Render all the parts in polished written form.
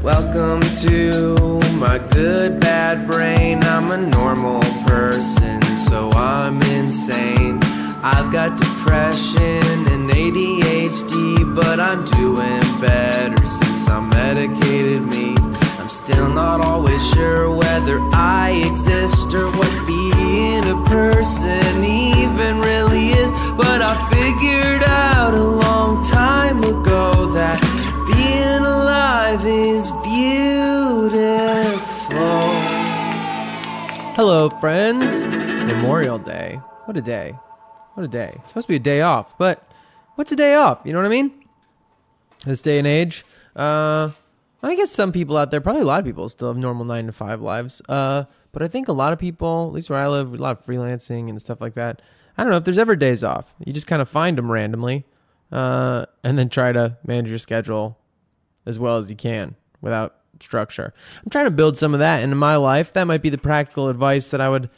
Welcome to my good bad brain. I'm a normal person, so I'm insane. I've got depression and ADHD, but I'm doing better since I medicated me. I'm still not always sure whether I exist or what being a person even really is, but I figured out a long time ago that being alive is beautiful. Hello, friends. Memorial Day. What a day. What a day. It's supposed to be a day off, but what's a day off? You know what I mean? This day and age. I guess some people out there, probably a lot of people, still have normal 9-to-5 lives. But I think a lot of people, at least where I live, a lot of freelancing and stuff like that. I don't know if there's ever days off. You just kind of find them randomly and then try to manage your schedule as well as you can without structure. I'm trying to build some of that into my life. That might be the practical advice that I would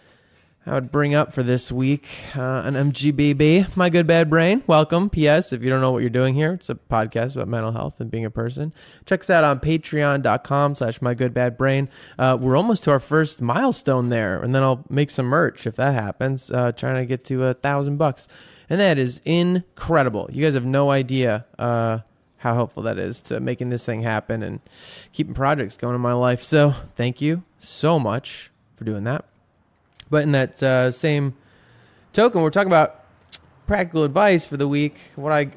bring up for this week. An MGBB, My Good Bad Brain. Welcome. P.S. If you don't know what you're doing here, it's a podcast about mental health and being a person. Check us out on patreon.com/mygoodbadbrain. We're almost to our first milestone there, and then I'll make some merch if that happens. Trying to get to $1,000, and that is incredible. You guys have no idea how helpful that is to making this thing happen and keeping projects going in my life. So thank you so much for doing that. But in that same token, we're talking about practical advice for the week. What I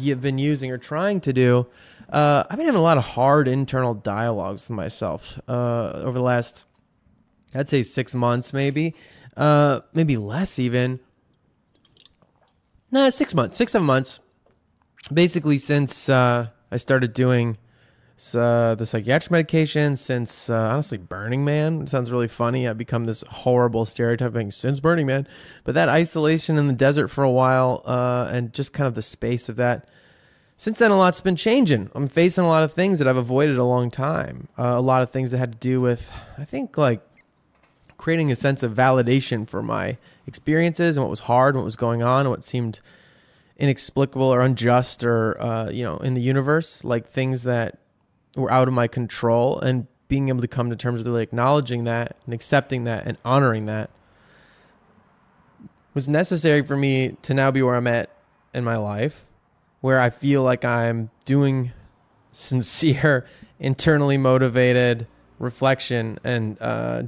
have been using or trying to do. I've been having a lot of hard internal dialogues with myself over the last, I'd say 6 months, maybe less even. 6 months, 6-7 months. Basically, since I started doing the psychiatric medication, since honestly Burning Man. It sounds really funny. I've become this horrible stereotyping since Burning Man, but that isolation in the desert for a while and just kind of the space of that. Since then, a lot's been changing. I'm facing a lot of things that I've avoided a long time. A lot of things that had to do with, I think, like creating a sense of validation for my experiences and what was hard, what was going on, and what seemed inexplicable or unjust or in the universe, like things that were out of my control, and being able to come to terms with really acknowledging that and accepting that and honoring that was necessary for me to now be where I'm at in my life, where I feel like I'm doing sincere, internally motivated reflection and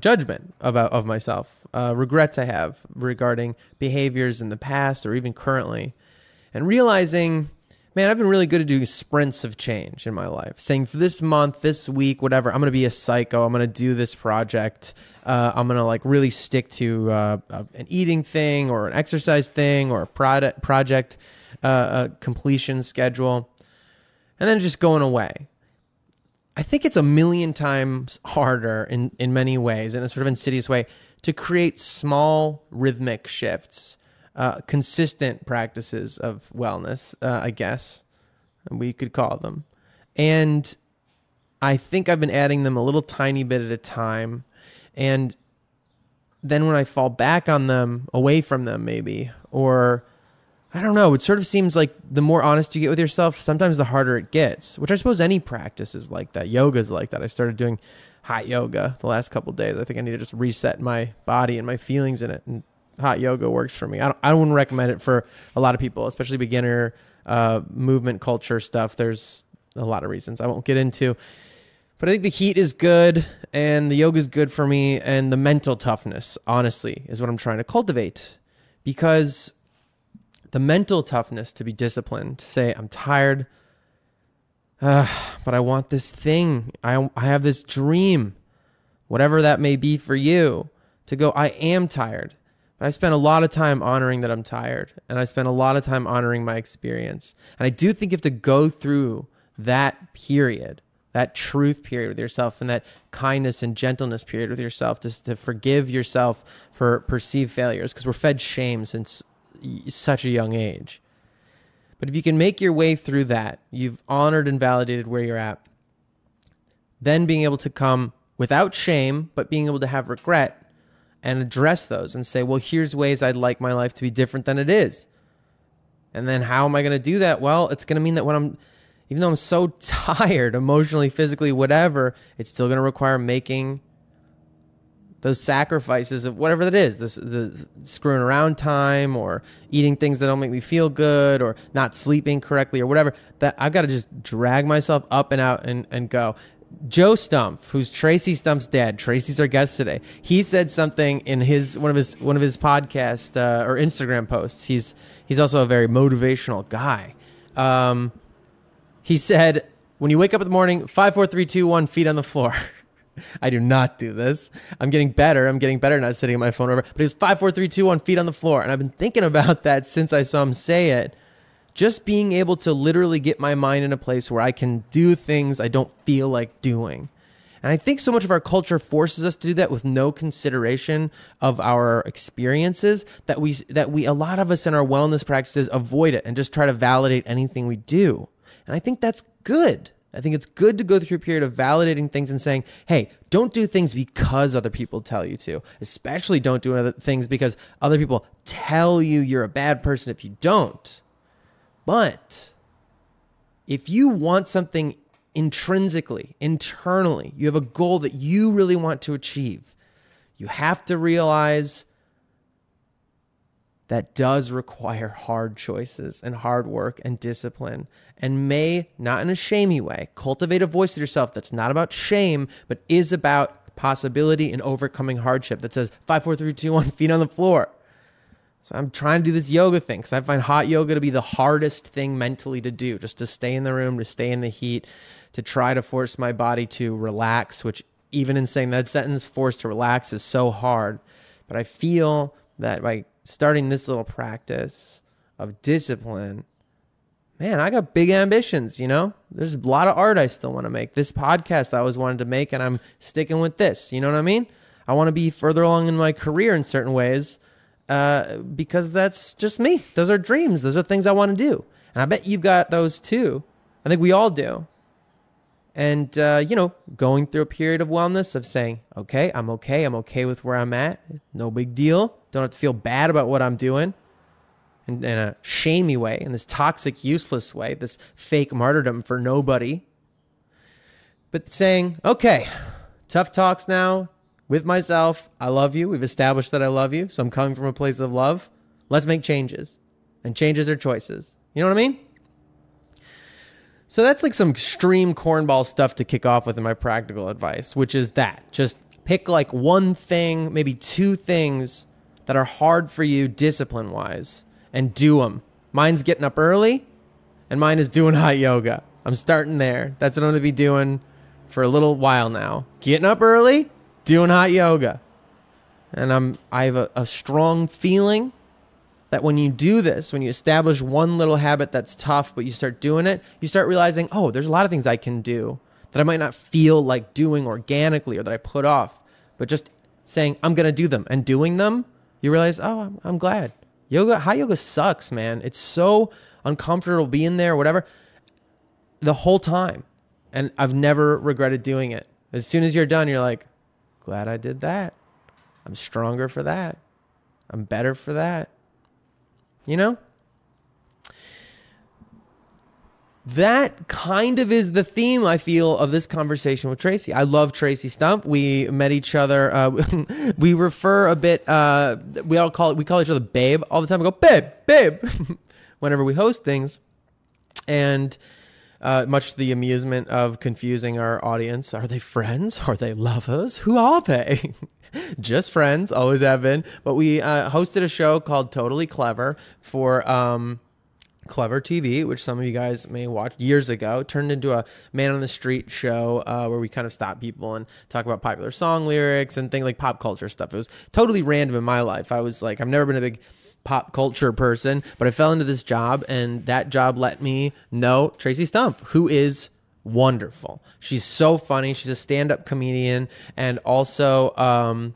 judgment of myself, regrets I have regarding behaviors in the past or even currently, and realizing, man, I've been really good at doing sprints of change in my life. Saying for this month, this week, whatever, I'm going to be a psycho. I'm going to do this project. I'm going to like really stick to an eating thing or an exercise thing or a project completion schedule. And then just going away. I think it's a million times harder in many ways, in a sort of insidious way, to create small rhythmic shifts. Consistent practices of wellness, I guess we could call them. And I think I've been adding them a little tiny bit at a time. And then when I fall back on them, away from them maybe, or I don't know, it sort of seems like the more honest you get with yourself, sometimes the harder it gets, which I suppose any practice is like that. Yoga is like that. I started doing hot yoga the last couple of days. I think I need to just reset my body and my feelings in it, and hot yoga works for me. I wouldn't recommend it for a lot of people, especially beginner movement culture stuff. There's a lot of reasons I won't get into, but I think the heat is good and the yoga is good for me, and the mental toughness, honestly, is what I'm trying to cultivate, because the mental toughness to be disciplined, to say I'm tired, but I want this thing. I have this dream, whatever that may be for you, to go, I am tired. But I spent a lot of time honoring that I'm tired, and I spent a lot of time honoring my experience. And I do think you have to go through that period, that truth period with yourself, and that kindness and gentleness period with yourself, to forgive yourself for perceived failures, because we're fed shame since such a young age. But if you can make your way through that, you've honored and validated where you're at, then being able to come without shame, but being able to have regret, and address those and say, well, here's ways I'd like my life to be different than it is. And then how am I going to do that? Well, it's going to mean that when I'm even though I'm so tired emotionally, physically, whatever, it's still going to require making those sacrifices of whatever that is, the screwing around time or eating things that don't make me feel good or not sleeping correctly or whatever, that I've got to just drag myself up and out and go. Joe Stumpf, who's Traci Stumpf's dad, Traci's our guest today. He said something in one of his podcast or Instagram posts. He's also a very motivational guy. He said, when you wake up in the morning, 5, 4, 3, 2, 1, feet on the floor. I do not do this. I'm getting better not sitting at my phone or whatever. But it was 5, 4, 3, 2, 1, feet on the floor. And I've been thinking about that since I saw him say it. Just being able to literally get my mind in a place where I can do things I don't feel like doing. And I think so much of our culture forces us to do that with no consideration of our experiences that we a lot of us in our wellness practices avoid it and just try to validate anything we do. And I think that's good. I think it's good to go through a period of validating things and saying, hey, don't do things because other people tell you to. Especially don't do other things because other people tell you you're a bad person if you don't. But if you want something intrinsically, internally, you have a goal that you really want to achieve, you have to realize that does require hard choices and hard work and discipline, and may, not in a shamey way, cultivate a voice of yourself that's not about shame, but is about possibility and overcoming hardship that says 5, 4, 3, 2, 1, feet on the floor. So I'm trying to do this yoga thing because I find hot yoga to be the hardest thing mentally to do, just to stay in the room, to stay in the heat, to try to force my body to relax, which even in saying that sentence, forced to relax, is so hard. But I feel that by starting this little practice of discipline, man, I got big ambitions, you know? There's a lot of art I still want to make. This podcast I always wanted to make, and I'm sticking with this. You know what I mean? I want to be further along in my career in certain ways because that's just me. Those are dreams. Those are things I want to do. And I bet you've got those too. I think we all do. And, going through a period of wellness of saying, okay, I'm okay with where I'm at. No big deal. Don't have to feel bad about what I'm doing in a shamey way, in this toxic, useless way, this fake martyrdom for nobody. But saying, okay, tough talks now with myself. I love you. We've established that I love you. So I'm coming from a place of love. Let's make changes. And changes are choices. You know what I mean? So that's like some extreme cornball stuff to kick off with in my practical advice, which is that just pick like one thing, maybe two things that are hard for you discipline wise and do them. Mine's getting up early and mine is doing hot yoga. I'm starting there. That's what I'm going to be doing for a little while now. Getting up early, doing hot yoga. And I have a strong feeling that when you do this, when you establish one little habit that's tough, but you start doing it, you start realizing, oh, there's a lot of things I can do that I might not feel like doing organically or that I put off. But just saying, I'm going to do them and doing them, you realize, oh, I'm glad. Hot yoga sucks, man. It's so uncomfortable being there or whatever the whole time. And I've never regretted doing it. As soon as you're done, you're like, glad I did that. I'm stronger for that. I'm better for that. You know? That kind of is the theme, I feel, of this conversation with Traci. I love Traci Stumpf. We met each other. We refer a bit. We call each other babe all the time. We go, babe, whenever we host things. And much to the amusement of confusing our audience. Are they friends? Are they lovers? Who are they? Just friends, always have been. But we hosted a show called Totally Clever for Clever TV, which some of you guys may watch years ago. It turned into a man on the street show where we kind of stop people and talk about popular song lyrics and things like pop culture stuff. It was totally random in my life. I was like, I've never been a big pop culture person, but I fell into this job, and that job let me know Traci Stumpf, who is wonderful. She's so funny. She's a stand-up comedian and also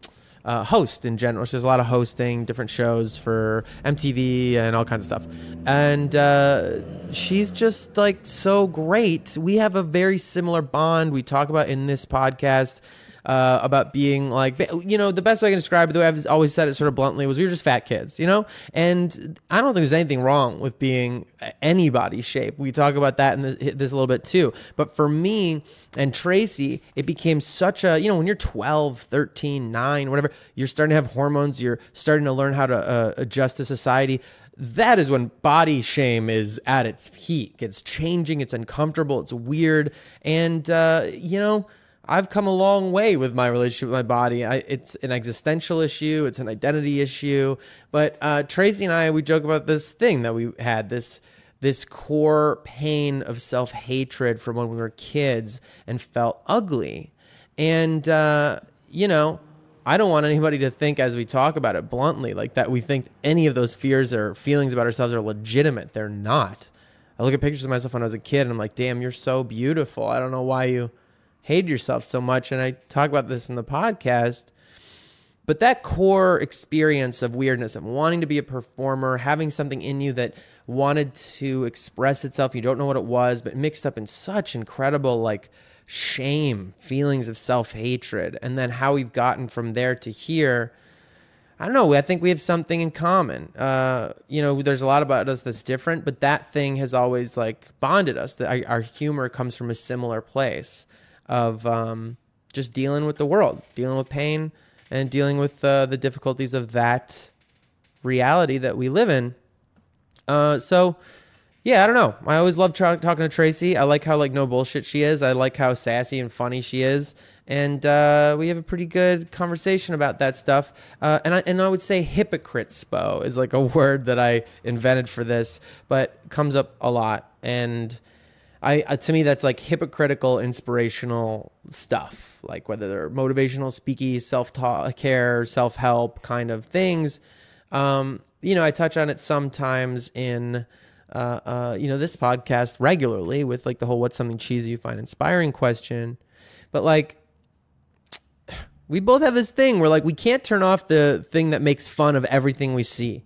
host in general. So there's a lot of hosting, different shows for MTV and all kinds of stuff. And she's just like so great. We have a very similar bond. We talk about in this podcast about being like, you know, the best way I can describe it, the way I've always said it sort of bluntly, was we were just fat kids, you know? And I don't think there's anything wrong with being anybody's shape. We talk about that in this a little bit too. But for me and Traci, it became such a, you know, when you're 12, 13, 9, whatever, you're starting to have hormones, you're starting to learn how to adjust to society. That is when body shame is at its peak. It's changing, it's uncomfortable, it's weird. And, you know, I've come a long way with my relationship with my body. It's an existential issue, it's an identity issue. But Traci and I, we joke about this thing that we had, this core pain of self-hatred from when we were kids and felt ugly. And, you know, I don't want anybody to think, as we talk about it bluntly, like that we think any of those fears or feelings about ourselves are legitimate. They're not. I look at pictures of myself when I was a kid and I'm like, damn, you're so beautiful. I don't know why you hate yourself so much. And I talk about this in the podcast. But that core experience of weirdness, of wanting to be a performer, having something in you that wanted to express itself, you don't know what it was, but mixed up in such incredible, like, shame, feelings of self-hatred, and then how we've gotten from there to here, I don't know, I think we have something in common. You know, there's a lot about us that's different, but that thing has always, like, bonded us. Our humor comes from a similar place of just dealing with the world, dealing with pain, and dealing with the difficulties of that reality that we live in. So yeah, I don't know. I always love talking to Traci. I like how, like, no bullshit she is. I like how sassy and funny she is. And we have a pretty good conversation about that stuff. And I would say hypocritspo is like a word that I invented for this, but comes up a lot. And to me, that's like hypocritical, inspirational stuff. Like whether they're motivational, speaky, self-care, self-help kind of things. You know, I touch on it sometimes in... you know, this podcast regularly with like the whole what's something cheesy you find inspiring question. But like, we both have this thing where like we can't turn off the thing that makes fun of everything we see.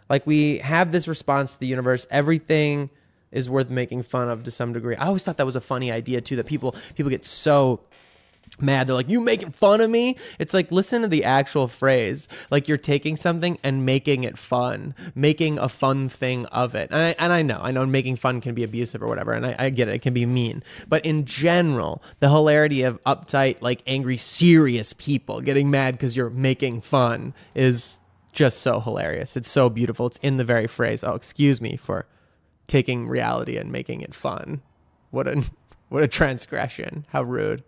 Like we have this response to the universe. Everything is worth making fun of to some degree. I always thought that was a funny idea too, that people get so mad. They're like, you making fun of me? It's like, listen to the actual phrase. Like you're taking something and making it fun, making a fun thing of it. And I know making fun can be abusive or whatever. And I get it. It can be mean. But in general, the hilarity of uptight, like angry, serious people getting mad because you're making fun is just so hilarious. It's so beautiful. It's in the very phrase. Oh, excuse me for taking reality and making it fun. What a transgression. How rude.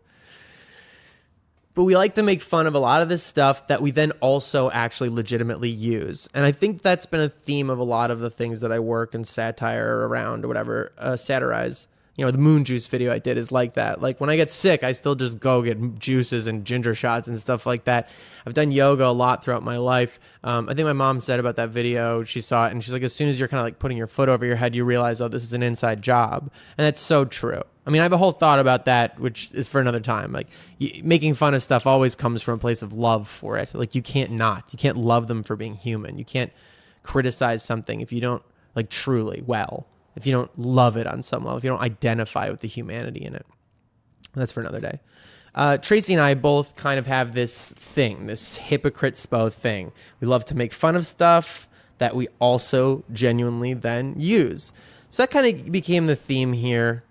But we like to make fun of a lot of this stuff that we then also actually legitimately use. And I think that's been a theme of a lot of the things that I work and satire around or whatever, satirize. You know, the moon juice video I did is like that. Like when I get sick, I still just go get juices and ginger shots and stuff like that. I've done yoga a lot throughout my life. I think my mom said about that video, she saw it and she's like, as soon as you're kind of like putting your foot over your head, you realize, oh, this is an inside job. And that's so true. I mean, I have a whole thought about that, which is for another time. Like making fun of stuff always comes from a place of love for it. Like you can't love them for being human. You can't criticize something if you don't like truly if you don't love it on some level, if you don't identify with the humanity in it. That's for another day. Traci and I both kind of have this thing, this hypocritspo thing. We love to make fun of stuff that we also genuinely then use. So that kind of became the theme here.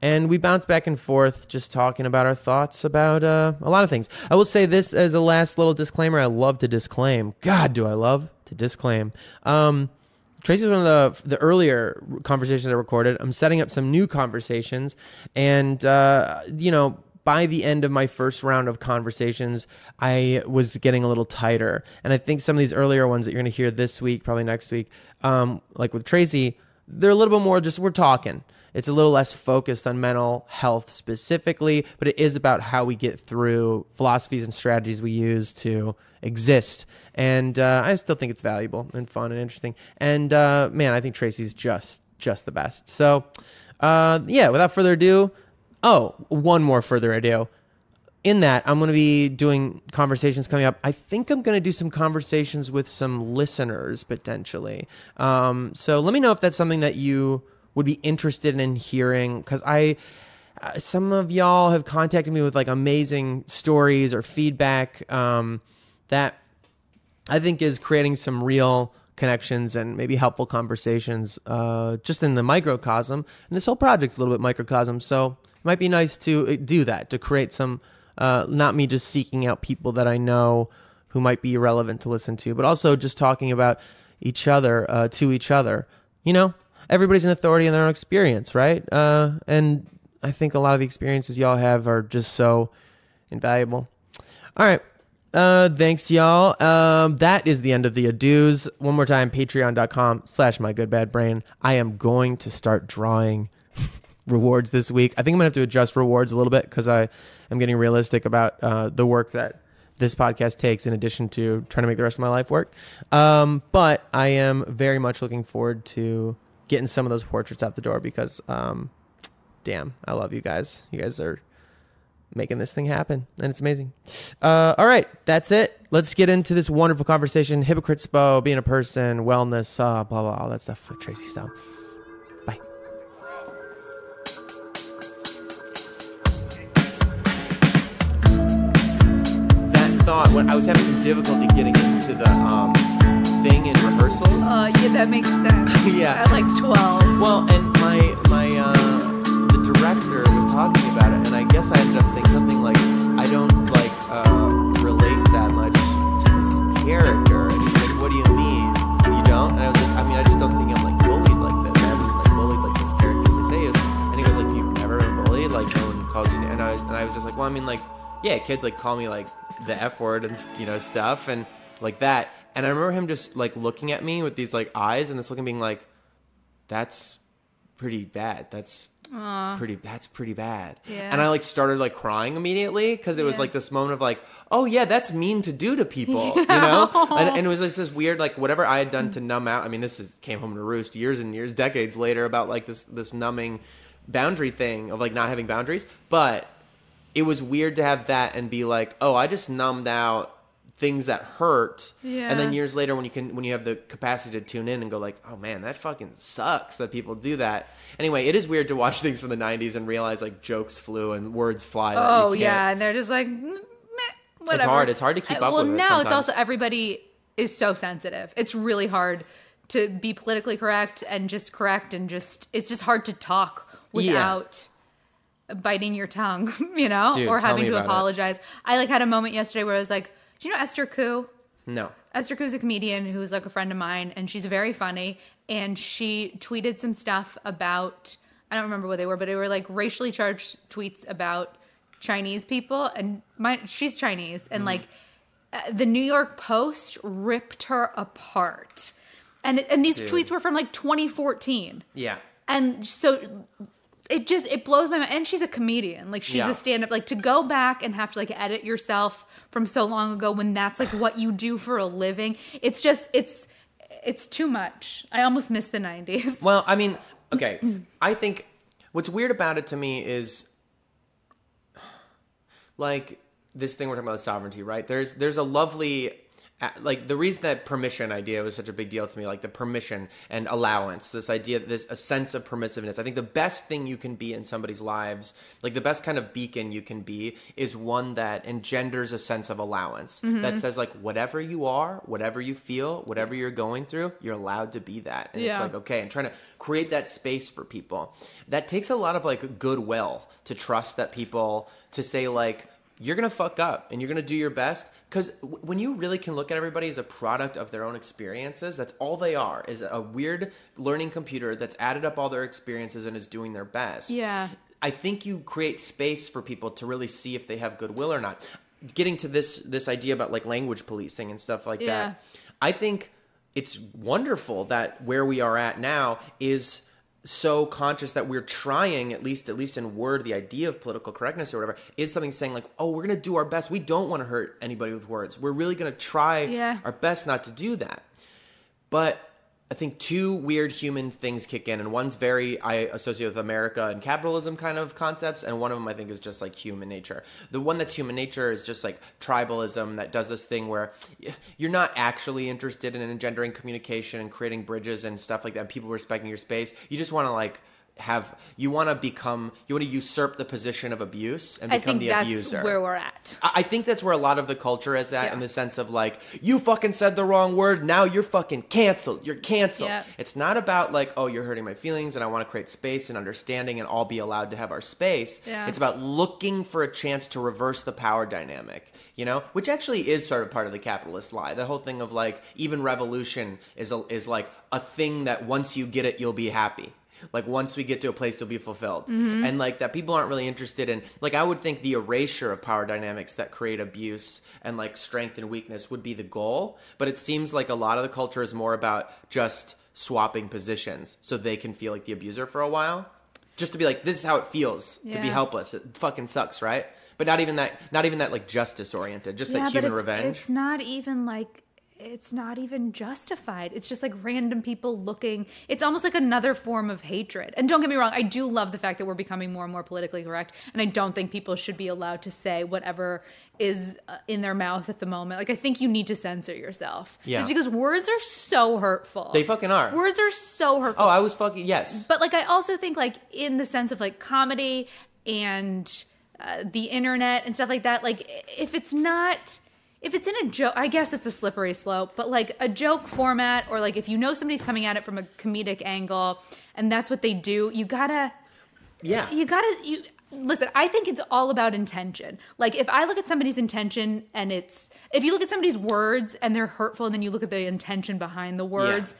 And we bounce back and forth just talking about our thoughts about a lot of things. I will say this as a last little disclaimer. I love to disclaim. God, do I love to disclaim. Traci's one of the earlier conversations I recorded. I'm setting up some new conversations. And, you know, by the end of my first round of conversations, I was getting a little tighter. And I think some of these earlier ones that you're going to hear this week, probably next week, like with Traci, they're a little bit more just we're talking. It's a little less focused on mental health specifically, but it is about how we get through philosophies and strategies we use to exist. And I still think it's valuable and fun and interesting. And man, I think Traci's just the best. So yeah, without further ado, one more further ado. In that, I'm going to be doing conversations coming up. I think I'm going to do some conversations with some listeners potentially. So let me know if that's something that you would be interested in hearing, because I some of y'all have contacted me with like amazing stories or feedback that I think is creating some real connections and maybe helpful conversations just in the microcosm. And this whole project's a little bit microcosm, so it might be nice to do that, to create some, not me just seeking out people that I know who might be relevant to listen to, but also just talking about each other, to each other. You know, everybody's an authority in their own experience, right? And I think a lot of the experiences y'all have are just so invaluable. All right. Thanks, y'all. That is the end of the adieus. One more time, patreon.com/mygoodbadbrain. I am going to start drawing rewards this week. I think I'm going to have to adjust rewards a little bit because I am getting realistic about the work that this podcast takes in addition to trying to make the rest of my life work. But I am very much looking forward to getting some of those portraits out the door because, damn, I love you guys. You guys are making this thing happen, and it's amazing. All right, that's it. Let's get into this wonderful conversation. Hypocritspo, being a person, wellness, blah, blah, all that stuff with Traci Stumpf. Bye. That thought, when I was having some difficulty getting into the thing in rehearsals. Yeah, that makes sense. Yeah. At like 12. Well, and the director was talking about it, and I guess I ended up saying something like, I don't relate that much to this character. And he's like, what do you mean? You don't? And I was like, I mean, I just don't think I'm like bullied like this. I haven't like bullied like this character Matthias. And he goes like, you've never been bullied? Like no one calls you, and I was just like, well, I mean, like, yeah, kids like call me like the F word and stuff and like that. And I remember him just like looking at me with these like eyes and this looking being like, that's pretty bad. That's pretty bad. Yeah. And I like started like crying immediately because it was like this moment of like, oh yeah, that's mean to do to people, you know? And it was just this weird, like whatever I had done to numb out. I mean, came home to roost years and years, decades later about like this numbing boundary thing of like not having boundaries. But it was weird to have that and be like, oh, I just numbed out things that hurt. Yeah. And then years later when you have the capacity to tune in and go like, oh man, that fucking sucks that people do that. Anyway, it is weird to watch things from the 90s and realize like jokes flew and words fly. Oh yeah, and they're just like, meh, whatever. It's hard to keep up with it. Well, now sometimes. it's also everybody is so sensitive. It's really hard to be politically correct and just it's just hard to talk without biting your tongue, you know, Dude, or tell having me to about apologize. I like had a moment yesterday where I was like, do you know Esther Koo? No. Esther Koo's a comedian who's like a friend of mine, and she's very funny. And she tweeted some stuff about, I don't remember what they were, but they were like racially charged tweets about Chinese people. And she's Chinese, and like the New York Post ripped her apart. And these tweets were from like 2014. Yeah. And so it blows my mind. And she's a comedian. Like she's a stand-up. Like to go back and have to like edit yourself from so long ago when that's like what you do for a living. It's just, it's too much. I almost miss the 90s. Well, I mean, okay. I think what's weird about it to me is like this thing we're talking about sovereignty, right? There's a lovely, like the reason that permission idea was such a big deal to me, like the permission and allowance, this idea, a sense of permissiveness. I think the best thing you can be in somebody's lives, like the best kind of beacon you can be, is one that engenders a sense of allowance, that says like whatever you are, whatever you feel, whatever you're going through, you're allowed to be that. And it's like, okay, and trying to create that space for people. That takes a lot of like goodwill to trust that people, to say like, you're going to fuck up and you're going to do your best. Because when you really can look at everybody as a product of their own experiences, that's all they are, is a weird learning computer that's added up all their experiences and is doing their best. Yeah. I think you create space for people to really see if they have goodwill or not. Getting to this idea about like language policing and stuff like that, I think it's wonderful that where we are at now is so conscious that we're trying, at least in word, the idea of political correctness or whatever is something saying like, oh, we're going to do our best. We don't want to hurt anybody with words. We're really going to try our best not to do that. But I think two weird human things kick in, and one's I associate with America and capitalism kind of concepts, and one of them I think is just like human nature. The one that's human nature is just like tribalism that does this thing where you're not actually interested in engendering communication and creating bridges and stuff like that, and people respecting your space. You just want to like you want to usurp the position of abuse and become the abuser. I think that's where we're at. I think that's where a lot of the culture is at, in the sense of like, you fucking said the wrong word, now you're fucking canceled. You're canceled. Yep. It's not about like, oh, you're hurting my feelings and I want to create space and understanding and all be allowed to have our space. Yeah. It's about looking for a chance to reverse the power dynamic, you know, which actually is sort of part of the capitalist lie. The whole thing of like, even revolution is like a thing that once you get it, you'll be happy. Like, once we get to a place, you'll be fulfilled. Mm-hmm. And, like, that people aren't really interested in. Like, I would think the erasure of power dynamics that create abuse and, like, strength and weakness would be the goal. But it seems like a lot of the culture is more about just swapping positions so they can feel like the abuser for a while. Just to be like, this is how it feels to be helpless. It fucking sucks, right? But not even that, like, justice-oriented. Just, like, human revenge. It's not even, like... It's not even justified. It's just like random people looking. It's almost like another form of hatred. And don't get me wrong, I do love the fact that we're becoming more and more politically correct. And I don't think people should be allowed to say whatever is in their mouth at the moment. Like, I think you need to censor yourself. Yeah. Just because words are so hurtful. They fucking are. Words are so hurtful. Oh, I was fucking, yes. But like, I also think like in the sense of like comedy and the internet and stuff like that, like if it's in a joke, I guess it's a slippery slope, but like a joke format, or like if you know somebody's coming at it from a comedic angle and that's what they do, you gotta, listen, I think it's all about intention. Like if I look at somebody's intention and if you look at somebody's words and they're hurtful and then you look at the intention behind the words,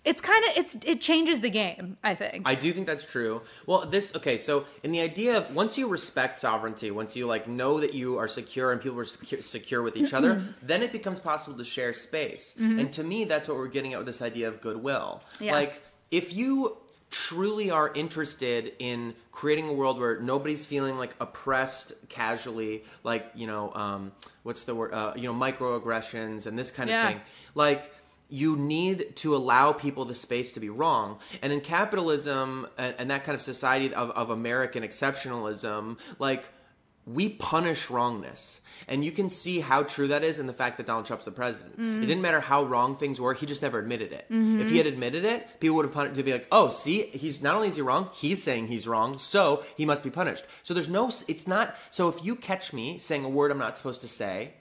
it changes the game, I think. I do think that's true. Well, so in the idea of once you respect sovereignty, once you like know that you are secure and people are secure with each other, then it becomes possible to share space. Mm-hmm. And to me, that's what we're getting at with this idea of goodwill. Yeah. Like if you truly are interested in creating a world where nobody's feeling like oppressed casually, like, you know, what's the word, microaggressions and this kind of thing, like, you need to allow people the space to be wrong. And in capitalism and that kind of society of American exceptionalism, like, we punish wrongness. And you can see how true that is in the fact that Donald Trump's the president. Mm-hmm. It didn't matter how wrong things were, he just never admitted it. Mm-hmm. If he had admitted it, people would have punished, to be like, oh, see, he's not only is he wrong, he's saying he's wrong, so he must be punished. So so if you catch me saying a word I'm not supposed to say,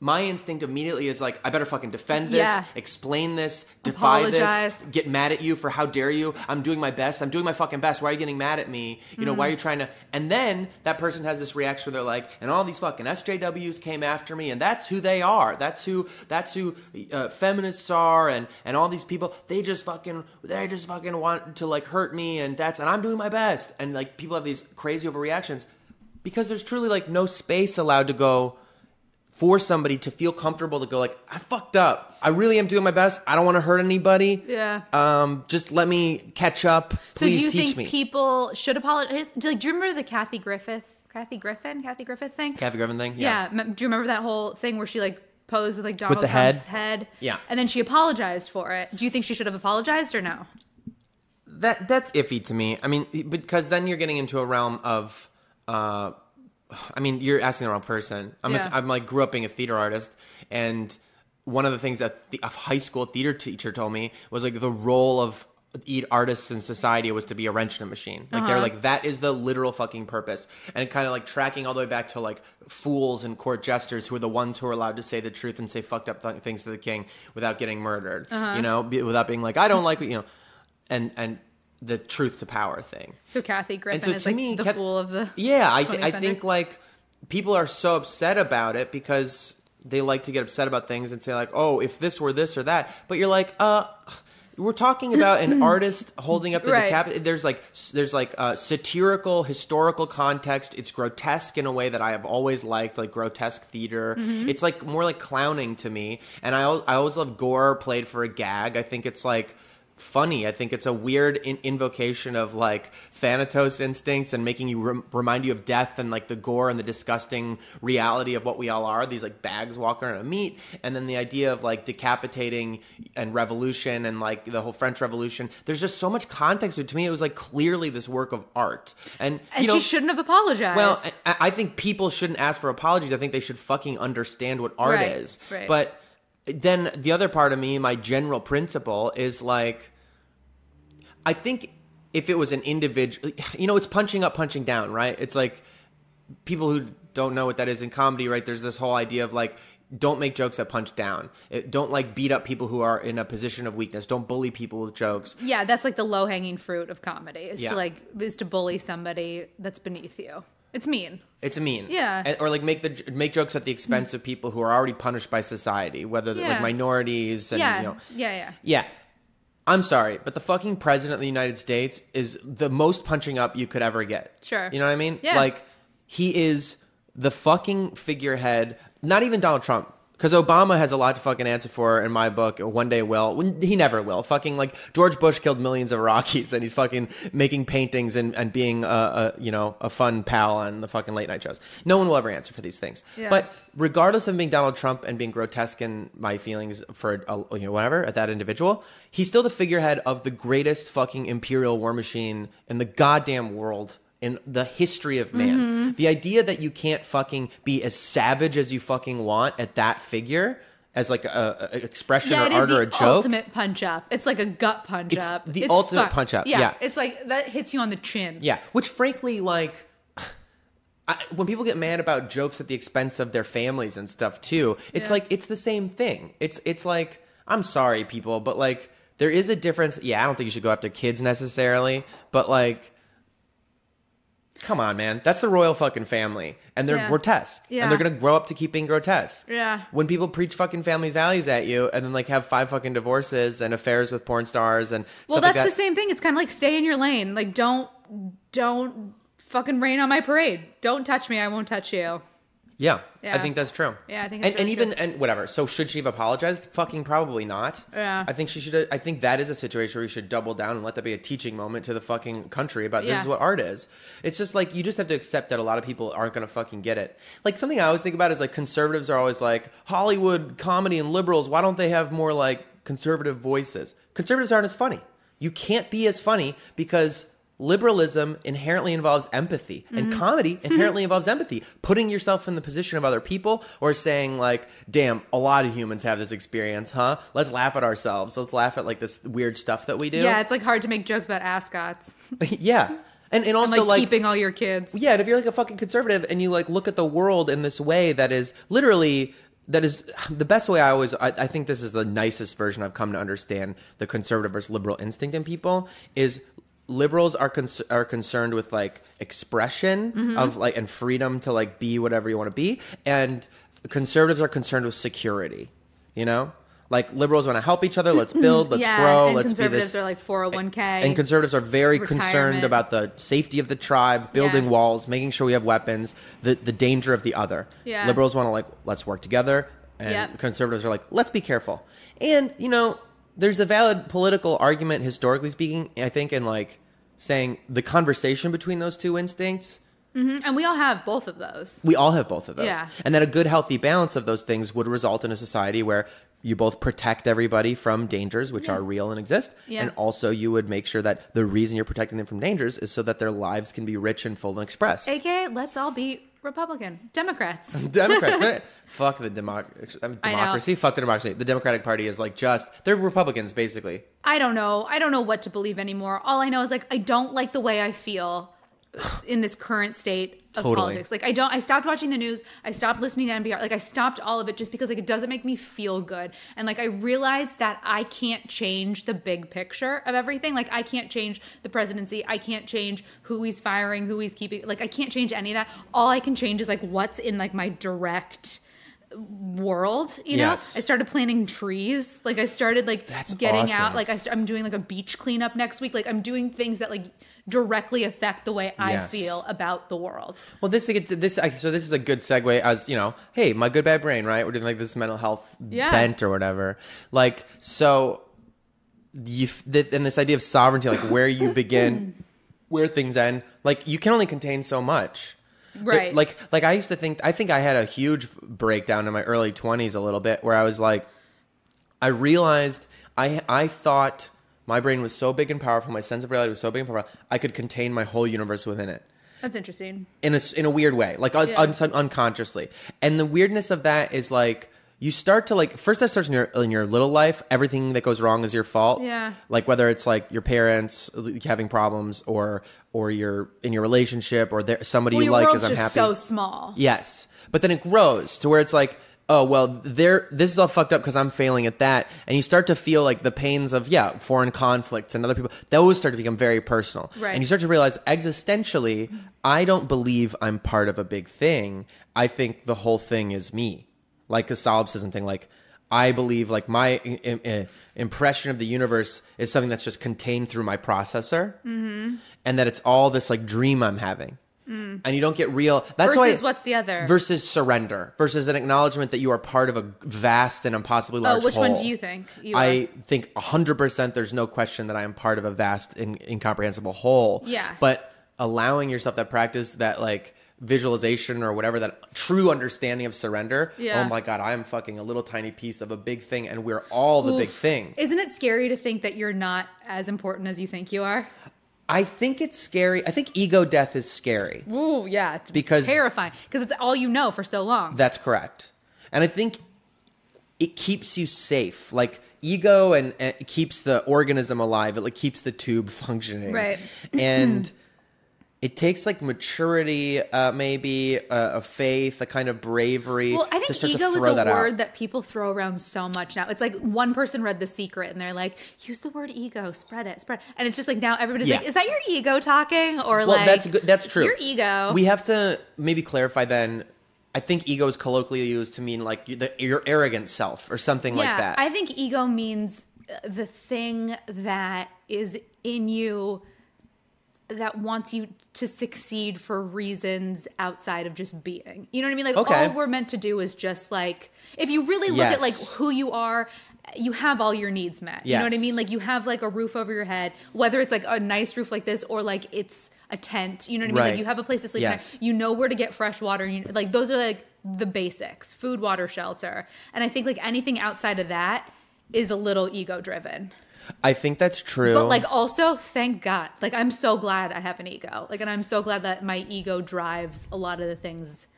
my instinct immediately is like, I better fucking defend this, explain this, defy this, get mad at you for how dare you. I'm doing my best. I'm doing my fucking best. Why are you getting mad at me? You know, why are you trying to... And then that person has this reaction where they're like, and all these fucking SJWs came after me, and that's who they are. That's who feminists are, and all these people, they just fucking want to like hurt me, and I'm doing my best. And like people have these crazy overreactions because there's truly like no space allowed to go for somebody to feel comfortable to go like, I fucked up. I really am doing my best. I don't want to hurt anybody. Yeah. Just let me catch up. Please teach me. So do you think people should apologize? Do you remember the Kathy Griffin thing? Kathy Griffin thing? Yeah. Do you remember that whole thing where she like posed with like Donald Trump's head? Yeah. And then she apologized for it. Do you think she should have apologized or no? That's iffy to me. I mean, because then you're getting into a realm of... I mean, you're asking the wrong person. I'm like grew up being a theater artist, and one of the things that a high school theater teacher told me was like the role of artists in society was to be a wrench in a machine. Like they're like, that is the literal fucking purpose. And kind of like tracking all the way back to like fools and court jesters who are the ones who are allowed to say the truth and say fucked up things to the king without getting murdered. You know, without being like, I don't like, you know, and the truth to power thing. So Kathy Griffin is like the fool of the I think like people are so upset about it because they like to get upset about things and say like, oh, if this were this or that. But you're like, we're talking about an artist holding up to the cap. There's like satirical, historical context. It's grotesque in a way that I have always liked, like grotesque theater. Mm-hmm. It's like more like clowning to me. And I always love gore played for a gag. I think it's like funny. I think it's a weird invocation of like Thanatos instincts and making you remind you of death and like the gore and the disgusting reality of what we all are. These like bags walking around meat, and then the idea of like decapitating and revolution and like the whole French Revolution. There's just so much context to me. It was like clearly this work of art, and you know, she shouldn't have apologized. Well, I think people shouldn't ask for apologies. I think they should fucking understand what art is. Right. But then the other part of me, my general principle is like, I think if it was an individual, it's punching up, punching down, right? It's like people who don't know what that is in comedy, right? There's this whole idea of like, don't make jokes that punch down. Don't like beat up people who are in a position of weakness. Don't bully people with jokes. Yeah, that's like the low hanging fruit of comedy is to bully somebody that's beneath you. It's mean. It's mean. Yeah. Or like make jokes at the expense of people who are already punished by society, whether they're like minorities and Yeah. I'm sorry, but the fucking president of the United States is the most punching up you could ever get. Sure. You know what I mean? Yeah. Like, he is the fucking figurehead, not even Donald Trump. Because Obama has a lot to fucking answer for in my book. One day will. He never will. Fucking like George Bush killed millions of Iraqis and he's fucking making paintings and being a fun pal on the fucking late night shows. No one will ever answer for these things. Yeah. But regardless of being Donald Trump and being grotesque in my feelings for whatever at that individual, he's still the figurehead of the greatest fucking imperial war machine in the goddamn world. In the history of man. Mm-hmm. The idea that you can't fucking be as savage as you fucking want at that figure as like a expression or art or a joke. It's the ultimate punch up. It's like a gut punch up. The ultimate punch up. Yeah. It's like that hits you on the chin. Yeah. Which frankly, like, when people get mad about jokes at the expense of their families and stuff too, it's like, it's the same thing. It's like, I'm sorry people, but like there is a difference. Yeah. I don't think you should go after kids necessarily, but like, come on, man. That's the royal fucking family. And they're grotesque. Yeah. And they're going to grow up to keep being grotesque. Yeah. When people preach fucking family values at you and then like have 5 fucking divorces and affairs with porn stars and stuff like that. Well, that's the same thing. It's kind of like stay in your lane. Like don't fucking rain on my parade. Don't touch me. I won't touch you. Yeah. I think that's true. Yeah, I think that's really true. And whatever. So should she have apologized? Fucking probably not. Yeah. I think she should. I think that is a situation where you should double down and let that be a teaching moment to the fucking country about this is what art is. It's just like, you just have to accept that a lot of people aren't going to fucking get it. Like something I always think about is like conservatives are always like, Hollywood, comedy, and liberals, why don't they have more like conservative voices? Conservatives aren't as funny. You can't be as funny because liberalism inherently involves empathy, and comedy inherently involves empathy. Putting yourself in the position of other people, or saying like, damn, a lot of humans have this experience, huh? Let's laugh at ourselves. Let's laugh at like this weird stuff that we do. Yeah, it's like hard to make jokes about ascots. Yeah. And also like keeping all your kids. Yeah, and if you're like a fucking conservative and you like look at the world in this way that is literally... That is the best way I think this is the nicest version I've come to understand the conservative versus liberal instinct in people is... Liberals are concerned with like expression of like and freedom to like be whatever you want to be, and conservatives are concerned with security. You know, like liberals want to help each other. Let's build. Let's grow. And let's conservatives be this. Are like 401k. And conservatives are very concerned about the safety of the tribe, building walls, making sure we have weapons, the danger of the other. Yeah. Liberals want to like let's work together, and conservatives are like let's be careful. And there's a valid political argument, historically speaking, I think, in like saying the conversation between those two instincts. And we all have both of those. We all have both of those. Yeah. And that a good, healthy balance of those things would result in a society where you both protect everybody from dangers, which are real and exist. Yeah. And also you would make sure that the reason you're protecting them from dangers is so that their lives can be rich and full and expressed. AKA, let's all be Republican. Democrats. Fuck the democracy. Fuck the democracy. The Democratic Party is like they're Republicans, basically. I don't know. I don't know what to believe anymore. All I know is like, I don't like the way I feel in this current state of politics. Like I stopped watching the news. I stopped listening to NPR. Like I stopped all of it just because like it doesn't make me feel good. And like I realized that I can't change the big picture of everything. Like I can't change the presidency. I can't change who he's firing, who he's keeping. Like I can't change any of that. All I can change is like what's in like my direct world, you know? I started planting trees. Like I started like getting out. Like I'm doing like a beach cleanup next week. Like I'm doing things that like directly affect the way I feel about the world. Well, so this is a good segue as, hey, my good bad brain, right? We're doing like this mental health bent or whatever. Like, so and this idea of sovereignty, like where you begin, where things end, like you can only contain so much. Right. Like I used to think I had a huge breakdown in my early 20s a little bit where I was like, I realized I thought my brain was so big and powerful, my sense of reality was so big and powerful, I could contain my whole universe within it. That's interesting. In a weird way, like unconsciously. And the weirdness of that is like, you start to like, first that starts in your little life. Everything that goes wrong is your fault. Yeah. Like whether it's like your parents having problems or you're in your relationship or somebody you like is unhappy. Just so small. Yes. But then it grows to where it's like, oh, well, this is all fucked up because I'm failing at that. And you start to feel like the pains of, foreign conflicts and other people. Those start to become very personal. Right. And you start to realize existentially, I don't believe I'm part of a big thing. I think the whole thing is me. Like a solipsism thing. Like, I believe like my impression of the universe is something that's just contained through my processor. Mm-hmm. And that it's all this like dream I'm having. And you don't get real. That's versus why. What's the other? Versus surrender. Versus an acknowledgement that you are part of a vast and impossibly large which whole. one do you think? I think 100% there's no question that I am part of a vast and incomprehensible whole. Yeah. But allowing yourself that practice, that like visualization or whatever, that true understanding of surrender. Yeah. Oh my God, I am fucking a little tiny piece of a big thing and we're all the big thing. Isn't it scary to think that you're not as important as you think you are? I think it's scary. I think ego death is scary. Ooh, yeah. It's because terrifying. Because it's all you know for so long. That's correct. And I think it keeps you safe. Like ego and it keeps the organism alive. It like keeps the tube functioning. Right. And it takes like maturity, maybe a faith, a kind of bravery. Well, I think to start ego to is throw a that word out. that people throw around so much now. It's like one person read The Secret and they're like, use the word ego, spread it. And it's just like now everybody's like, is that your ego talking? Or Well, like, that's good. That's true. Your ego. We have to maybe clarify then. I think ego is colloquially used to mean like your arrogant self or something like that. I think ego means the thing that is in you that wants you to succeed for reasons outside of just being. You know what I mean? Like all we're meant to do is just like, if you really look at like who you are, you have all your needs met. You know what I mean? Like you have like a roof over your head, whether it's like a nice roof like this or like it's a tent. You know what I mean? Like you have a place to sleep. You know where to get fresh water. Like those are like the basics: food, water, shelter. And I think like anything outside of that is a little ego driven. I think that's true. But like also, thank God. Like I'm so glad I have an ego. Like, and I'm so glad that my ego drives a lot of the things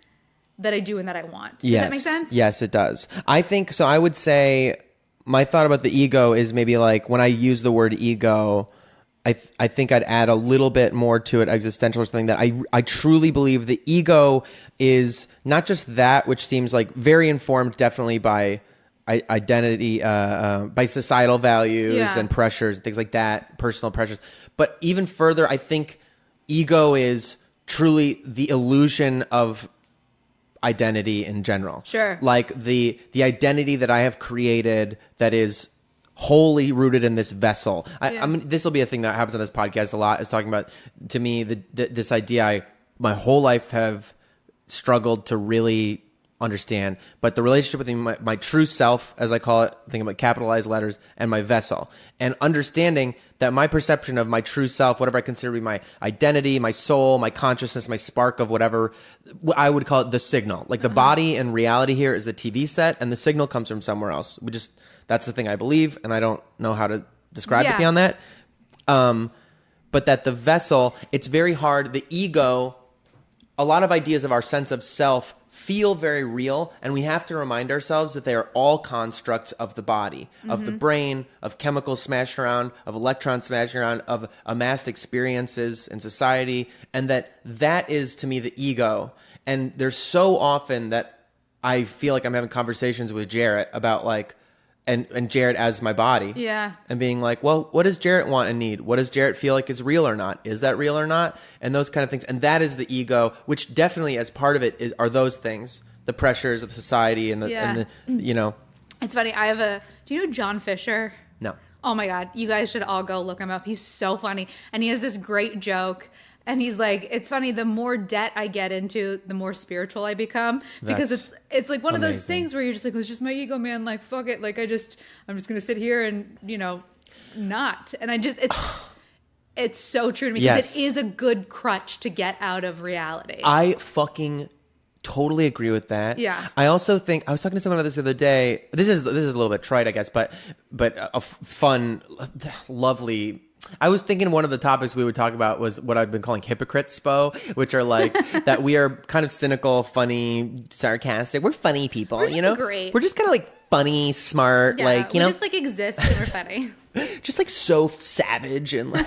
that I do and that I want. Does that make sense? Yes, it does. I think so. I would say my thought about the ego is maybe like when I use the word ego, I think I'd add a little bit more to it, existential or something, that I truly believe the ego is not just that, which seems like very informed definitely by identity, by societal values and pressures and things like that, personal pressures. But even further, I think ego is truly the illusion of identity in general. Sure. Like the identity that I have created that is wholly rooted in this vessel. I mean, this will be a thing that happens on this podcast a lot, is talking about, to me, this idea my whole life have struggled to really understand, but the relationship between my true self, as I call it, think about capitalized letters, and my vessel, and understanding that my perception of my true self, whatever I consider to be my identity, my soul, my consciousness, my spark of whatever, I would call it the signal. Like the body and reality here is the TV set, and the signal comes from somewhere else. That's the thing I believe, and I don't know how to describe it beyond that. But that the vessel, it's very hard. The ego, a lot of ideas of our sense of self feel very real, and we have to remind ourselves that they are all constructs of the body, of the brain, of chemicals smashed around, of electrons smashed around, of amassed experiences in society, and that is, to me, the ego. And there's so often that I feel like I'm having conversations with Jarrett about like, and Jarrett as my body. Yeah. And being like, well, what does Jarrett want and need? What does Jarrett feel like is real or not? Is that real or not? And those kind of things. And that is the ego, which definitely as part of it are those things, the pressures of society and the you know. It's funny. Do you know John Fisher? No. Oh my God. You guys should all go look him up. He's so funny. And he has this great joke. And he's like, it's funny, the more debt I get into, the more spiritual I become. Because it's like one of those things where you're just like, it's just my ego, man. Like, fuck it. Like, I'm just going to sit here and, not. And it's so true to me. Because it is a good crutch to get out of reality. I fucking totally agree with that. Yeah. I also think, I was talking to someone about this the other day. This is a little bit trite, I guess, but a fun, lovely I was thinking one of the topics we would talk about was what I've been calling hypocritspo, which are like that we are kind of cynical, funny, sarcastic. We're funny people, We're just great. We're just kind of like funny, smart, like, we just like exist and we're funny. Just like so savage and like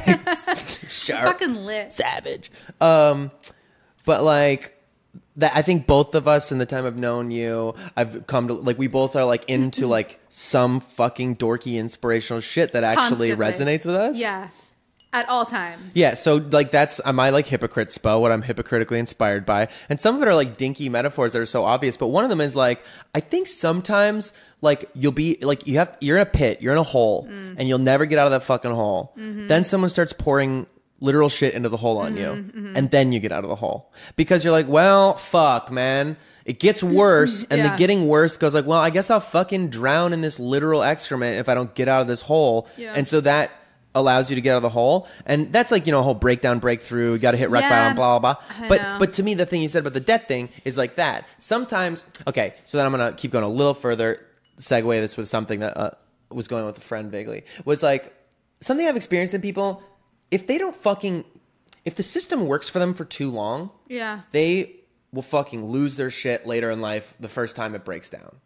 sharp, fucking lit, savage. But like that, I think both of us in the time I've known you, I've come to like we both are like into like some fucking dorky inspirational shit that actually resonates with us. Yeah, at all times. Yeah, so like that's my like hypocritspo, what I'm hypocritically inspired by, and some of it are like dinky metaphors that are so obvious. But one of them is like I think sometimes. Like you'll be like you're in a pit, you're in a hole, and you'll never get out of that fucking hole. Then someone starts pouring literal shit into the hole on you, and then you get out of the hole because you're like, well, fuck, man, it gets worse, and the getting worse goes like, well, I guess I'll fucking drown in this literal excrement if I don't get out of this hole, and so that allows you to get out of the hole, and that's like a whole breakdown, breakthrough. You got to hit rock bottom, blah blah blah. But to me, the thing you said about the debt thing is like that. Sometimes, okay, so then I'm gonna keep going a little further. Segue this with something that was going on with a friend vaguely was like something I've experienced in people. If they don't if the system works for them for too long, they will fucking lose their shit later in life the first time it breaks down.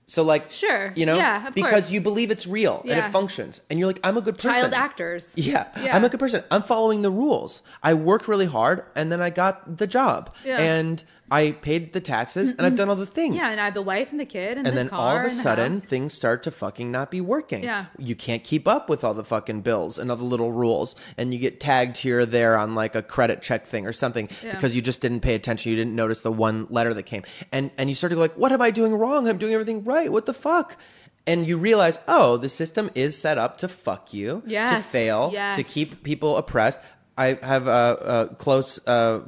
So like, sure, of because course. you believe it's real and it functions, and you're like, I'm a good person. Child actors. Yeah, I'm a good person. I'm following the rules. I worked really hard, and then I got the job, and I paid the taxes, and I've done all the things. Yeah, and I have the wife and the kid and the then car all of a and the sudden, house. things start to fucking not be working. Yeah. You can't keep up with all the fucking bills and all the little rules, and you get tagged here or there on like a credit check thing or something because you just didn't pay attention. You didn't notice the one letter that came, and you start to go like, what am I doing wrong? I'm doing everything right. What the fuck? And you realize, oh, the system is set up to fuck you, to fail, to keep people oppressed. I have a close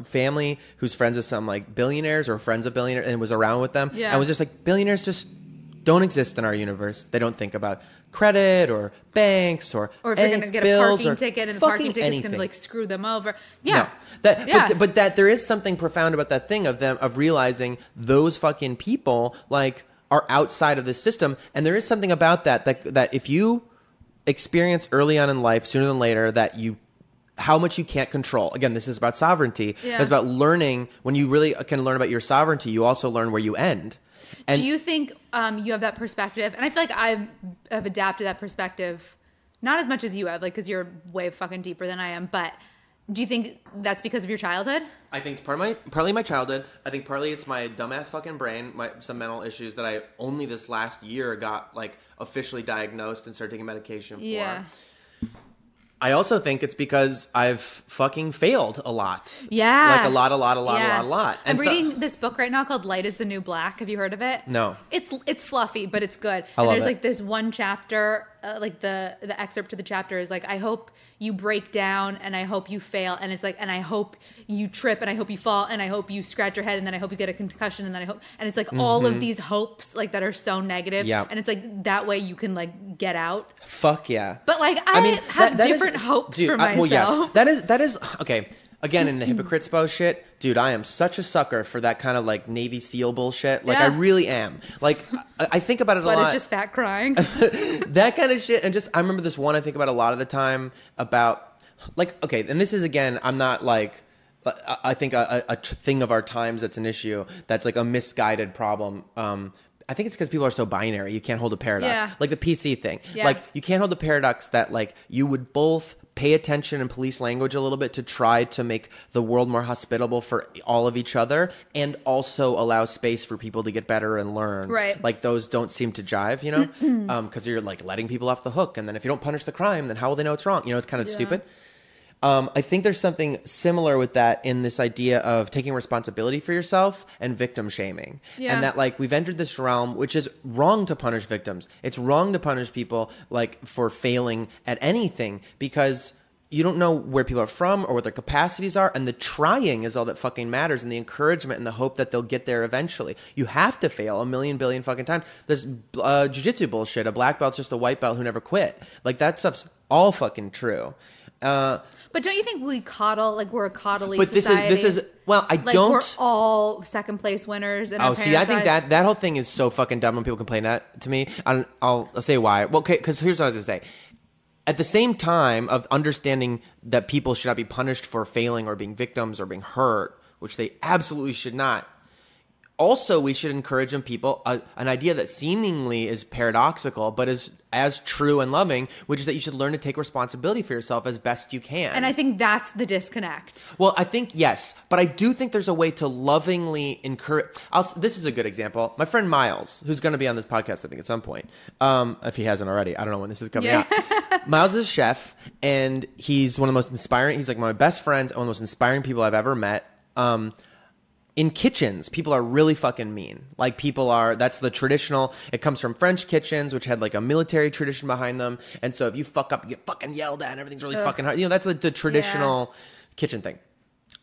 family who's friends with some like billionaires or friends of billionaires and was around with them. I was just like, billionaires just don't exist in our universe. They don't think about credit or banks or if you're going to get a parking ticket and the parking ticket's going to like screw them over. Yeah. No. But that there is something profound about that thing of realizing those fucking people like are outside of the system. And there is something about that if you experience early on in life, sooner than later, how much you can't control. Again, this is about sovereignty. It's about learning. When you really can learn about your sovereignty, you also learn where you end. And do you think you have that perspective? And I feel like I have adapted that perspective, not as much as you have, like, because you're way fucking deeper than I am. But do you think that's because of your childhood? I think it's partly my childhood. I think partly it's my dumbass fucking brain, some mental issues that I only this last year got like officially diagnosed and started taking medication for. Yeah. I also think it's because I've fucking failed a lot. Yeah. Like a lot. I'm reading this book right now called Light is the New Black. Have you heard of it? No. It's fluffy, but it's good. I love there's it. like this one chapter, like the excerpt to the chapter is like, I hope you break down and I hope you fail. And it's like, and I hope you trip and I hope you fall and I hope you scratch your head and then I hope you get a concussion and then I hope, and it's like all of these hopes like that are so negative. Yeah. And it's like that way you can like get out. Fuck yeah. But like I have different hopes for myself. Well, yes, that is okay. Again, in the hypocritspo shit, dude, I am such a sucker for that kind of like Navy SEAL bullshit. Like I really am. Like I think about it a lot. Sweat is just fat crying. That kind of shit. And just I remember this one I think about a lot of the time about like, okay, and this is again, I'm not like, I think a thing of our times that's an issue that's like a misguided problem. I think it's because people are so binary. You can't hold a paradox. Yeah. Like the PC thing. Yeah. Like you can't hold the paradox that like you would both pay attention and police language a little bit to try to make the world more hospitable for all of each other and also allow space for people to get better and learn. Right. Like those don't seem to jive, you know? Because you're like letting people off the hook. And then if you don't punish the crime, then how will they know it's wrong? You know, it's kind of stupid. I think there's something similar with that in this idea of taking responsibility for yourself and victim shaming. Yeah. And that like we've entered this realm, which is wrong to punish victims. It's wrong to punish people like for failing at anything because you don't know where people are from or what their capacities are. And the trying is all that fucking matters and the encouragement and the hope that they'll get there eventually. You have to fail a million billion fucking times. This jiu-jitsu bullshit, a black belt's just a white belt who never quit. Like that stuff's all fucking true. But don't you think we coddle, like we're a coddly but society? This is well, I like don't. We're all second place winners. In our See, I think parents' that whole thing is so fucking dumb when people complain that to me. I'll say why. Well, okay, because here's what I was gonna say. at the same time of understanding that people should not be punished for failing or being victims or being hurt, which they absolutely should not. Also, we should encourage in people an idea that seemingly is paradoxical, but is as true and loving, which is that you should learn to take responsibility for yourself as best you can. And I think that's the disconnect. Well, I think, yes, but I do think there's a way to lovingly encourage. This is a good example. My friend Miles, who's going to be on this podcast, I think, at some point, if he hasn't already. I don't know when this is coming out. Miles is a chef, and he's one of the most inspiring. He's like my best friends, one of the most inspiring people I've ever met. In kitchens, people are really fucking mean. Like that's the traditional, it comes from French kitchens, which had like a military tradition behind them. And so if you fuck up, you get fucking yelled at and everything's really fucking hard. That's like the traditional kitchen thing.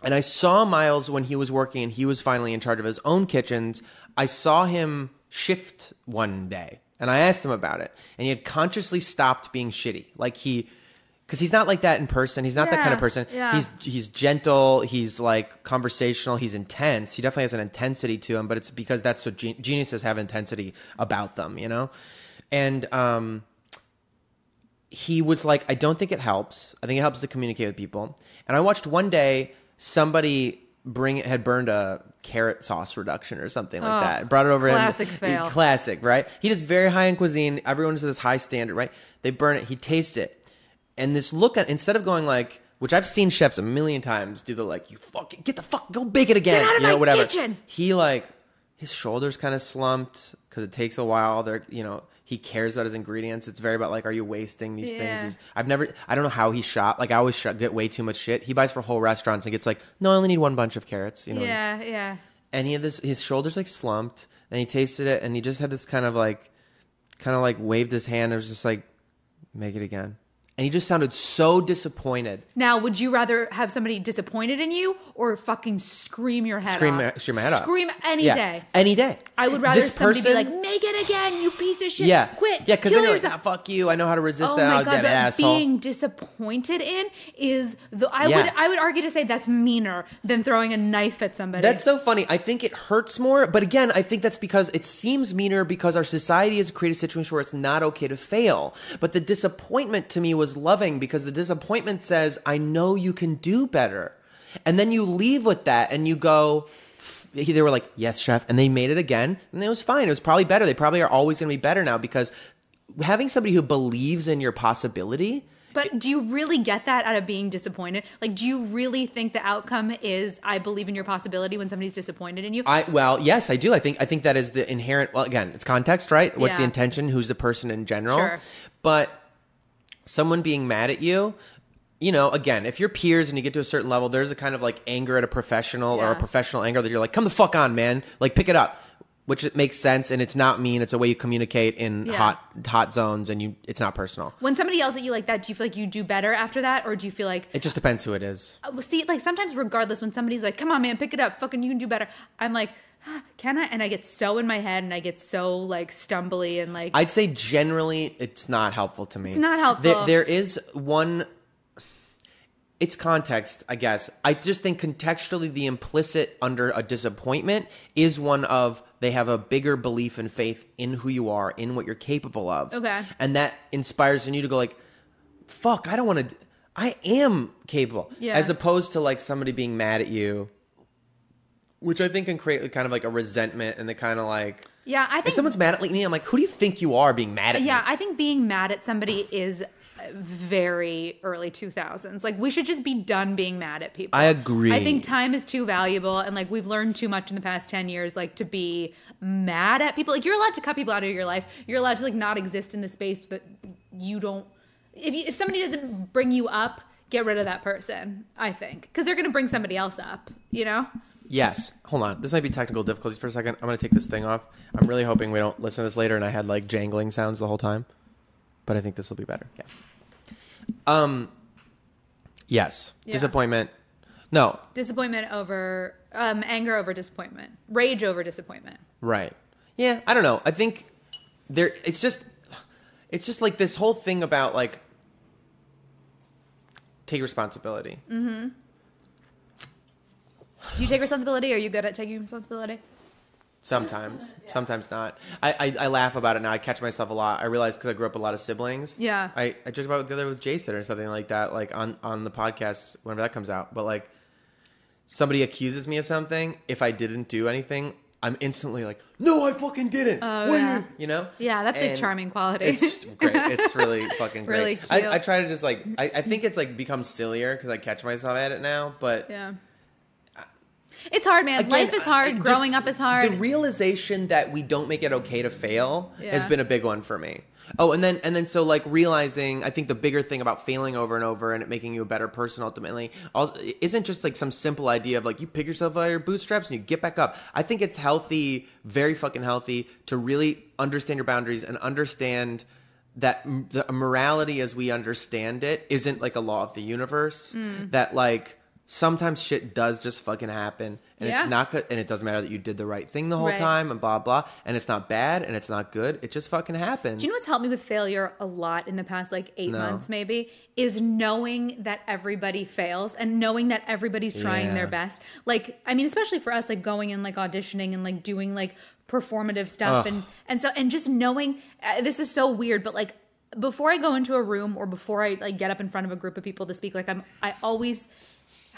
And I saw Miles when he was working and he was finally in charge of his own kitchens. I saw him shift one day and I asked him about it. And he had consciously stopped being shitty. Because he's not like that in person. He's not that kind of person. Yeah. He's gentle. He's like conversational. He's intense. He definitely has an intensity to him, but it's because that's what geniuses have intensity about them, And he was like, I don't think it helps. I think it helps to communicate with people. And I watched one day somebody had burned a carrot sauce reduction or something like that. Brought it over. Classic fail. Classic, right? He does very high in cuisine. Everyone does this high standard, right? They burn it. He tastes it. And this look at, instead of going like, which I've seen chefs a million times do the like, you fucking go bake it again. Get out of my kitchen. He his shoulders kind of slumped because it takes a while. He cares about his ingredients. It's very about like, are you wasting these things? I don't know how he shop. Like I always get way too much shit. He buys for whole restaurants and gets like, no, I only need one bunch of carrots. Yeah. And he had his shoulders like slumped and he tasted it and he just had this kind of like waved his hand. It was just like, make it again. And he just sounded so disappointed. Now, would you rather have somebody disappointed in you or fucking scream your head off? Scream my head off. Scream any day. Any day. I would rather somebody be like, make it again, you piece of shit. Quit. Yeah, because then you're like, fuck you. I know how to resist that. Oh my God, but asshole. being disappointed in is I would argue to say that's meaner than throwing a knife at somebody. That's so funny. I think it hurts more. But again, I think that's because it seems meaner because our society has created a situation where it's not okay to fail. But the disappointment to me was loving because the disappointment says, I know you can do better. And then you leave with that and you go, they were like, yes, chef. And they made it again. And it was fine. It was probably better. They probably are always going to be better now because having somebody who believes in your possibility. But do you really get that out of being disappointed? Like, do you really think the outcome is I believe in your possibility when somebody's disappointed in you? Well, yes, I do. I think that is the inherent, well, again, it's context, right? What's the intention? Who's the person in general? Sure. But someone being mad at you, again, if you're peers and you get to a certain level, there's a kind of like anger at a professional or a professional anger that you're like, come the fuck on, man. Like, pick it up. Which it makes sense, and it's not mean. It's a way you communicate in hot zones, and it's not personal. When somebody yells at you like that, do you feel like you do better after that, or do you feel like... It just depends who it is. See, like sometimes regardless, when somebody's like, come on, man, pick it up. Fucking you can do better. I'm like, can I? And I get so in my head, and I get so like stumbly and like... I'd say generally it's not helpful to me. It's not helpful. There is one... It's context, I guess. I just think contextually the implicit under a disappointment is one of they have a bigger belief and faith in who you are, in what you're capable of. Okay. And that inspires in you to go like, fuck, I am capable. Yeah. As opposed to like somebody being mad at you, which I think can create kind of like a resentment and the kind of like... Yeah, I think... If someone's mad at me, I'm like, who do you think you are being mad at me? Yeah, I think being mad at somebody is... very early 2000s. Like, we should just be done being mad at people. I agree. I think time is too valuable, and like we've learned too much in the past 10 years like to be mad at people. Like, you're allowed to cut people out of your life. You're allowed to like not exist in the space, but you don't... If somebody doesn't bring you up, get rid of that person, I think, because they're going to bring somebody else up, Yes. Hold on. This might be technical difficulties for a second. I'm going to take this thing off. I'm really hoping we don't listen to this later and I had like jangling sounds the whole time. But I think this will be better. Yeah. Yes. Yeah. Disappointment. No. Disappointment over anger over disappointment. Rage over disappointment. Right. Yeah, I don't know. I think it's just like this whole thing about like take responsibility. Mm-hmm. Do you take responsibility? Are you good at taking responsibility? Sometimes not. I laugh about it now. I catch myself a lot. I realize because I grew up with a lot of siblings. Yeah. I joked about it the other day with Jason or something like that, like on the podcast whenever that comes out. But like somebody accuses me of something, if I didn't do anything, I'm instantly like, no, I fucking didn't. Oh, yeah. You know? Yeah, that's a charming quality. It's great. It's really fucking great. Really cute. I try to just like, I think it's like become sillier because I catch myself at it now, but Yeah. It's hard, man. again, Life is hard. Growing up is hard. The realization that we don't make it okay to fail has Yeah. been a big one for me. Oh, and then so like realizing, I think the bigger thing about failing over and over and it making you a better person ultimately also, isn't just like some simple idea of like you pick yourself out of your bootstraps and you get back up. I think it's healthy, very fucking healthy to really understand your boundaries and understand that the morality as we understand it isn't like a law of the universe. That like sometimes shit does just fucking happen, and Yeah. it's not good, and it doesn't matter that you did the right thing the whole Right. time, and blah blah, and it's not bad, and it's not good. It just fucking happens. Do you know what's helped me with failure a lot in the past like 8 No. months maybe is knowing that everybody fails and knowing that everybody's trying Yeah. their best. Like, I mean, especially for us, like going and like auditioning and like doing like performative stuff Ugh. and just knowing this is so weird, but like before I go into a room or before I like get up in front of a group of people to speak, like I always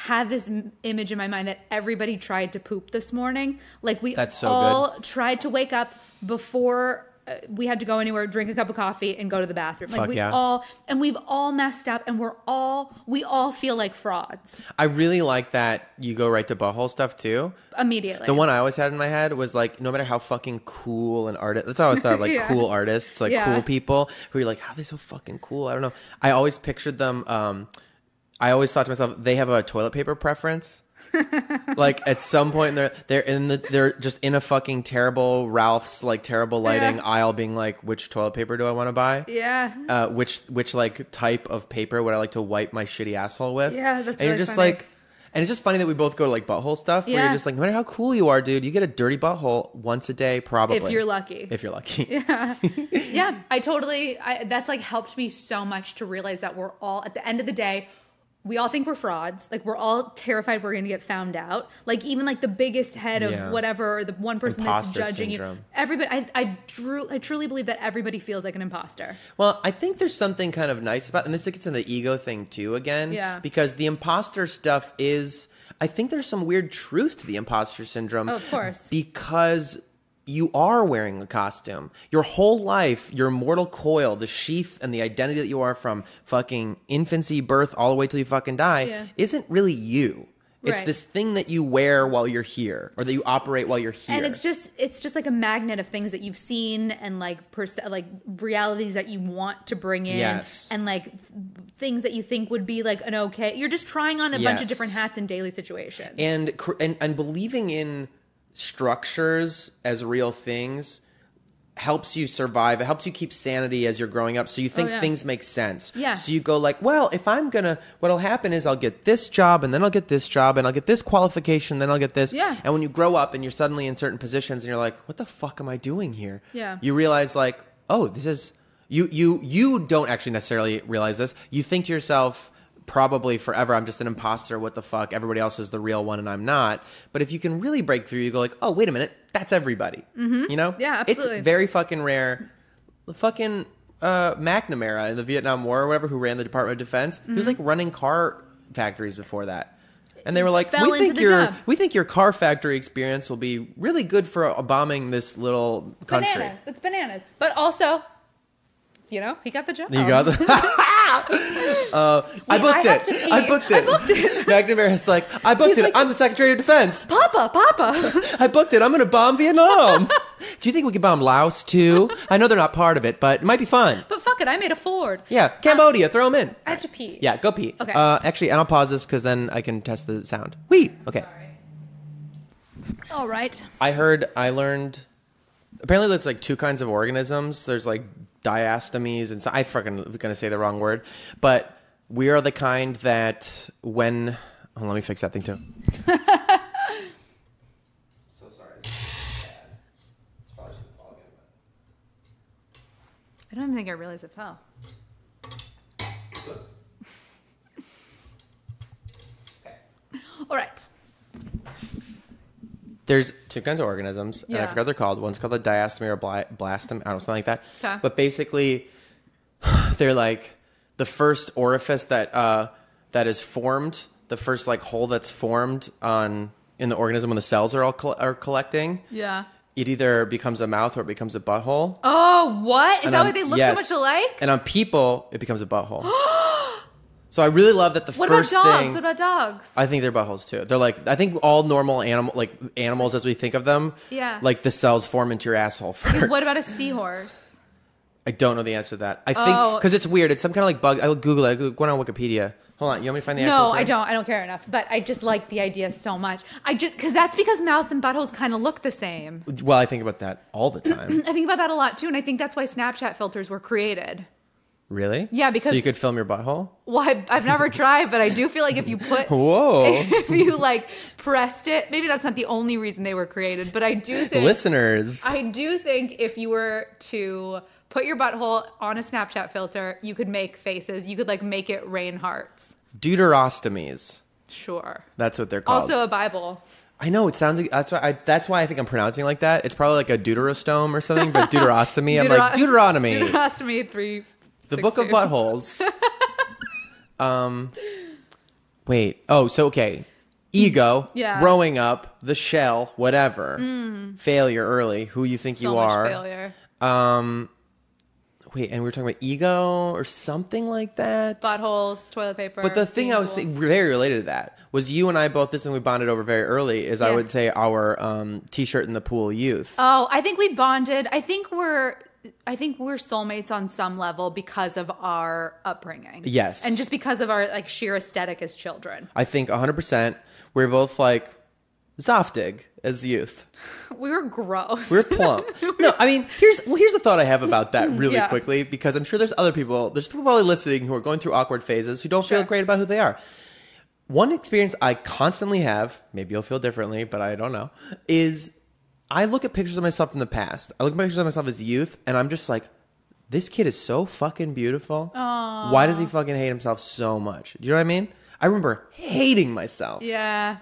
have this image in my mind that everybody tried to poop this morning. Like we That's so all tried to wake up before we had to go anywhere, drink a cup of coffee and go to the bathroom. Like Fuck yeah. we've all messed up and we all feel like frauds I really like that you go right to butthole stuff too. immediately. The one I always had in my head was like, no matter how fucking cool an artist, that's how I always thought of like Yeah. cool artists, like Yeah. cool people who are like, how are they so fucking cool? I don't know. I always pictured them. I always thought to myself, they have a toilet paper preference. Like at some point they're just in a fucking terrible Ralph's like terrible lighting Yeah. aisle, being like, which toilet paper do I want to buy? Yeah. Which like type of paper would I like to wipe my shitty asshole with? Yeah, that's and you're really just funny. like, and it's just funny that we both go to like butthole stuff. Where Yeah. you're just like, no matter how cool you are, dude, you get a dirty butthole once a day, probably. If you're lucky. If you're lucky. Yeah, that's like helped me so much to realize that we're all, at the end of the day, we all think we're frauds. Like we're all terrified we're going to get found out. Like even like the biggest head of Yeah. whatever, or the one person Imposter that's judging syndrome. you. Everybody, I truly believe that everybody feels like an imposter. Well, I think there's something kind of nice about, and this gets into the ego thing too again. Yeah. Because the imposter stuff is, I think there's some weird truth to the imposter syndrome. Oh, of course. Because you are wearing a costume. Your whole life, your mortal coil, the sheath and the identity that you are from fucking infancy, birth, all the way till you fucking die, Yeah. isn't really you. It's Right. this thing that you wear while you're here, or that you operate while you're here. And it's just like a magnet of things that you've seen and like like realities that you want to bring in. Yes. And like things that you think would be like an okay. You're just trying on a bunch of Yes. different hats in daily situations. and believing in structures as real things helps you survive. It helps you keep sanity as you're growing up. So you think yeah. things make sense. Yeah. So you go like, well, if I'm what'll happen is I'll get this job, and then I'll get this job, and I'll get this qualification, then I'll get this. Yeah. And when you grow up and you're suddenly in certain positions and you're like, what the fuck am I doing here? Yeah. You realize like, oh, this is, you don't actually necessarily realize this. You think to yourself, probably forever, I'm just an imposter. What the fuck? Everybody else is the real one and I'm not. But if you can really break through, you go like, oh, wait a minute. That's everybody. Mm-hmm. You know? Yeah, absolutely. It's very fucking rare. The fucking McNamara in the Vietnam War or whatever, who ran the Department of Defense, he was like running car factories before that. And they were like, Fell into the job. we think your car factory experience will be really good for bombing this little country. Bananas. That's bananas. But also, you know, he got the job. You got the. I booked have to pee. I booked it. McNamara's like, I booked He's it. like- I'm the Secretary of Defense. Papa. I booked it. I'm going to bomb Vietnam. Do you think we could bomb Laos too? I know they're not part of it, but it might be fun. But fuck it, I made a Ford. Yeah, Cambodia, throw them in. I have to pee. Yeah, go pee. Okay. Actually, and I'll pause this because then I can test the sound. Whee! Okay. All right. I learned, apparently there's like two kinds of organisms. There's like diastomies, and so I fucking gonna say the wrong word, but we are the kind that when, oh, let me fix that thing too. So sorry. It's bad. It's probably just fall again, I don't even think I realized it fell. but. All right. There's two kinds of organisms, and I Yeah. forgot what they're called. One's called a diastome or blastome. I don't know, something like that. Okay. But basically, they're like the first orifice that is formed, the first like hole that's formed in the organism when the cells are all are collecting. Yeah. It either becomes a mouth or it becomes a butthole. Oh, what? Is And that on- why they look yes. so much alike? And on people, it becomes a butthole. So I really love that the What about first dogs? thing. What about dogs? I think they're buttholes too. They're like, I think all normal animals as we think of them. Yeah. Like the cells form into your asshole first. What about a seahorse? I don't know the answer to that. I think Oh. because it's weird. It's some kind of like bug. I'll Google it. Go on Wikipedia. Hold on. You want me to find the actual No, term? I don't. I don't care enough. But I just like the idea so much. Because that's because mouths and buttholes kind of look the same. Well, I think about that all the time. I think about that a lot too. And I think that's why Snapchat filters were created. Really? Yeah, because- so you could film your butthole. Well, I've never tried, but I do feel like if you put... Whoa. If you like pressed it, maybe that's not the only reason they were created, but I do think... Listeners. I do think if you were to put your butthole on a Snapchat filter, you could make faces. You could like make it rain hearts. Deuterostomies. Sure. That's what they're called. Also a Bible. I know it sounds like that's why I think I'm pronouncing it like that. It's probably like a deuterostome or something, but deuterostomy. I'm like Deuteronomy. Deuterostomy 3. The book of buttholes. Wait. Oh, so okay. Ego, Yeah. growing up, the shell, whatever. Failure early, who you think you So much are. failure. Wait, and we were talking about ego or something like that. Buttholes, toilet paper. But the thing being I was cool. very related to that was you and I both, this thing we bonded over very early, is I Yeah. would say our t-shirt in the pool youth. Oh, I think we bonded. I think we're soulmates on some level because of our upbringing. Yes. And just because of our like sheer aesthetic as children. I think 100%. We're both like Zoftig as youth. We were gross. We're plump. No, I mean, here's the thought I have about that really Yeah. quickly, because I'm sure there's people probably listening who are going through awkward phases who don't feel Sure. great about who they are. One experience I constantly have, maybe you'll feel differently, but I don't know, is I look at pictures of myself in the past. I look at pictures of myself as youth, and I'm just like, this kid is so fucking beautiful. Aww. Why does he fucking hate himself so much? Do you know what I mean? I remember hating myself. Yeah.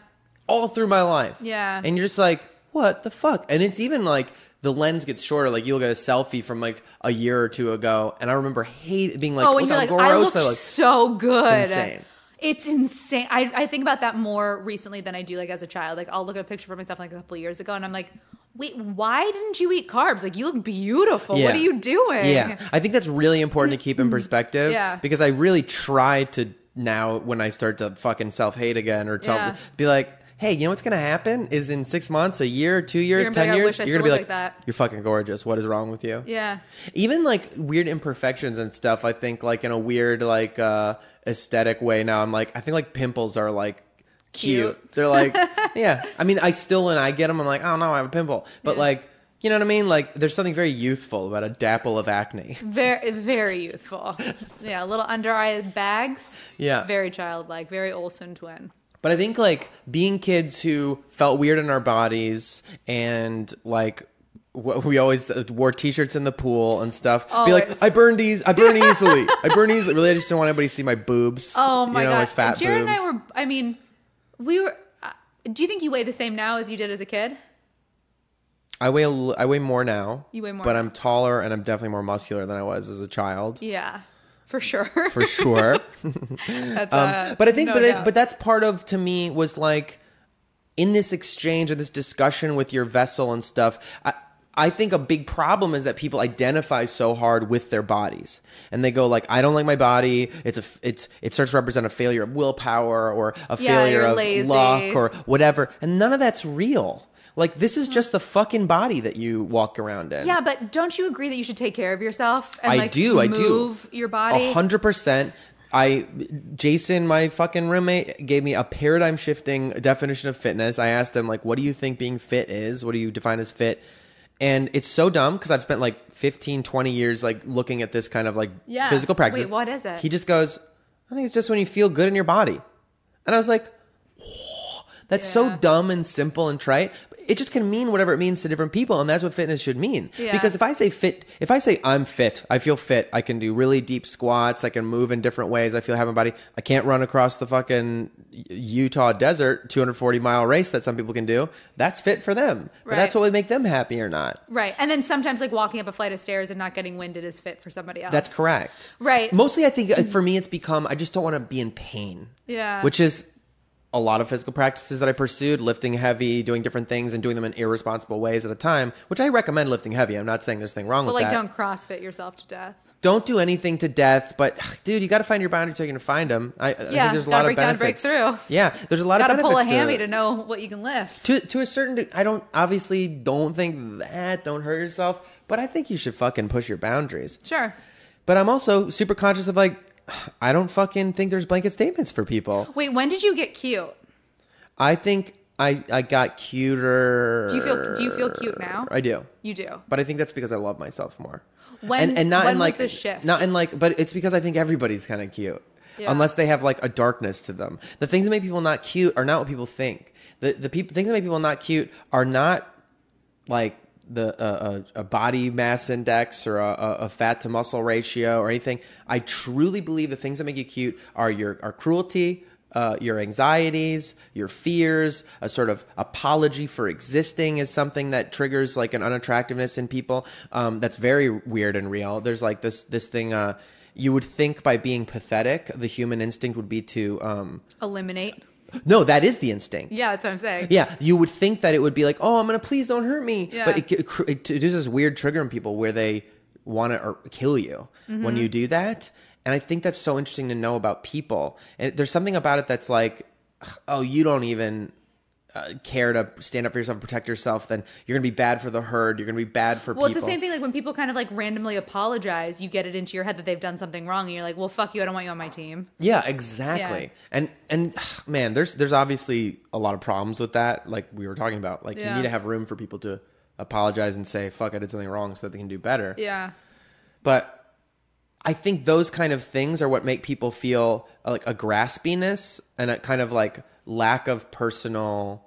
All through my life. Yeah. And you're just like, what the fuck? And it's even like the lens gets shorter. Like you look at a selfie from like a year or two ago, and I remember being like, Oh, look and you're how like, gross I look I look. so good. It's insane. It's insane. I think about that more recently than I do like as a child. Like I'll look at a picture of myself like a couple of years ago, and I'm like, wait, why didn't you eat carbs? Like you look beautiful. Yeah. What are you doing? Yeah. I think that's really important to keep in perspective. Yeah. Because I really try to now, when I start to fucking self-hate again or be like, hey, you know what's going to happen is in 6 months, a year, 2 years, You're gonna 10 be like, I years, wish I you're going to still be looked like, like that. you're fucking gorgeous. What is wrong with you? Yeah. Even like weird imperfections and stuff, I think like in a weird like aesthetic way now, I'm like, I think like pimples are like cute. They're like, yeah. I mean, I get them. I'm like, oh no, I have a pimple. But like, you know what I mean? Like there's something very youthful about a dapple of acne. Very, very youthful. Yeah, little under eye bags. Yeah. Very childlike. Very Olsen twin. But I think like being kids who felt weird in our bodies and like we always wore t-shirts in the pool and stuff. Be like, Always. I burn easily. Really, I just don't want anybody to see my boobs. Oh my you know, god. my fat Jared boobs. and I were. I mean, we were. Do you think you weigh the same now as you did as a kid? I weigh more now. You weigh more but now. I'm taller and I'm definitely more muscular than I was as a child. Yeah, for sure. For sure. That's, But I think, no doubt. but that's part of, to me, was like in this exchange or this discussion with your vessel and stuff. I think a big problem is that people identify so hard with their bodies, and they go like, "I don't like my body." It starts to represent a failure of willpower or a failure you're of lazy. luck or whatever, and none of that's real. Like this is just the fucking body that you walk around in. Yeah, but don't you agree that you should take care of yourself and I like do. move your body? 100%. Jason, my fucking roommate, gave me a paradigm shifting definition of fitness. I asked him like, what do you think being fit is? What do you define as fit? And it's so dumb because I've spent like 15, 20 years like looking at this kind of like physical practice. Wait, what is it? He just goes, I think it's just when you feel good in your body. And I was like, whoa, that's so Yeah. dumb and simple and trite. it just can mean whatever it means to different people, and that's what fitness should mean. Yeah. Because if I say I'm fit, I feel fit, I can do really deep squats, I can move in different ways, I feel I have my body. I can't run across the fucking Utah desert 240-mile race that some people can do. That's fit for them. But that's what would make them happy or not. Right. And then sometimes like walking up a flight of stairs and not getting winded is fit for somebody else. That's correct. Right. Mostly I think for me it's become I just don't want to be in pain. Yeah. Which is a lot of physical practices that I pursued, lifting heavy, doing different things, and doing them in irresponsible ways at the time, which I recommend lifting heavy. I'm not saying there's anything wrong with that. But like, don't CrossFit yourself to death. Don't do anything to death, but dude, you got to find your boundaries so you can find them. I think there's a lot of benefits. Break down, break through. Yeah, there's a lot of benefits. Got to pull a hammy to know what you can lift. To a certain, I don't think that. Don't hurt yourself, but I think you should fucking push your boundaries. Sure. But I'm also super conscious of like, I don't fucking think there's blanket statements for people. Wait, when did you get cute? I think I got cuter. Do you feel cute now? I do. You do. But I think that's because I love myself more. When was this shift? Not in like, but it's because I think everybody's kind of cute. Yeah. Unless they have like a darkness to them. The things that make people not cute are not what people think. The things that make people not cute are not like a body mass index or a fat to muscle ratio or anything. I truly believe the things that make you cute are our cruelty, your anxieties, your fears, a sort of apology for existing is something that triggers like an unattractiveness in people. That's very weird and real. There's like this thing, you would think by being pathetic, the human instinct would be to eliminate. No, that is the instinct. Yeah, that's what I'm saying. Yeah, you would think that it would be like, oh, I'm going to please don't hurt me. Yeah. But it does this weird trigger in people where they want to kill you when you do that. And I think that's so interesting to know about people. And there's something about it that's like, oh, you don't even care to stand up for yourself and protect yourself, then you're going to be bad for the herd. You're going to be bad for people. Well, it's the same thing like when people kind of like randomly apologize, you get it into your head that they've done something wrong and you're like, well, fuck you. I don't want you on my team. Yeah, exactly. Yeah. And man, there's obviously a lot of problems with that. Like we were talking about, like you need to have room for people to apologize and say, fuck, I did something wrong so that they can do better. Yeah. But I think those kind of things are what make people feel like a graspiness and a kind of like lack of personal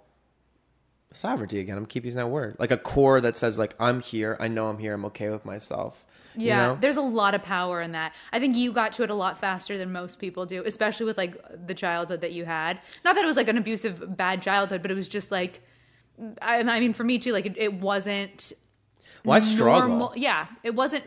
sovereignty. Again, I'm keep using that word. Like a core that says like, I'm here. I know I'm here. I'm okay with myself. Yeah, you know? There's a lot of power in that. I think you got to it a lot faster than most people do, especially with like the childhood that you had. Not that it was like an abusive, bad childhood, but it was just like, I mean, for me too, like it wasn't. Well, I struggle. Normal. Yeah, it wasn't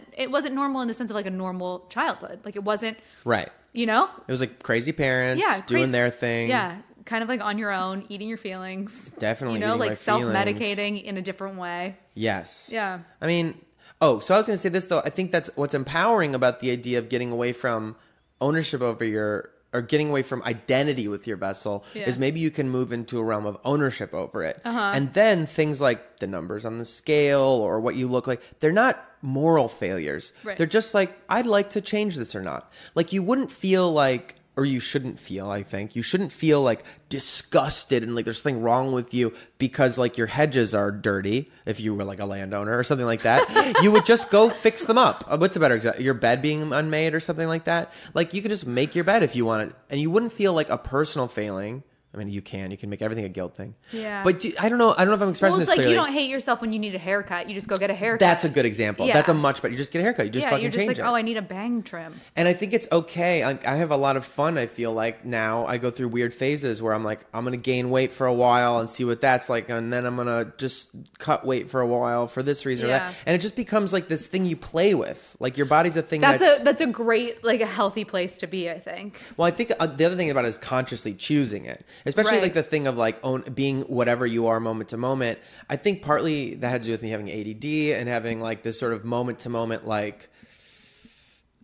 normal in the sense of like a normal childhood. Like it wasn't. Right. You know? It was like crazy parents doing their thing. Yeah. Kind of like on your own, eating your feelings. Definitely. You know, like self-medicating in a different way. Yes. Yeah. I mean, so I was going to say this though. I think that's what's empowering about the idea of getting away from ownership over or getting away from identity with your vessel is maybe you can move into a realm of ownership over it. And then things like the numbers on the scale or what you look like, they're not moral failures. Right. They're just like, I'd like to change this or not. Like you wouldn't feel like, or you shouldn't feel, I think. You shouldn't feel like disgusted and like there's something wrong with you because like your hedges are dirty if you were like a landowner or something like that. You would just go fix them up. What's a better example? Your bed being unmade or something like that? Like you could just make your bed if you wanted. And you wouldn't feel like a personal failing. I mean, you can make everything a guilt thing. Yeah. But I don't know if I'm expressing this clearly. Well, it's like you don't hate yourself when you need a haircut. You just go get a haircut. That's a good example. Yeah. That's a much better. You just get a haircut. You just fucking change it. You're just like, oh, I need a bang trim. And I think it's okay. I have a lot of fun, I feel like. Now I go through weird phases where I'm like, I'm going to gain weight for a while and see what that's like. And then I'm going to just cut weight for a while for this reason or that. And it just becomes like this thing you play with. Like your body's a thing that's a great, like a healthy place to be, I think. Well, I think the other thing about it is consciously choosing it. Especially like the thing of like being whatever you are moment to moment. I think partly that had to do with me having ADD and having like this sort of moment to moment, like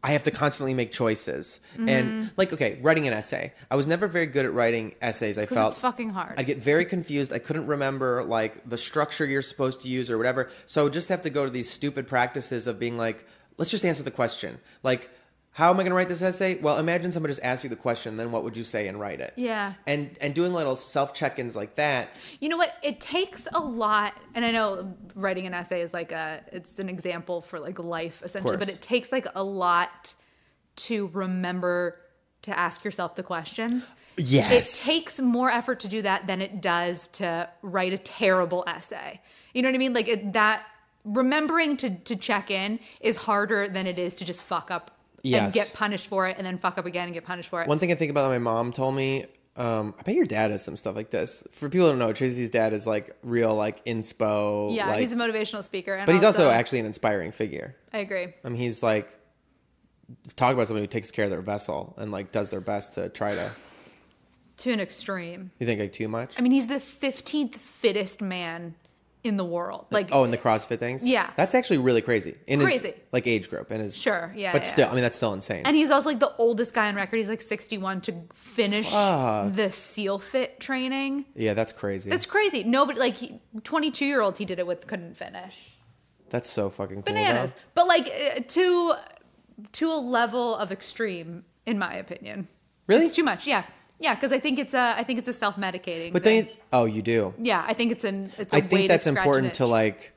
I have to constantly make choices. And like, okay, writing an essay. I was never very good at writing essays. I felt it's fucking hard. I'd get very confused. I couldn't remember like the structure you're supposed to use or whatever. So I would just have to go to these stupid practices of being like, let's just answer the question. Like, how am I going to write this essay? Well, imagine somebody just asked you the question, then what would you say and write it? Yeah. And doing little self-check-ins like that. You know what? It takes a lot, and I know writing an essay is like it's an example for like life essentially, but it takes like a lot to remember to ask yourself the questions. Yes. It takes more effort to do that than it does to write a terrible essay. You know what I mean? Like that remembering to check in is harder than it is to just fuck up and get punished for it and then fuck up again and get punished for it. One thing I think about that my mom told me, I bet your dad has some stuff like this. For people who don't know, Tracy's dad is like real like inspo. Yeah, like, he's a motivational speaker. And but he's also actually an inspiring figure. I agree. I mean, he's like, talk about somebody who takes care of their vessel and like does their best to try to. To an extreme. You think like too much? I mean, he's the 15th fittest man in the world. Like, in the CrossFit things? Yeah. That's actually really crazy. In Crazy. his like age group. In his, sure, yeah. But yeah. still, I mean, that's still insane. And he's also like the oldest guy on record. He's like 61 to finish the SEAL Fit training. Yeah, that's crazy. That's crazy. Nobody, like 22-year-olds he did it with couldn't finish. That's so fucking cool. Bananas. Though. But like to a level of extreme, in my opinion. Really? It's too much, yeah. Yeah, because I think it's a self-medicating. But thing. don't you? Oh, you do. Yeah, I think it's a I way think that's to scratch important an itch. to like.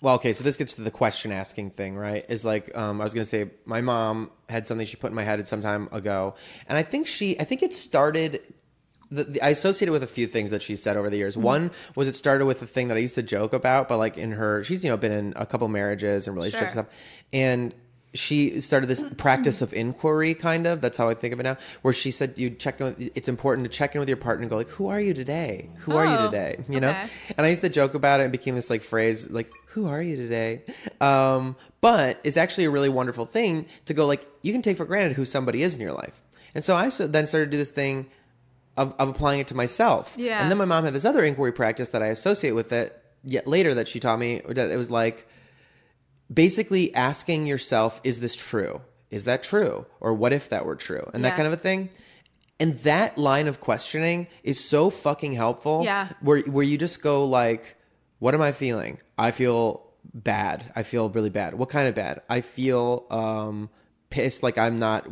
Well, okay, so this gets to the question asking thing, right? Is like I was gonna say my mom had something she put in my head some time ago, and I think it started. I associate it with a few things that she said over the years. Mm-hmm. One was it started with a thing that I used to joke about, but like she's been in a couple marriages and relationships and stuff, and she started this practice of inquiry, kind of. That's how I think of it now. Where she said it's important to check in with your partner and go like, "Who are you today? Who are you today?" You know. And I used to joke about it and became this like phrase like, "Who are you today?" But it's actually a really wonderful thing to go like you can take for granted who somebody is in your life. And so I then started to do this thing of applying it to myself. Yeah. And then my mom had this other inquiry practice that I associate with it yet later that she taught me. That it was like. Basically asking yourself, is this true? Is that true? Or what if that were true? And that kind of a thing. And that line of questioning is so fucking helpful. Yeah. Where you just go like, what am I feeling? I feel bad. I feel really bad. What kind of bad? I feel pissed, like I'm not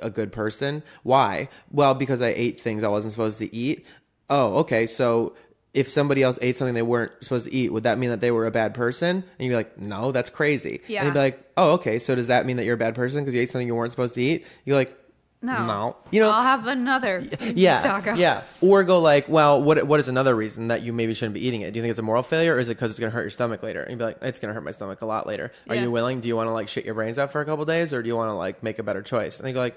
a good person. Why? Well, because I ate things I wasn't supposed to eat. Oh, okay. So if somebody else ate something they weren't supposed to eat, would that mean that they were a bad person? And you'd be like, no, that's crazy. Yeah. And you'd be like, oh, okay. So does that mean that you're a bad person because you ate something you weren't supposed to eat? You're like, no. You know, I'll have another taco. Yeah. Or go like, well, what is another reason that you maybe shouldn't be eating it? Do you think it's a moral failure or is it because it's going to hurt your stomach later? And you'd be like, it's going to hurt my stomach a lot later. Are you willing? Do you want to like shit your brains out for a couple days or do you want to like make a better choice? And they go like,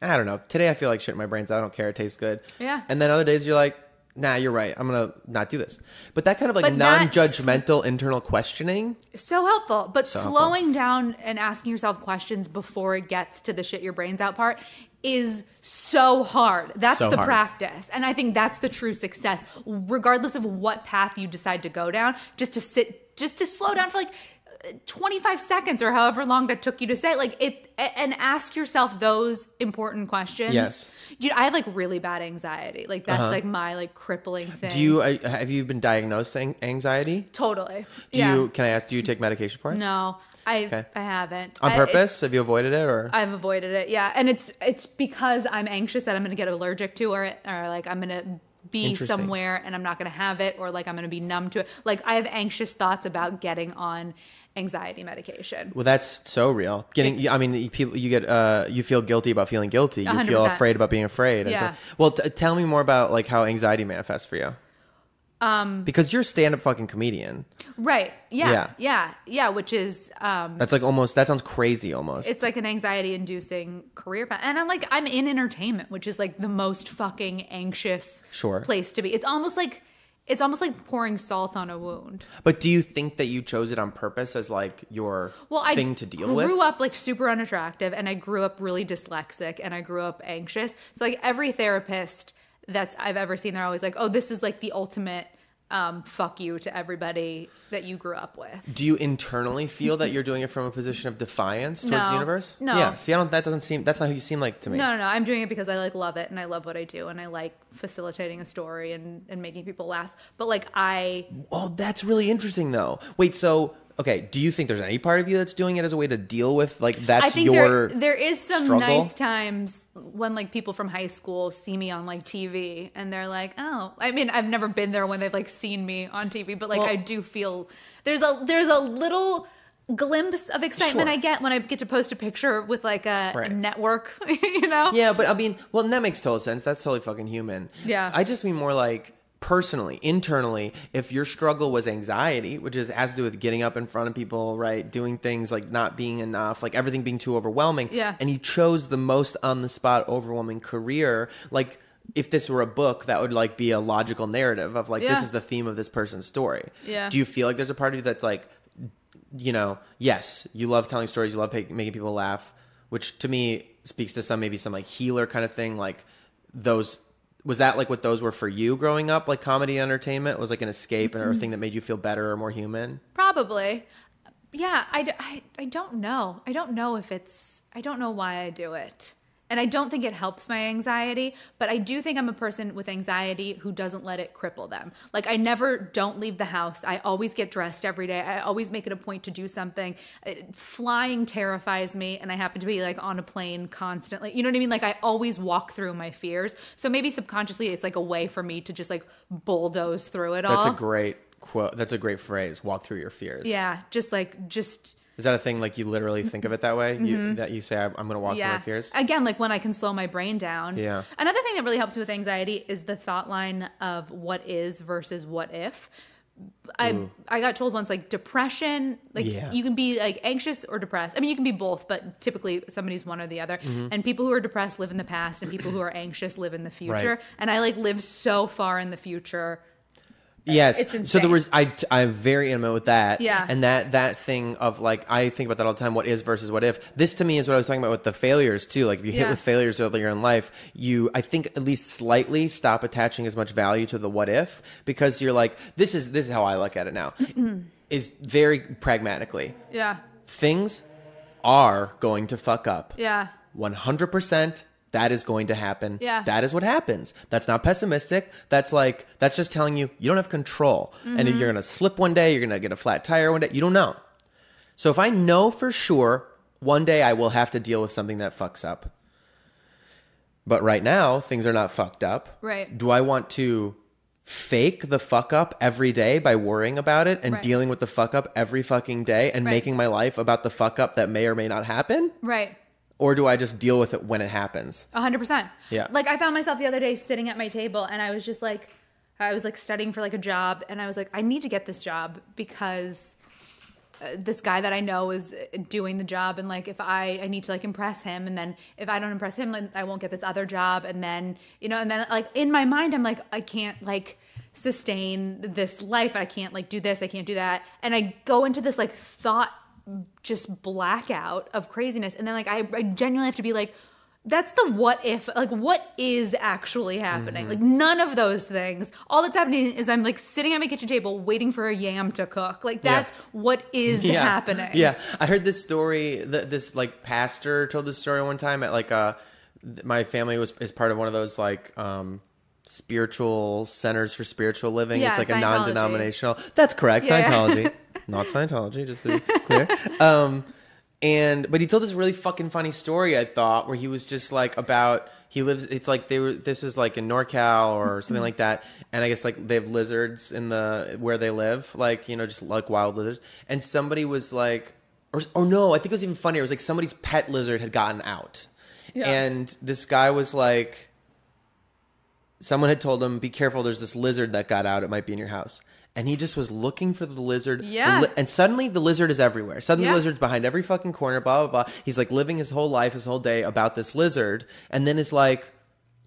I don't know. Today I feel like shitting my brains out. I don't care. It tastes good. Yeah. And then other days you're like, nah, you're right. I'm going to not do this. But that kind of like non-judgmental internal questioning. So helpful. But so slowing down and asking yourself questions before it gets to the shit your brains out part is so hard. That's the practice. And I think that's the true success, regardless of what path you decide to go down, just to slow down for like 25 seconds or however long that took you to say like it and ask yourself those important questions. Yes. Dude, I have like really bad anxiety. Like that's like my like crippling thing. Have you been diagnosed with anxiety? Totally. Can I ask, do you take medication for it? No, I haven't. On purpose? Have you avoided it or? I've avoided it. Yeah. And it's because I'm anxious that I'm going to get allergic to it or like I'm going to be somewhere and I'm not going to have it or like I'm going to be numb to it. Like I have anxious thoughts about getting on anxiety medication. Well, that's so real. You feel guilty about feeling guilty. You 100%. feel afraid about being afraid. Yeah. Well, tell me more about like how anxiety manifests for you. Because you're a stand-up fucking comedian. Right. Yeah. Which is that's like almost, that sounds crazy almost. It's like an anxiety-inducing career path. And I'm in entertainment, which is like the most fucking anxious place to be. It's almost like pouring salt on a wound. But do you think that you chose it on purpose as like your thing to deal with? I grew up like super unattractive and I grew up really dyslexic and I grew up anxious. So like every therapist that I've ever seen, they're always like, oh, this is like the ultimate fuck you to everybody that you grew up with. Do you internally feel that you're doing it from a position of defiance towards the universe? No. Yeah. See, that's not who you seem like to me. No. I'm doing it because I like love it and I love what I do and I like facilitating a story and making people laugh. But like Oh, that's really interesting though. Wait, so okay, do you think there's any part of you that's doing it as a way to deal with like that's I think your there is some struggle? Nice times when like people from high school see me on like TV and they're like, oh, I mean, I've never been there when they've like seen me on TV, but like I do feel there's a little glimpse of excitement Sure. I get when I get to post a picture with like a Right. network, you know? Yeah, but I mean, well, and that makes total sense. That's totally fucking human. Yeah. I just mean more like personally, internally, if your struggle was anxiety, which has to do with getting up in front of people, right? Doing things like not being enough, like everything being too overwhelming. Yeah. And you chose the most on the spot, overwhelming career, like if this were a book, that would like be a logical narrative of like, this Yeah. is the theme of this person's story. Yeah. Do you feel like there's a part of you that's like, you know, yes, you love telling stories, you love making people laugh, which to me speaks to maybe some like healer kind of thing. Like those, was that like what those were for you growing up? Like comedy entertainment was like an escape and a thing that made you feel better or more human? Probably. Yeah, I don't know. I don't know if it's, I don't know why I do it. And I don't think it helps my anxiety, but I do think I'm a person with anxiety who doesn't let it cripple them. Like I never don't leave the house. I always get dressed every day. I always make it a point to do something. Flying terrifies me, and I happen to be like on a plane constantly. You know what I mean? Like I always walk through my fears. So maybe subconsciously it's like a way for me to just like bulldoze through it all. That's a great quote. That's a great phrase. Walk through your fears. Yeah, just Is that a thing like you literally think of it that way? That you say, I'm going to walk through my fears? Again, like when I can slow my brain down. Yeah. Another thing that really helps me with anxiety is the thought line of what is versus what if. I got told once like depression, like Yeah. you can be like anxious or depressed. I mean, you can be both, but typically somebody's one or the other. And people who are depressed live in the past and people who are anxious live in the future. Right. And I like live so far in the future. Yes. It's So insane. there was, I'm very intimate with that. Yeah. And that thing of like, I think about that all the time. What is versus what if? This to me is what I was talking about with the failures too. Like if you hit Yeah. with failures earlier in life, I think at least slightly stop attaching as much value to the what if, because you're like, this is how I look at it now, is very pragmatically. Yeah. Things are going to fuck up. Yeah. 100%. That is going to happen. Yeah. That is what happens. That's not pessimistic. That's just telling you don't have control. And if you're going to slip one day, you're going to get a flat tire one day. You don't know. So if I know for sure one day I will have to deal with something that fucks up. But right now, things are not fucked up. Right. Do I want to fake the fuck up every day by worrying about it and Right. dealing with the fuck up every fucking day and Right. making my life about the fuck up that may or may not happen? Right. Or do I just deal with it when it happens? 100%. Yeah. Like I found myself the other day sitting at my table and I was just like, I was like studying for like a job and I was like, I need to get this job because this guy that I know is doing the job. And like, if I need to like impress him, and then if I don't impress him, like, I won't get this other job. And then, you know, and then like in my mind, I'm like, I can't like sustain this life. I can't like do this. I can't do that. And I go into this like thought just blackout of craziness. And then like I genuinely have to be like, that's the what if, like what is actually happening? Like none of those things. All that's happening is I'm like sitting at my kitchen table waiting for a yam to cook. Like that's what is happening. Yeah. I heard this story, this like pastor told this story one time at like my family is part of one of those like spiritual centers for spiritual living. Yeah, it's like a Scientology. non-denominational. That's correct. Yeah. Scientology. Not Scientology, just to be clear. But he told this really fucking funny story, I thought, where he was just like it's like this is like in NorCal or something like that. And I guess like they have lizards where they live, like, you know, just like wild lizards. And somebody was like, or no, I think it was even funnier. It was like somebody's pet lizard had gotten out. Yeah. And this guy was like, someone had told him, be careful, there's this lizard that got out. It might be in your house. And he just was looking for the lizard. Yeah. And suddenly the lizard is everywhere. Suddenly Yeah. the lizard's behind every fucking corner, blah, blah, blah. He's like living his whole life, his whole day about this lizard. And then is like,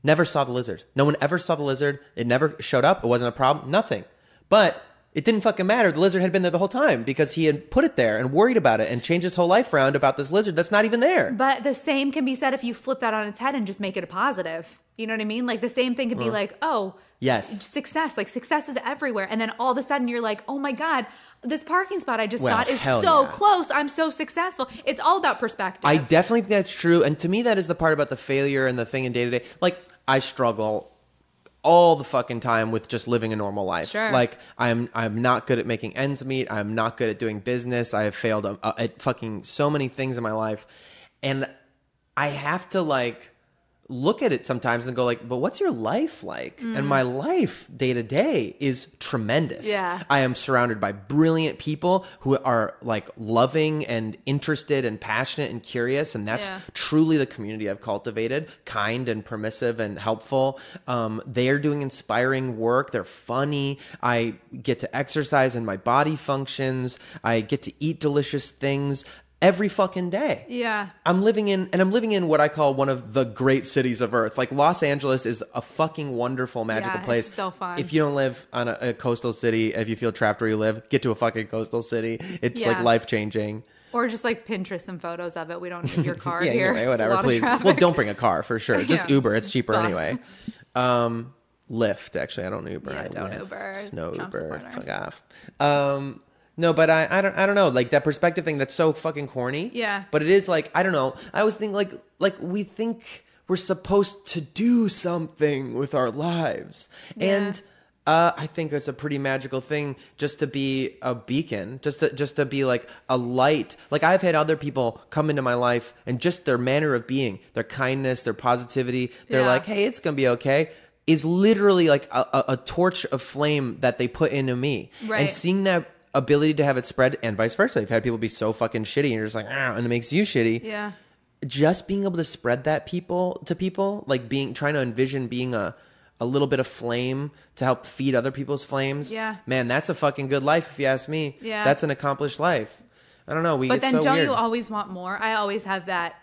never saw the lizard. No one ever saw the lizard. It never showed up. It wasn't a problem. Nothing. But it didn't fucking matter. The lizard had been there the whole time because he had put it there and worried about it and changed his whole life around about this lizard that's not even there. But the same can be said if you flip that on its head and just make it a positive. You know what I mean? Like the same thing could be like, oh, Yes. success. Like success is everywhere. And then all of a sudden you're like, oh my God, this parking spot I just Well, got is hell so yeah. close. I'm so successful. It's all about perspective. I definitely think that's true. And to me, that is the part about the failure and the thing in day to day. Like, I struggle all the fucking time with just living a normal life. Sure. Like, I'm not good at making ends meet. I'm not good at doing business. I have failed at fucking so many things in my life. And I have to, like, look at it sometimes and go like, but what's your life like? And my life day to day is tremendous. Yeah. I am surrounded by brilliant people who are like loving and interested and passionate and curious. And that's truly the community I've cultivated, kind and permissive and helpful. They are doing inspiring work. They're funny. I get to exercise and my body functions. I get to eat delicious things every fucking day. Yeah. I'm living in what I call one of the great cities of Earth. Like Los Angeles is a fucking wonderful, magical place. It's so fun. If you don't live on a coastal city, if you feel trapped where you live, get to a fucking coastal city. It's like life changing. Or just like Pinterest some photos of it. We don't need your car Yeah, here. anyway, whatever, It's a lot of please. traffic. Well, don't bring a car for sure. Just Yeah. Uber. It's cheaper Bus. anyway. Lyft, actually. I don't Uber. Yeah, I don't Lyft. Uber. No Trump Uber. supporters. Fuck off. No, but I don't know, like that perspective thing that's so fucking corny. Yeah. But it is like, I don't know. I always think like we think we're supposed to do something with our lives. Yeah. And I think it's a pretty magical thing just to be a beacon, just to be like a light. Like I've had other people come into my life and just their manner of being, their kindness, their positivity, they're like, hey, it's going to be okay, is literally like a torch of flame that they put into me. Right. And seeing that ability to have it spread and vice versa. You've had people be so fucking shitty and you're just like, and it makes you shitty. Yeah. Just being able to spread that to people, like trying to envision being a little bit of flame to help feed other people's flames. Yeah. Man, that's a fucking good life if you ask me. Yeah. That's an accomplished life. I don't know. But then so don't weird. you always want more? I always have that.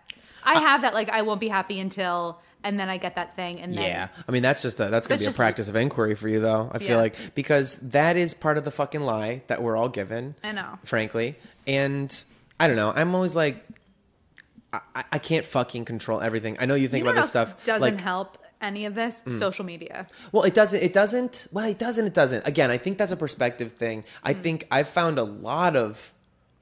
I have that, like, I won't be happy until, and then I get that thing. And then. Yeah. I mean, that's going to be a just- practice of inquiry for you, though. I feel like, because that is part of the fucking lie that we're all given. I know. Frankly. And I don't know. I'm always like, I can't fucking control everything. I know you think You know about this what else stuff. doesn't like, help any of this? Social media. Well, it doesn't. Well, it doesn't. Again, I think that's a perspective thing. I think I've found a lot of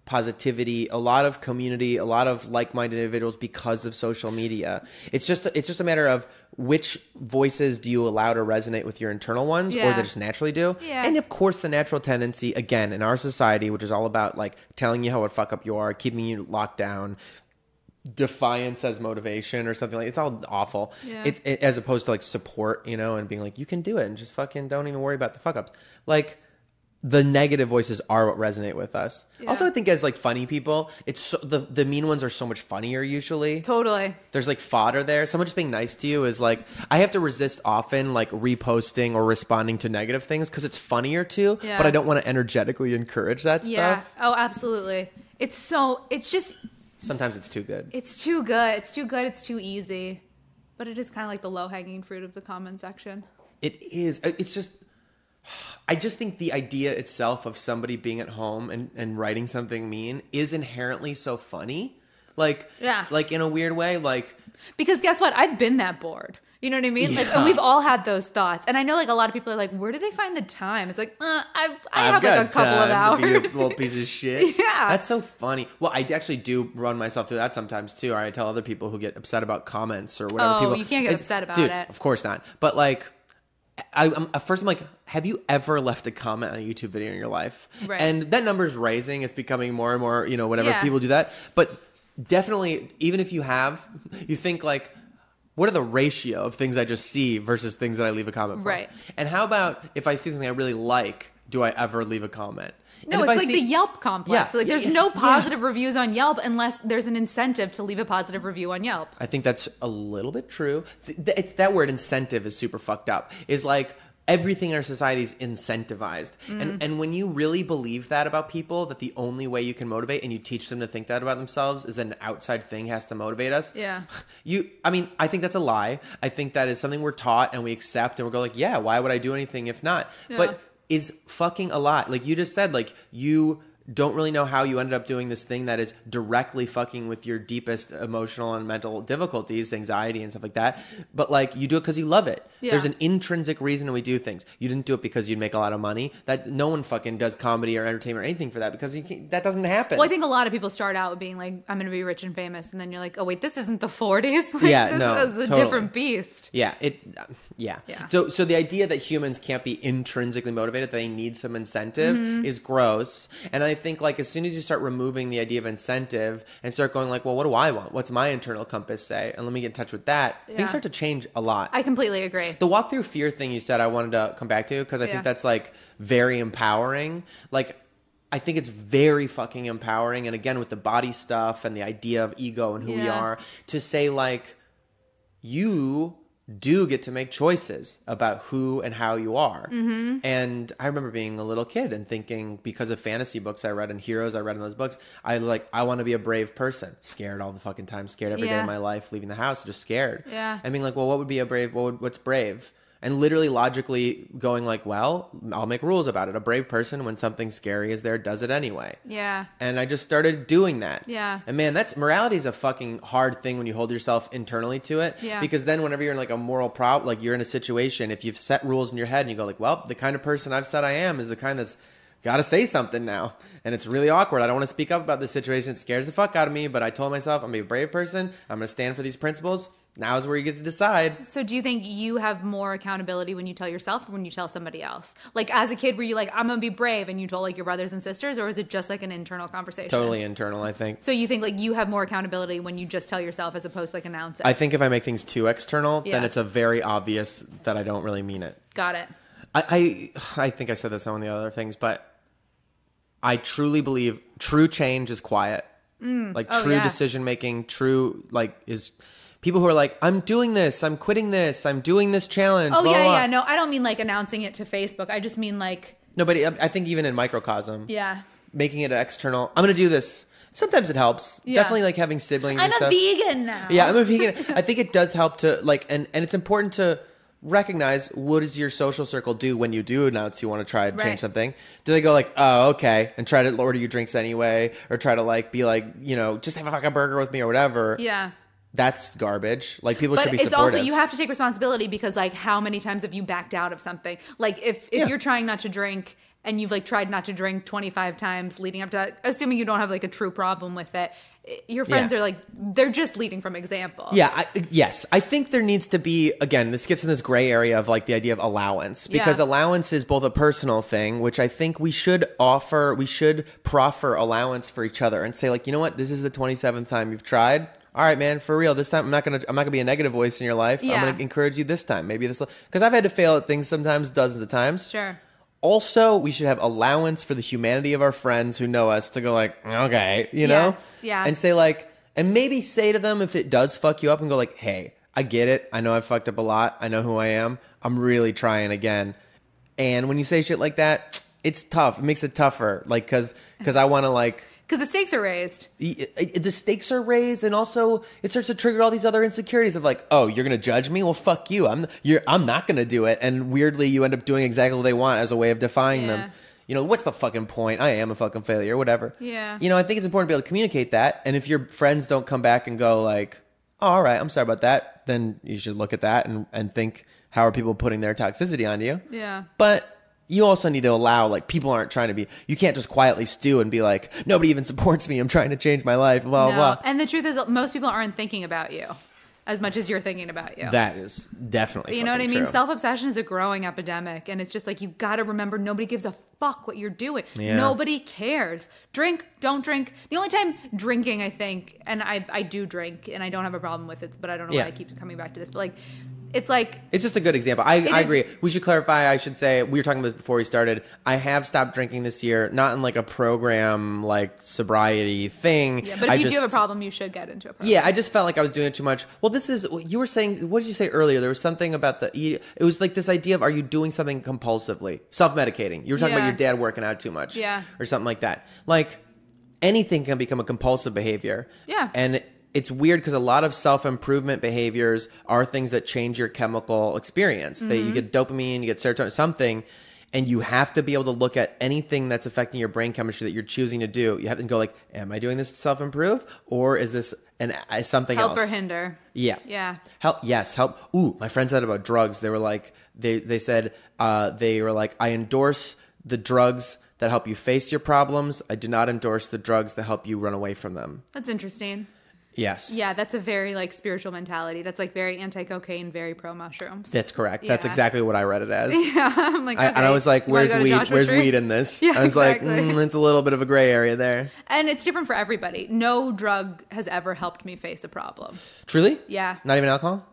positivity, a lot of community, a lot of like-minded individuals because of social media. It's just a matter of which voices do you allow to resonate with your internal ones, or that just naturally do. Yeah. And of course, the natural tendency, again, in our society, which is all about like telling you how a fuck up you are, keeping you locked down, defiance as motivation or something like, it's all awful. Yeah. It's as opposed to like support, and being like, you can do it and just fucking don't even worry about the fuck ups. Like, the negative voices are what resonate with us. Yeah. Also, I think as like funny people, it's the mean ones are so much funnier usually. Totally. There's like fodder there. Someone just being nice to you is like, I have to resist often like reposting or responding to negative things because it's funnier too, Yeah. but I don't want to energetically encourage that Yeah. stuff. Oh, absolutely. It's just, Sometimes it's too good. it's too good. It's too good. It's too easy. But it is kind of like the low-hanging fruit of the comment section. It is. It's just, I just think the idea itself of somebody being at home and writing something mean is inherently so funny. Like, like in a weird way, like. Because guess what? I've been that bored. You know what I mean? Like, Yeah. and we've all had those thoughts. And I know like a lot of people are like, where do they find the time? It's like, I have like a couple of hours. To be a little piece of shit. Yeah. That's so funny. Well, I actually do run myself through that sometimes too. Or I tell other people who get upset about comments or whatever. Oh, people, you can't get upset about dude, it. Of course not. But like, at first I'm like, have you ever left a comment on a YouTube video in your life? Right. And that number's rising. It's becoming more and more, whatever, Yeah. people do that. But definitely, even if you have, you think like, what are the ratio of things I just see versus things that I leave a comment for? Right. And how about if I see something I really like, do I ever leave a comment? No, And it's if I like see- the Yelp complex. Yeah, Like, there's yeah, no yeah. positive reviews on Yelp unless there's an incentive to leave a positive review on Yelp. I think that's a little bit true. It's that word incentive is super fucked up. Is like everything in our society is incentivized. And when you really believe that about people, that the only way you can motivate and you teach them to think that about themselves is that an outside thing has to motivate us. Yeah. I think that's a lie. I think that is something we're taught and we accept and we go like, yeah, why would I do anything if not? Yeah. But is fucking a lot. Like you just said, like you don't really know how you ended up doing this thing that is directly fucking with your deepest emotional and mental difficulties, anxiety and stuff like that. But like you do it because you love it. Yeah. There's an intrinsic reason we do things. You didn't do it because you'd make a lot of money. That no one fucking does comedy or entertainment or anything for that because that doesn't happen. Well, I think a lot of people start out being like, I'm going to be rich and famous. And then you're like, oh, wait, this isn't the 40s. Like, Yeah, this no, is a totally. different beast. Yeah, Yeah. So the idea that humans can't be intrinsically motivated, that they need some incentive, is gross. And I think like as soon as you start removing the idea of incentive and start going like, well, what do I want? What's my internal compass say? And let me get in touch with that. Things start to change a lot. I completely agree. The walk through fear thing you said I wanted to come back to because I think that's like very empowering. Like I think it's very fucking empowering. And again, with the body stuff and the idea of ego and who we are, to say like, you do get to make choices about who and how you are. Mm-hmm. And I remember being a little kid and thinking, because of fantasy books I read and heroes I read in those books, I want to be a brave person. Scared all the fucking time. Scared every day of my life, leaving the house, just scared. Yeah. And being like, well, what would be a brave, what's brave? And literally logically going like, well, I'll make rules about it. A brave person, when something scary is there, does it anyway. Yeah. And I just started doing that. Yeah. And man, morality is a fucking hard thing when you hold yourself internally to it. Yeah. Because then whenever you're in like a moral problem, like you're in a situation, if you've set rules in your head and you go like, well, the kind of person I've said I am is the kind that's got to say something now. And it's really awkward. I don't want to speak up about this situation. It scares the fuck out of me. But I told myself I'm going to be a brave person. I'm going to stand for these principles. Now is where you get to decide. So do you think you have more accountability when you tell yourself or when you tell somebody else? Like as a kid, were you like, I'm going to be brave, and you told like your brothers and sisters, or is it just like an internal conversation? Totally internal, I think. So you think like you have more accountability when you just tell yourself as opposed to like announce it? I think if I make things too external, then it's a very obvious that I don't really mean it. Got it. I think I said this on one of the other things, but I truly believe true change is quiet. Like true decision making, is... People who are like, I'm doing this, I'm quitting this, I'm doing this challenge. Oh, yeah. No, I don't mean like announcing it to Facebook. I just mean like... No, but I think even in microcosm. Yeah. Making it external. I'm going to do this. Sometimes it helps. Yeah. Definitely like having siblings and stuff. I'm a vegan now. Yeah, I'm a vegan. I think it does help to like, and it's important to recognize what does your social circle do when you do announce you want to try to change something. Do they go like, oh, okay, and try to order you drinks anyway, or try to like be like, just have a fucking burger with me or whatever. Yeah. That's garbage. Like people should be supportive. But it's also, you have to take responsibility because like how many times have you backed out of something? Like if you're trying not to drink and you've like tried not to drink 25 times leading up to that, assuming you don't have like a true problem with it, your friends are like, they're just leading from example. Yeah. Yes. I think there needs to be, again, this gets in this gray area of like the idea of allowance, because allowance is both a personal thing, which I think we should proffer allowance for each other and say like, you know what, this is the 27th time you've tried. All right, man, for real, this time I'm not gonna be a negative voice in your life. Yeah. I'm gonna encourage you this time. Maybe this, because I've had to fail at things sometimes, dozens of times. Sure. Also, we should have allowance for the humanity of our friends who know us to go like, okay, you know? Yeah. And say like, and maybe say to them if it does fuck you up and go like, hey, I get it. I know I've fucked up a lot. I know who I am. I'm really trying again. And when you say shit like that, it's tough. It makes it tougher. Like, because I want to like... Because the stakes are raised. The stakes are raised, and also it starts to trigger all these other insecurities of like, oh, you're gonna judge me? Well, fuck you. I'm not gonna do it. And weirdly, you end up doing exactly what they want as a way of defying them. What's the fucking point? I am a fucking failure, whatever. Yeah. I think it's important to be able to communicate that. And if your friends don't come back and go like, oh, all right, I'm sorry about that, then you should look at that and think, how are people putting their toxicity onto you? Yeah. But you also need to allow, like, people aren't trying to be, you can't just quietly stew and be like, nobody even supports me, I'm trying to change my life, blah, blah. And the truth is, most people aren't thinking about you as much as you're thinking about you. That is definitely You know what I mean? Self-obsession is a growing epidemic, and it's just like, you gotta remember, nobody gives a fuck what you're doing. Yeah. Nobody cares. Drink, don't drink. The only time drinking, I think, and I do drink, and I don't have a problem with it, but I don't know why I keep coming back to this, but like, it's like... It's just a good example. I agree. We should clarify, I should say, we were talking about this before we started. I have stopped drinking this year, not in like a program, like sobriety thing. Yeah, but if you do have a problem, you should get into a program. Yeah, I just felt like I was doing it too much. Well, this is... You were saying... What did you say earlier? There was something about the... It was like this idea of, are you doing something compulsively? Self-medicating. You were talking about your dad working out too much. Yeah. Or something like that. Like, anything can become a compulsive behavior. Yeah. And... It's weird because a lot of self-improvement behaviors are things that change your chemical experience. Mm-hmm. You get dopamine, you get serotonin, something, and you have to be able to look at anything that's affecting your brain chemistry that you're choosing to do. You have to go like, am I doing this to self-improve, or is this something else? Help or hinder. Yeah. Yeah. Help. Yes. Help. Ooh, my friend said about drugs. They were like, they said, they were like, I endorse the drugs that help you face your problems. I do not endorse the drugs that help you run away from them. That's interesting. Yes. Yeah, that's a very like spiritual mentality. That's like very anti-cocaine, very pro-mushrooms. That's correct. Yeah. That's exactly what I read it as. Yeah, I'm like, okay. And I was like, where's weed? Where's weed in this? Yeah, I was exactly. like, it's a little bit of a gray area there. And it's different for everybody. No drug has ever helped me face a problem. Truly? Yeah. Not even alcohol?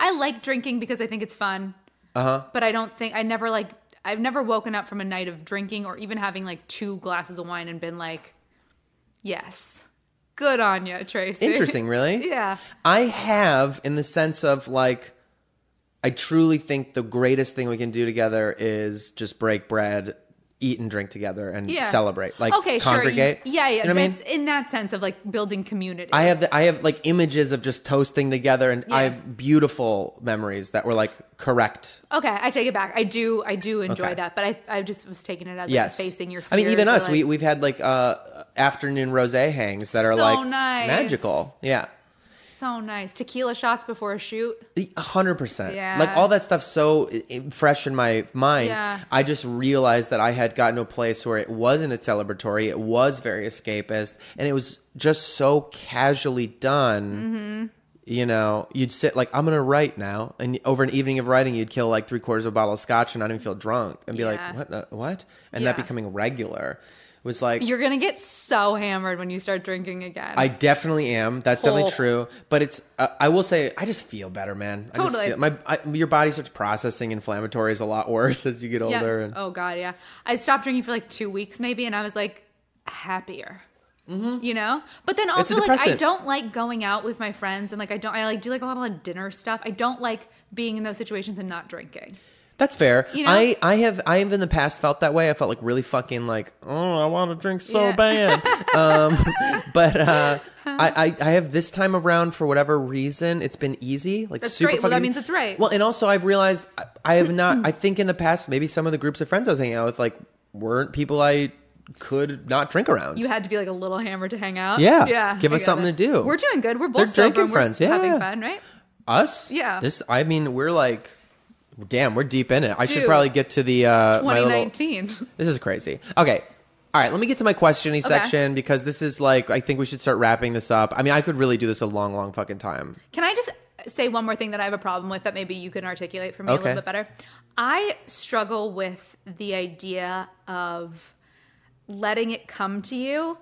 I like drinking because I think it's fun. But I've never woken up from a night of drinking or even having like 2 glasses of wine and been like, yes, good on you, Traci. Interesting, really? Yeah. I have, in the sense of like, I truly think the greatest thing we can do together is just break bread, eat and drink together, and celebrate. Like, congregate. Sure. Yeah. You know what I mean? In that sense of like building community. I have like images of just toasting together, and I have beautiful memories that were like correct. Okay, I take it back. I do enjoy that, but I just was taking it as like facing your fears. I mean, even us, like, we've had like afternoon rosé hangs that are so like nice. magical. Yeah. So nice. Tequila shots before a shoot. 100%. Yeah. Like all that stuff's so fresh in my mind. Yeah. I just realized that I had gotten to a place where it wasn't a celebratory. It was very escapist. And it was just so casually done. You know, you'd sit like, I'm going to write now. And over an evening of writing, you'd kill like 3/4 of a bottle of scotch and not even feel drunk. And be like, what? And that becoming regular. Was like, you're gonna get so hammered when you start drinking again. I definitely am. That's definitely true. But it's I will say I just feel better, man. Totally. Your body starts processing inflammatories a lot worse as you get older. Yeah. And, oh god, yeah. I stopped drinking for like 2 weeks maybe, and I was like happier. You know, but then also like I don't like going out with my friends, and like I like do like a lot of dinner stuff. I don't like being in those situations and not drinking. That's fair. You know? I have in the past felt that way. I felt like really fucking like, oh, I want to drink so bad. But I have this time around, for whatever reason, it's been easy. Like, that's super great. Well, fucking that means it's right. Well, and also I've realized I have not. I think in the past, maybe some of the groups of friends I was hanging out with like weren't people I could not drink around. You had to be like a little hammered to hang out. Yeah. Give us something to do. We're doing good. We're both They're sober. drinking friends. We're having fun, right? Us? Yeah. I mean, we're like, damn, we're deep in it. I should probably get to the 2019. This is crazy. Okay. All right, let me get to my questioning section, because this is like, I think we should start wrapping this up. I mean, I could really do this a long, long fucking time. Can I just say one more thing that I have a problem with that maybe you can articulate for me a little bit better? I struggle with the idea of letting it come to you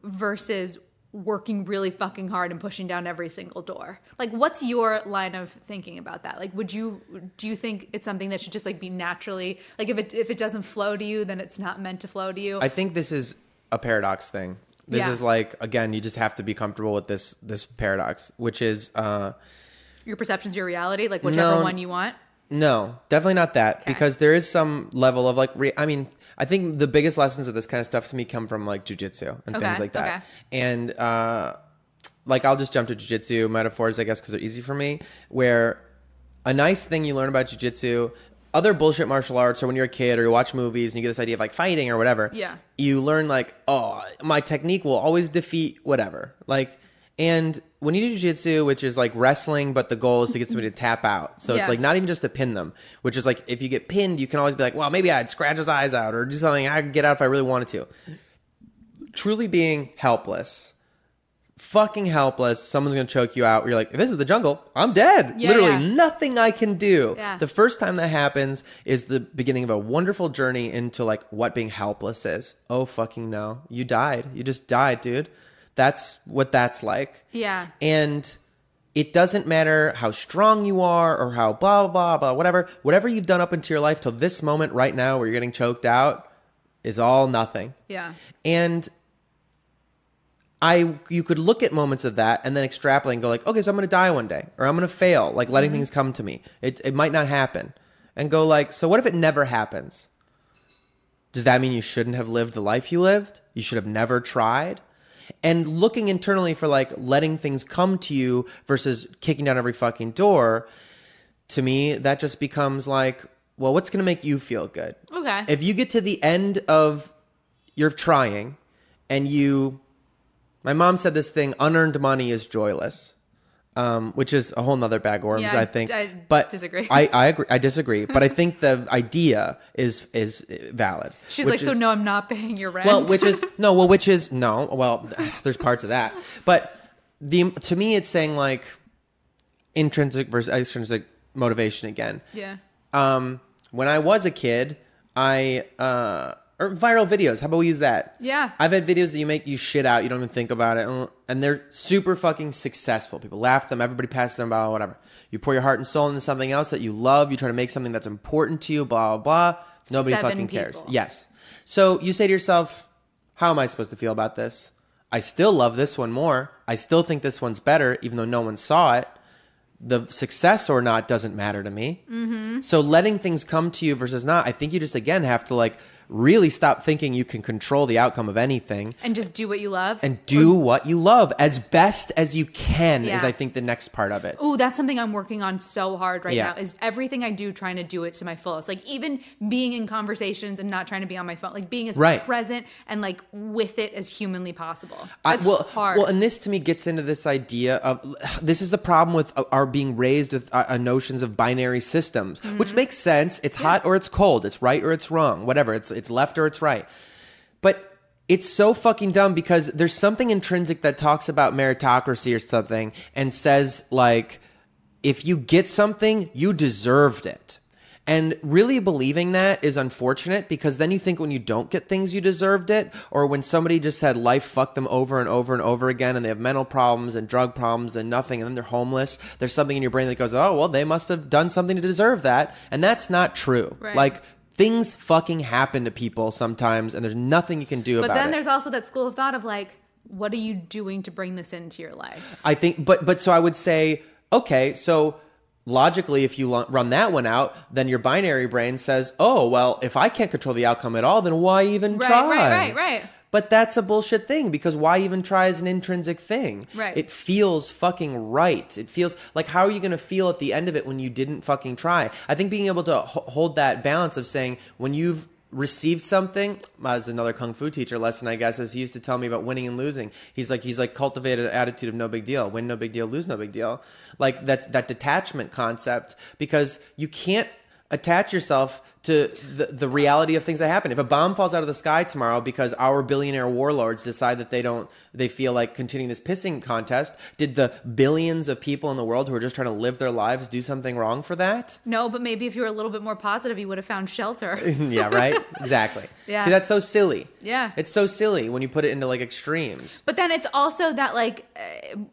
versus working really fucking hard and pushing down every single door. Like, what's your line of thinking about that? Like, do you think it's something that should just like be naturally, like if it doesn't flow to you, then it's not meant to flow to you? I think this is a paradox thing. This is like, again, you just have to be comfortable with this paradox, which is your perception's your reality, like whichever one you want. No, definitely not that, because there is some level of like, I mean, I think the biggest lessons of this kind of stuff to me come from like jujitsu and things like that. And like, I'll just jump to jujitsu metaphors, I guess, because they're easy for me, where a nice thing you learn about jujitsu, other bullshit martial arts, or when you're a kid or you watch movies and you get this idea of like fighting or whatever, you learn like, oh, my technique will always defeat whatever. Like, and when you do jiu-jitsu, which is like wrestling, but the goal is to get somebody to tap out. So it's like not even just to pin them, which is like, if you get pinned, you can always be like, well, maybe I'd scratch his eyes out or do something I could get out if I really wanted to. Truly being helpless. Fucking helpless. Someone's going to choke you out. You're like, this is the jungle. I'm dead. Literally nothing I can do. The first time that happens is the beginning of a wonderful journey into like what being helpless is. Oh, fucking no. You died. You just died, dude. That's what that's like. Yeah. And it doesn't matter how strong you are or how blah, blah, blah, whatever. Whatever you've done up into your life till this moment right now where you're getting choked out is all nothing. Yeah. And you could look at moments of that and then extrapolate and go like, okay, so I'm going to die one day, or I'm going to fail, like letting things come to me. It might not happen. And go like, so what if it never happens? Does that mean you shouldn't have lived the life you lived? You should have never tried? And looking internally for like letting things come to you versus kicking down every fucking door, to me, that just becomes like, well, what's going to make you feel good? Okay. If you get to the end of your trying and my mom said this thing, unearned money is joyless. which is a whole nother bag of worms, Yeah, I think. I but disagree. I agree. I disagree. But I think the idea is valid. She's like, so no, I'm not paying your rent. Well, there's parts of that. But to me, it's saying like intrinsic versus extrinsic motivation again. Yeah. When I was a kid, or viral videos. How about we use that? Yeah. I've had videos that you make you shit out. You don't even think about it. And they're super fucking successful. People laugh at them. Everybody passes them by, whatever. You pour your heart and soul into something else that you love. You try to make something that's important to you, blah, blah, blah. Nobody fucking cares. Yes. So you say to yourself, how am I supposed to feel about this? I still love this one more. I still think this one's better, even though no one saw it. The success or not doesn't matter to me. Mm-hmm. So letting things come to you versus not, I think you just, again, have to like really stop thinking you can control the outcome of anything. And just do what you love. And do what you love as best as you can Yeah. is, I think, the next part of it. Oh, that's something I'm working on so hard right Yeah. now is everything I do trying to do it to my fullest. Like even being in conversations and not trying to be on my phone. Like being as Right. present and like with it as humanly possible. That's hard. Well, and this to me gets into this idea of, this is the problem with our being raised with notions of binary systems, which makes sense. It's hot or it's cold. It's right or it's wrong. Whatever. It's left or it's right. But it's so fucking dumb because there's something intrinsic that talks about meritocracy or something and says like, if you get something, you deserved it. And really believing that is unfortunate because then you think when you don't get things, you deserved it. Or when somebody just had life fuck them over and over and over again and they have mental problems and drug problems and nothing and then they're homeless, there's something in your brain that goes, oh, well, they must have done something to deserve that. And that's not true. Right. Like, things fucking happen to people sometimes and there's nothing you can do about it. But then there's also that school of thought of like, what are you doing to bring this into your life? I think, but so I would say, okay, so logically, if you run that one out, then your binary brain says, oh, well, if I can't control the outcome at all, then why even try? Right. But that's a bullshit thing because why even try is an intrinsic thing. Right. It feels fucking right. It feels like, how are you going to feel at the end of it when you didn't fucking try? I think being able to hold that balance of saying when you've received something, as another kung fu teacher lesson, I guess, as he used to tell me about winning and losing. He's like cultivated an attitude of no big deal, win no big deal, lose no big deal. Like that detachment concept, because you can't attach yourself to the reality of things that happen. If a bomb falls out of the sky tomorrow because our billionaire warlords decide that they feel like continuing this pissing contest, did the billions of people in the world who are just trying to live their lives do something wrong for that? No, but maybe if you were a little bit more positive, you would have found shelter. Yeah, right? Exactly. Yeah. See, that's so silly. Yeah. It's so silly when you put it into like extremes. But then it's also that like,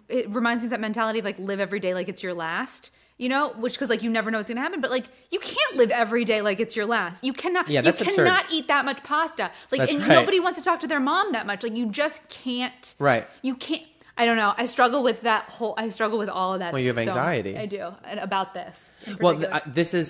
it reminds me of that mentality of like live every day like it's your last. You know, which because like you never know what's gonna happen, but like you can't live every day like it's your last. You cannot. Yeah, that's absurd. Eat that much pasta. Like, That's and right. nobody wants to talk to their mom that much. Like, you just can't. Right. You can't. I don't know. I struggle with that whole. I struggle with all of that. Well, you have anxiety. I do, and about this. Well,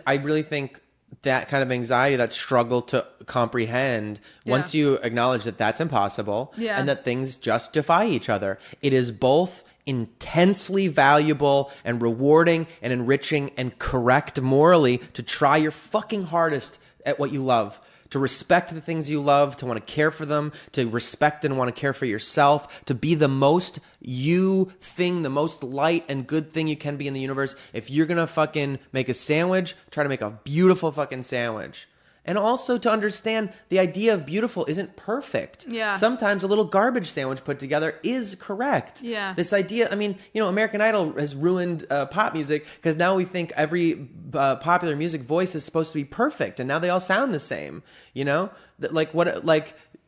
I really think that kind of anxiety, that struggle to comprehend, once you acknowledge that that's impossible, and that things just defy each other, it is both intensely valuable and rewarding and enriching and correct morally to try your fucking hardest at what you love, to respect the things you love, to want to care for them, to respect and want to care for yourself, to be the most you thing, the most light and good thing you can be in the universe. If you're gonna fucking make a sandwich, try to make a beautiful fucking sandwich. And also to understand the idea of beautiful isn't perfect. Yeah. Sometimes a little garbage sandwich put together is correct. Yeah. This idea, I mean, you know, American Idol has ruined pop music because now we think every popular music voice is supposed to be perfect, and now they all sound the same. You know, like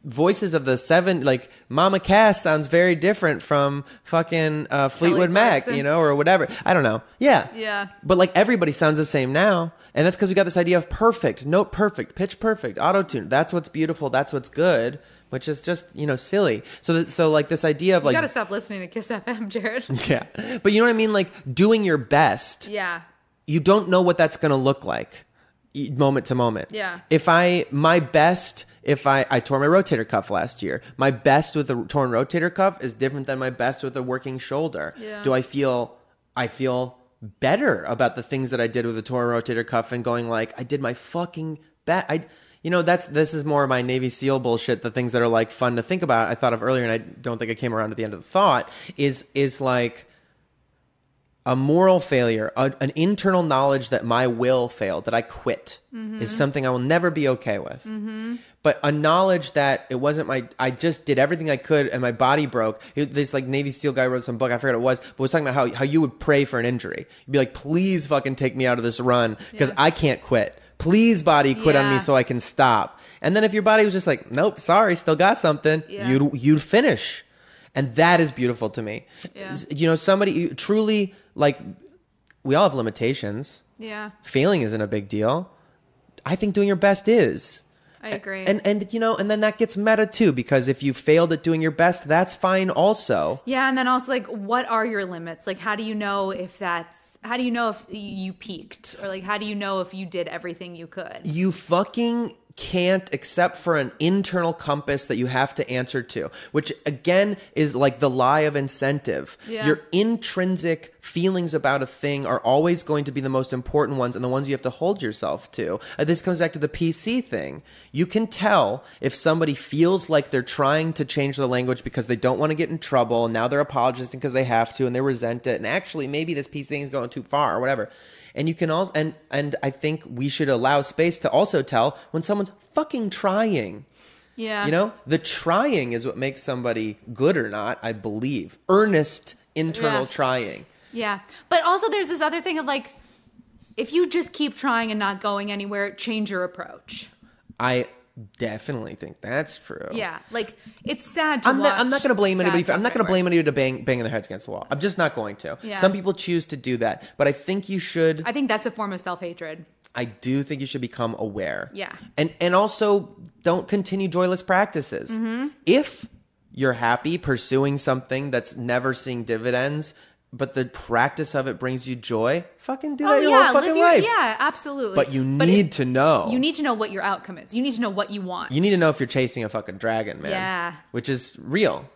voices of the seven, like Mama Cass sounds very different from fucking Fleetwood Mac, Clarkson. you know, or whatever. I don't know. Yeah. Yeah. But like everybody sounds the same now. And that's because we got this idea of perfect, note perfect, pitch perfect, auto-tune. That's what's beautiful. That's what's good, which is just, you know, silly. So like this idea of like... You gotta stop listening to Kiss FM, Jared. Yeah. But you know what I mean? Like doing your best. Yeah. You don't know what that's going to look like moment to moment. Yeah. If I tore my rotator cuff last year. My best with a torn rotator cuff is different than my best with a working shoulder. Yeah. Do I feel better about the things that I did with a torn rotator cuff and going like, I did my fucking best. This is more of my Navy SEAL bullshit. The things that are like fun to think about. I thought of earlier, and I don't think I came around to the end of the thought is like, a moral failure, an internal knowledge that my will failed, that I quit, is something I will never be okay with. But a knowledge that it wasn't I just did everything I could and my body broke. This like Navy SEAL guy wrote some book, I forget what it was, but was talking about how you would pray for an injury. You'd be like, please fucking take me out of this run because I can't quit. Please body quit on me so I can stop. And then if your body was just like, nope, sorry, still got something, you'd finish. And that is beautiful to me. You know, somebody truly, like, we all have limitations. Yeah. Failing isn't a big deal. I think doing your best is. I agree. And you know, and then that gets meta too, because if you failed at doing your best, that's fine also. Yeah, and then also like, what are your limits? Like, how do you know if you peaked? Or like, how do you know if you did everything you could? You fucking can't, except for an internal compass that you have to answer to, which again is like the lie of incentive. Your intrinsic feelings about a thing are always going to be the most important ones and the ones you have to hold yourself to. This comes back to the PC thing. You can tell if somebody feels like they're trying to change their language because they don't want to get in trouble and now they're apologizing because they have to and they resent it, and actually maybe this PC thing is going too far or whatever. And you can also, and I think we should allow space to also tell when someone's fucking trying. Yeah. You know, the trying is what makes somebody good or not, I believe. Earnest internal trying. Yeah. But also there's this other thing of like, if you just keep trying and not going anywhere, change your approach. I definitely think that's true. Yeah, like it's sad to I'm watch. not going to blame anybody. I'm not going to blame it. anybody to banging their heads against the wall. I'm just not going to. Yeah. Some people choose to do that, but I think you should. I think that's a form of self-hatred. I do think you should become aware. Yeah. And also don't continue joyless practices. If you're happy pursuing something that's never seeing dividends, but the practice of it brings you joy, fucking do that your whole fucking life. Yeah, absolutely. But you need to know. You need to know what your outcome is. You need to know what you want. You need to know if you're chasing a fucking dragon, man. Yeah. Which is real.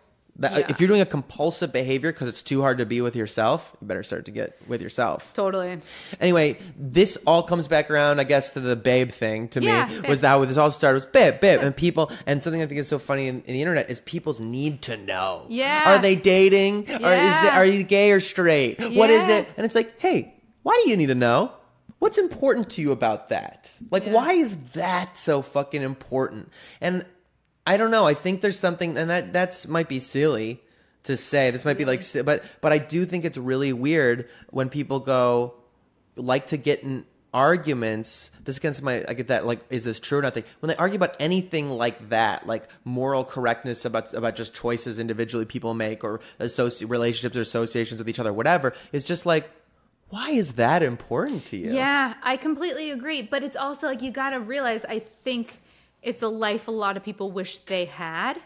If you're doing a compulsive behavior because it's too hard to be with yourself, you better start to get with yourself. Totally. Anyway, this all comes back around, I guess, to the babe thing. To me, babe. was that how this all started? Was babe, and people, and something I think is so funny in the internet is people's need to know. Yeah. Are they dating? Yeah. Are you gay or straight? What is Yeah. it? And it's like, hey, why do you need to know? What's important to you about that? Like, why is that so fucking important? And I don't know. I think there's something, and that's might be silly to say. This might be like, but I do think it's really weird when people like to get in arguments. This against I get that. Like, is this true or nothing? When they argue about anything like that, like moral correctness about just choices individually people make, or relationships or associations with each other, whatever, it's just like, why is that important to you? Yeah, I completely agree. But it's also like, you got to realize, I think it's a life a lot of people wish they had.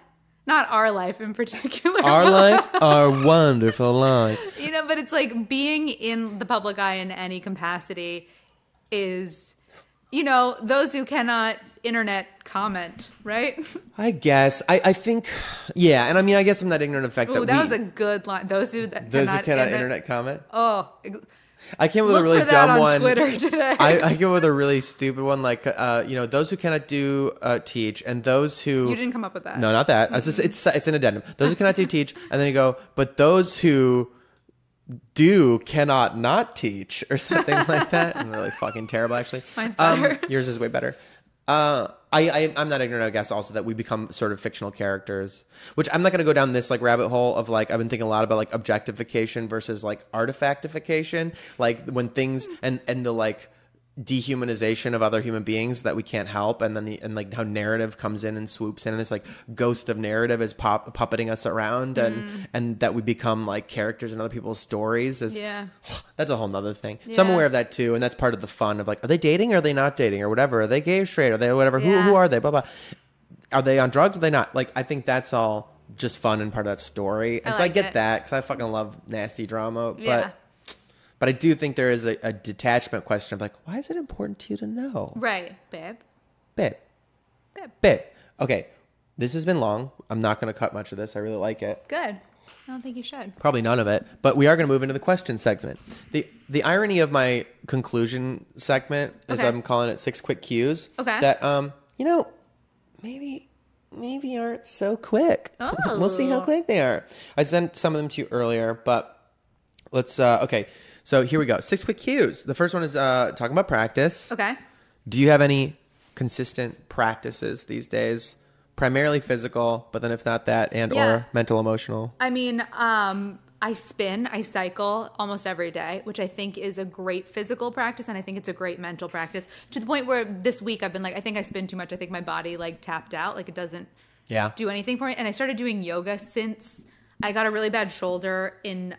Not our life in particular. Our life, our wonderful life. You know, but it's like being in the public eye in any capacity is, you know, those who cannot internet comment, right? I guess. I think, yeah. And I mean, I guess I'm not ignorant of the fact Ooh, that was a good line. Those who cannot internet comment. Oh, I came with a really for that dumb on one. Twitter today. I came with a really stupid one, like you know, those who cannot do teach, and those who You didn't come up with that. No, not that. It's an addendum. Those who cannot do teach, and then you go, but those who do cannot not teach, or something like that. I'm really fucking terrible, actually. Mine's better. Yours is way better. I'm not ignorant, I guess, also that we become sort of fictional characters, which I'm not going to go down this like rabbit hole of like, I've been thinking a lot about like objectification versus like artifactification, like when things and the like dehumanization of other human beings that we can't help, and then and like how narrative comes in and swoops in, and this like ghost of narrative is puppeting us around, and that we become like characters in other people's stories. That's a whole nother thing. So I'm aware of that too, and that's part of the fun of like, are they dating or are they not dating or whatever? Are they gay or straight? Are they whatever? Who are they? Blah blah. Are they on drugs? Or are they not? Like, I think that's all just fun and part of that story, and so I get that because I fucking love nasty drama, But I do think there is a detachment question of like, why is it important to you to know? Right, babe. Babe. Okay, this has been long. I'm not going to cut much of this. I really like it. Good. I don't think you should. Probably none of it. But we are going to move into the question segment. The irony of my conclusion segment is I'm calling it 6 quick cues. Okay. That, you know, maybe aren't so quick. Oh. We'll see how quick they are. I sent some of them to you earlier, but let's, okay. So here we go. 6 quick cues. The first one is talking about practice. Okay. Do you have any consistent practices these days? Primarily physical, but then if not that, and or mental, emotional. I mean, I spin, I cycle almost every day, which I think is a great physical practice, and I think it's a great mental practice, to the point where this week I've been like, I think I spin too much. I think my body like tapped out, like it doesn't do anything for me. And I started doing yoga since I got a really bad shoulder in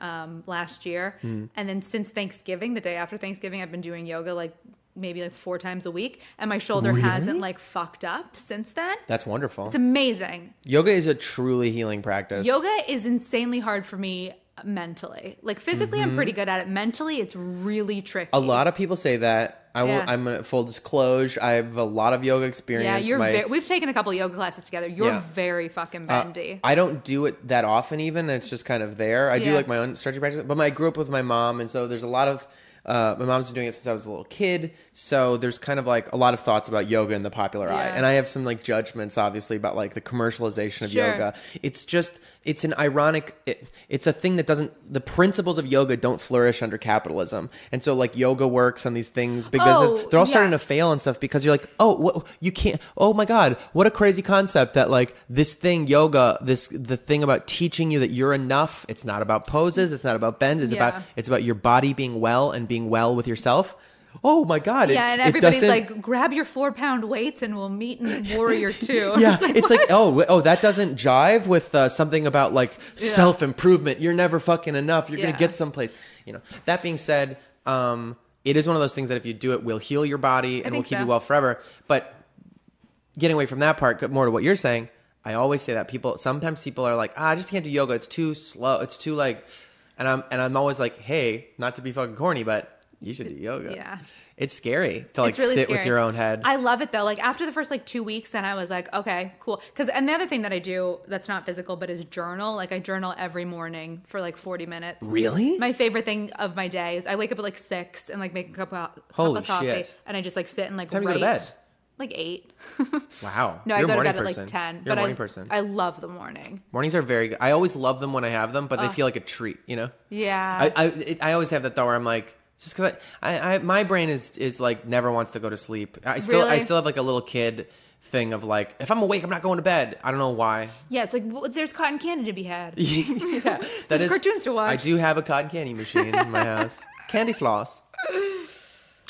last year, and then since Thanksgiving, the day after Thanksgiving, I've been doing yoga like maybe like 4 times a week, and my shoulder hasn't like fucked up since then. That's wonderful. It's amazing. Yoga is a truly healing practice. Yoga is insanely hard for me mentally. Like physically, I'm pretty good at it. Mentally, it's really tricky. A lot of people say that. I'm gonna full disclosure. I have a lot of yoga experience. Yeah, we've taken a couple yoga classes together. You're very fucking bendy. I don't do it that often. Even it's just kind of there. I do like my own stretching practice, but I grew up with my mom, and so there's a lot of. My mom's been doing it since I was a little kid, so there's kind of like a lot of thoughts about yoga in the popular eye, and I have some like judgments, obviously, about like the commercialization of yoga. It's an ironic. It's a thing that doesn't. The principles of yoga don't flourish under capitalism, and so like yoga works on these things, big business. They're all starting to fail and stuff because you're like, you can't. Oh my god, what a crazy concept that like this thing yoga, the thing about teaching you that you're enough. It's not about poses. It's not about bends. It's about your body being well and being well with yourself. Oh my god! And everybody's like, grab your 4-pound weights and we'll meet in Warrior 2. It's like that doesn't jive with something about like self-improvement. You're never fucking enough. You're gonna get someplace. That being said, it is one of those things that if you do it, will heal your body and will keep you well forever. But getting away from that part, more to what you're saying, I always say that sometimes people are like, I just can't do yoga. It's too slow. It's too like, and I'm always like, hey, not to be fucking corny, but you should do yoga. Yeah. It's scary to like really sit with your own head. I love it though. Like after the first like 2 weeks, then I was like, okay, cool. And the other thing that I do that's not physical, but is journal. Like I journal every morning for like 40 minutes. Really? My favorite thing of my day is I wake up at like 6 and like make a cup of coffee. Shit. And I just like sit and like What time write. You go to bed? Like 8. Wow. No, You're I go to bed person. at like 10. You're a morning person. I love the morning. Mornings are very good. I always love them when I have them, but they feel like a treat, Yeah. I always have that thought where I'm like, just because my brain is like never wants to go to sleep. I still have like a little kid thing of like, if I'm awake, I'm not going to bed. I don't know why. Yeah, it's like there's cotton candy to be had. There's cartoons to watch. I do have a cotton candy machine in my house. Candy floss.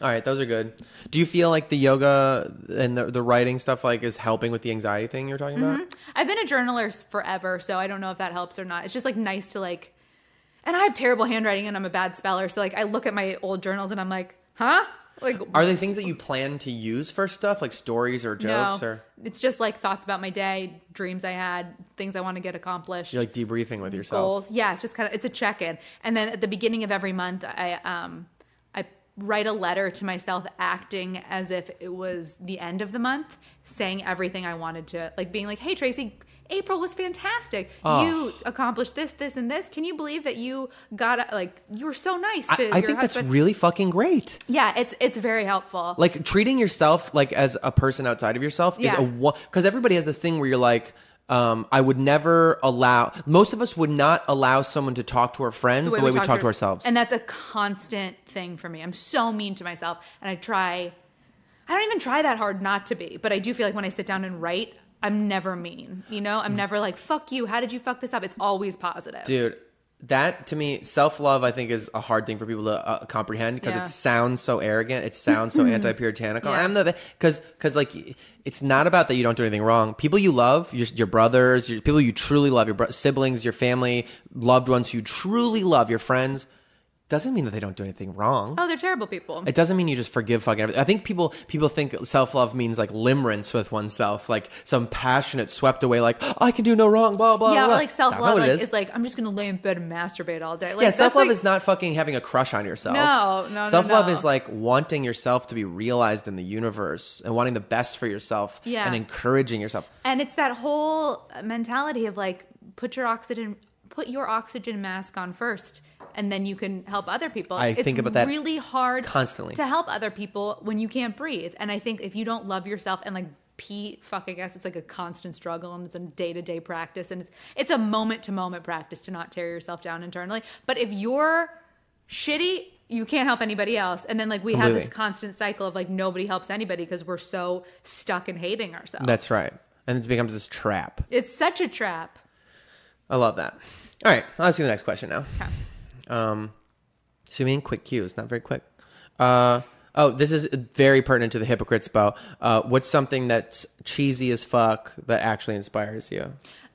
All right, those are good. Do you feel like the yoga and the writing stuff like is helping with the anxiety thing you're talking about? I've been a journaler forever, so I don't know if that helps or not. It's just like nice to like. And I have terrible handwriting and I'm a bad speller. So like I look at my old journals and I'm like, huh? Like, are they things that you plan to use for stuff like stories or jokes? No, or it's just like thoughts about my day, dreams I had, things I want to get accomplished. You're like debriefing with yourself. Goals. Yeah, it's just it's a check-in. And then at the beginning of every month, I write a letter to myself acting as if it was the end of the month, saying everything I wanted to, like being like, hey, Tracy, April was fantastic. You accomplished this, this, and this. Can you believe that you got, like, you were so nice to I think that's really fucking great. Yeah, it's very helpful. Like, treating yourself, like, as a person outside of yourself is because everybody has this thing where you're like, I would never most of us would not allow someone to talk to our friends the way we talk to ourselves. And that's a constant thing for me. I'm so mean to myself. And I don't even try that hard not to be. But I do feel like when I sit down and write, I'm never mean, I'm never like, fuck you, how did you fuck this up? It's always positive. Dude, that to me, self-love, I think is a hard thing for people to comprehend because it sounds so arrogant. It sounds so anti-puritanical. Because like, it's not about that you don't do anything wrong. People you love, your brothers, people you truly love, your siblings, your family, loved ones you truly love, your friends, doesn't mean that they don't do anything wrong. Oh, they're terrible people. It doesn't mean you just forgive fucking everything. I think people think self-love means like limerence with oneself, like some passionate swept away, like, oh, I can do no wrong, blah, blah, yeah, blah. Or like self-love is like, I'm just going to lay in bed and masturbate all day. Like, yeah, self-love is not fucking having a crush on yourself. No. Self-love is like wanting yourself to be realized in the universe and wanting the best for yourself and encouraging yourself. And it's that whole mentality of like, put your oxygen mask on first, and then you can help other people. I think about that It's really hard constantly to help other people when you can't breathe. And I think if you don't love yourself and like fucking guess, it's like a constant struggle and it's a day-to-day practice and it's a moment-to-moment practice to not tear yourself down internally. But if you're shitty you can't help anybody else. And then like we have this Completely. constant cycle of like nobody helps anybody because we're so stuck in hating ourselves. That's right. And it becomes this trap. It's such a trap. I love that. All right, I'll ask you the next question now. Okay. So you mean quick cues, not very quick. This is very pertinent to the hypocritspo. What's something that's cheesy as fuck that actually inspires you?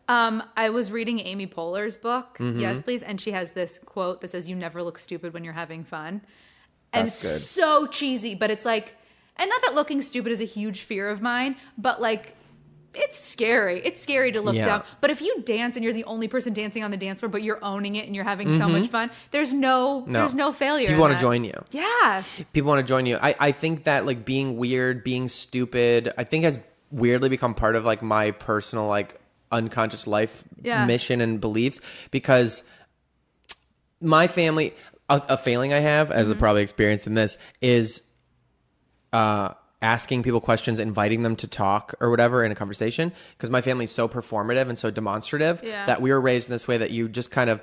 I was reading Amy Poehler's book, Mm-hmm. Yes Please, and she has this quote that says, "You never look stupid when you're having fun." And That's it's good. so cheesy, but it's like, and not that looking stupid is a huge fear of mine, but like, it's scary. It's scary to look Yeah. dumb. But if you dance and you're the only person dancing on the dance floor, but you're owning it and you're having so Mm-hmm. much fun, there's no failure. People want to join you. Yeah. People want to join you. I think that like being weird, being stupid, I think has weirdly become part of like my personal like unconscious life mission and beliefs, because my family, a failing I have, as I've probably experienced in this, is asking people questions, inviting them to talk or whatever in a conversation, because my family is so performative and so demonstrative that we were raised in this way that you just kind of,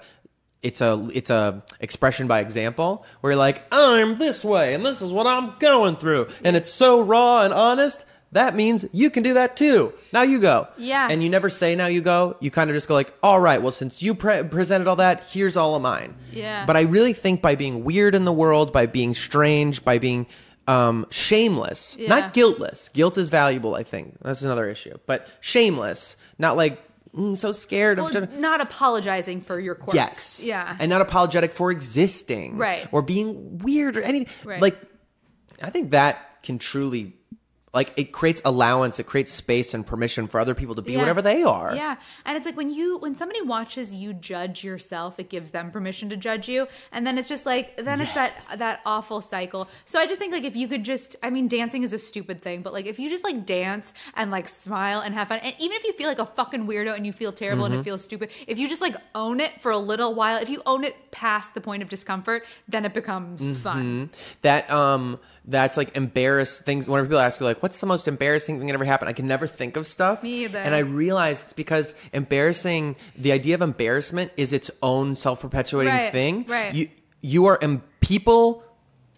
it's a expression by example, where you're like, I'm this way and this is what I'm going through, and it's so raw and honest. That means you can do that too. Now you go. Yeah. And you never say now you go. You kind of just go like, all right, well, since you presented all that, here's all of mine. Yeah. But I really think by being weird in the world, by being strange, by being shameless, not guiltless. Guilt is valuable, I think. That's another issue. But shameless, not like so scared Well, of... not apologizing for your quirks. Yes. Yeah. And not apologetic for existing. Right. Or being weird or anything. Right. Like, I think that can truly... Like, it creates allowance, it creates space and permission for other people to be whatever they are. Yeah. And it's like when somebody watches you judge yourself, it gives them permission to judge you. And then it's just like, then it's that awful cycle. So I just think like if you could just, I mean, dancing is a stupid thing, but like if you just like dance and like smile and have fun, and even if you feel like a fucking weirdo and you feel terrible and it feels stupid, if you just like own it for a little while, if you own it past the point of discomfort, then it becomes fun. That's like embarrassed things. Whenever people ask you like, what's the most embarrassing thing that ever happened? I can never think of stuff. Me either. And I realized it's because the idea of embarrassment is its own self-perpetuating thing. Right. People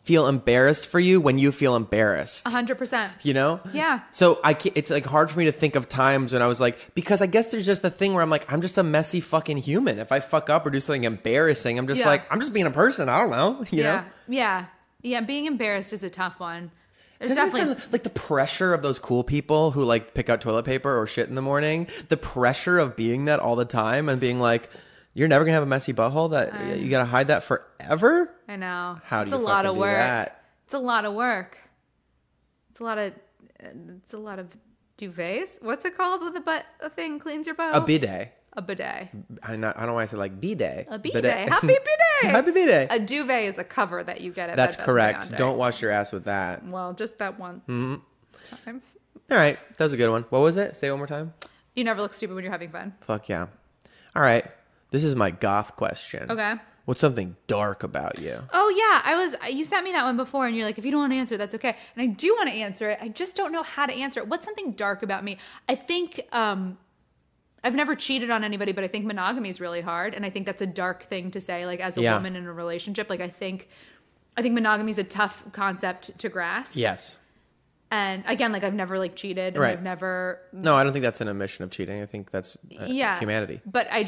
feel embarrassed for you when you feel embarrassed. 100%. You know? Yeah. So it's like hard for me to think of times when I was like, because I guess there's just a thing where I'm like, I'm just a messy fucking human. If I fuck up or do something embarrassing, I'm just like, I'm just being a person. I don't know. You know? Yeah. Yeah, being embarrassed is a tough one. There's Doesn't definitely it sound like the pressure of those cool people who like pick out toilet paper or shit in the morning, the pressure of being that all the time and being like, you're never gonna have a messy butthole, that you gotta hide that forever? I know. How do It's you a lot fucking of do work. that? It's a lot of work. It's a lot of duvets. What's it called when a thing cleans your butt? A bidet. A bidet. I don't know why I said like bidet. A bidet. Happy bidet. Happy bidet. A duvet is a cover that you get at That's Bed Bath & correct. Beyond, Don't right? wash your ass with that. Well, just that once time. All right, that was a good one. What was it? Say it one more time. You never look stupid when you're having fun. Fuck yeah. All right, this is my goth question. Okay. What's something dark about you? Oh yeah, you sent me that one before, and you're like, if you don't want to answer it, that's okay. And I do want to answer it. I just don't know how to answer it. What's something dark about me? I think I've never cheated on anybody, but I think monogamy is really hard, and I think that's a dark thing to say. Like as a woman in a relationship, like I think monogamy is a tough concept to grasp. Yes. And again, like I've never like cheated, and Right. I've never. No, I don't think that's an admission of cheating. I think that's humanity. But I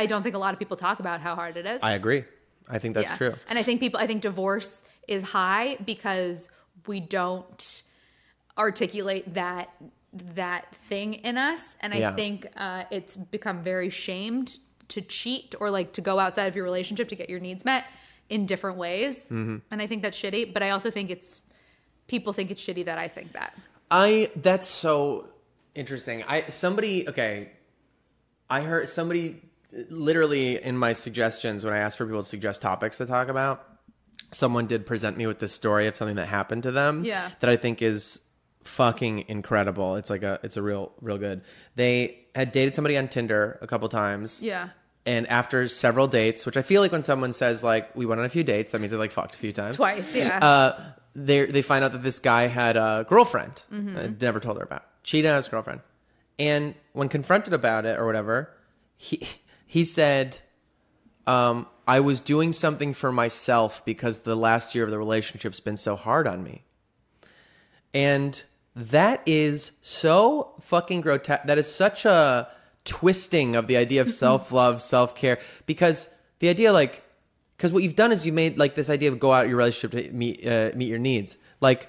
don't think a lot of people talk about how hard it is. I agree. I think that's true. And I think divorce is high because we don't articulate that thing in us. And I think it's become very shamed to cheat or like to go outside of your relationship to get your needs met in different ways. Mm-hmm. And I think that's shitty. But I also think people think it's shitty that I think that. That's so interesting. I heard somebody literally in my suggestions when I asked for people to suggest topics to talk about, someone did present me with this story of something that happened to them that I think is fucking incredible. It's a real good. They had dated somebody on Tinder a couple times. Yeah. And after several dates, which I feel like when someone says like we went on a few dates, that means they like fucked a few times. Twice, yeah. They find out that this guy had a girlfriend. Never told her about. Cheated on his girlfriend. And when confronted about it or whatever, he said, I was doing something for myself because the last year of the relationship's been so hard on me. And that is so fucking grotesque. That is such a twisting of the idea of self-love, self-care. Because the idea, like, because what you've done is you made, like, this idea of go out your relationship to meet your needs. Like,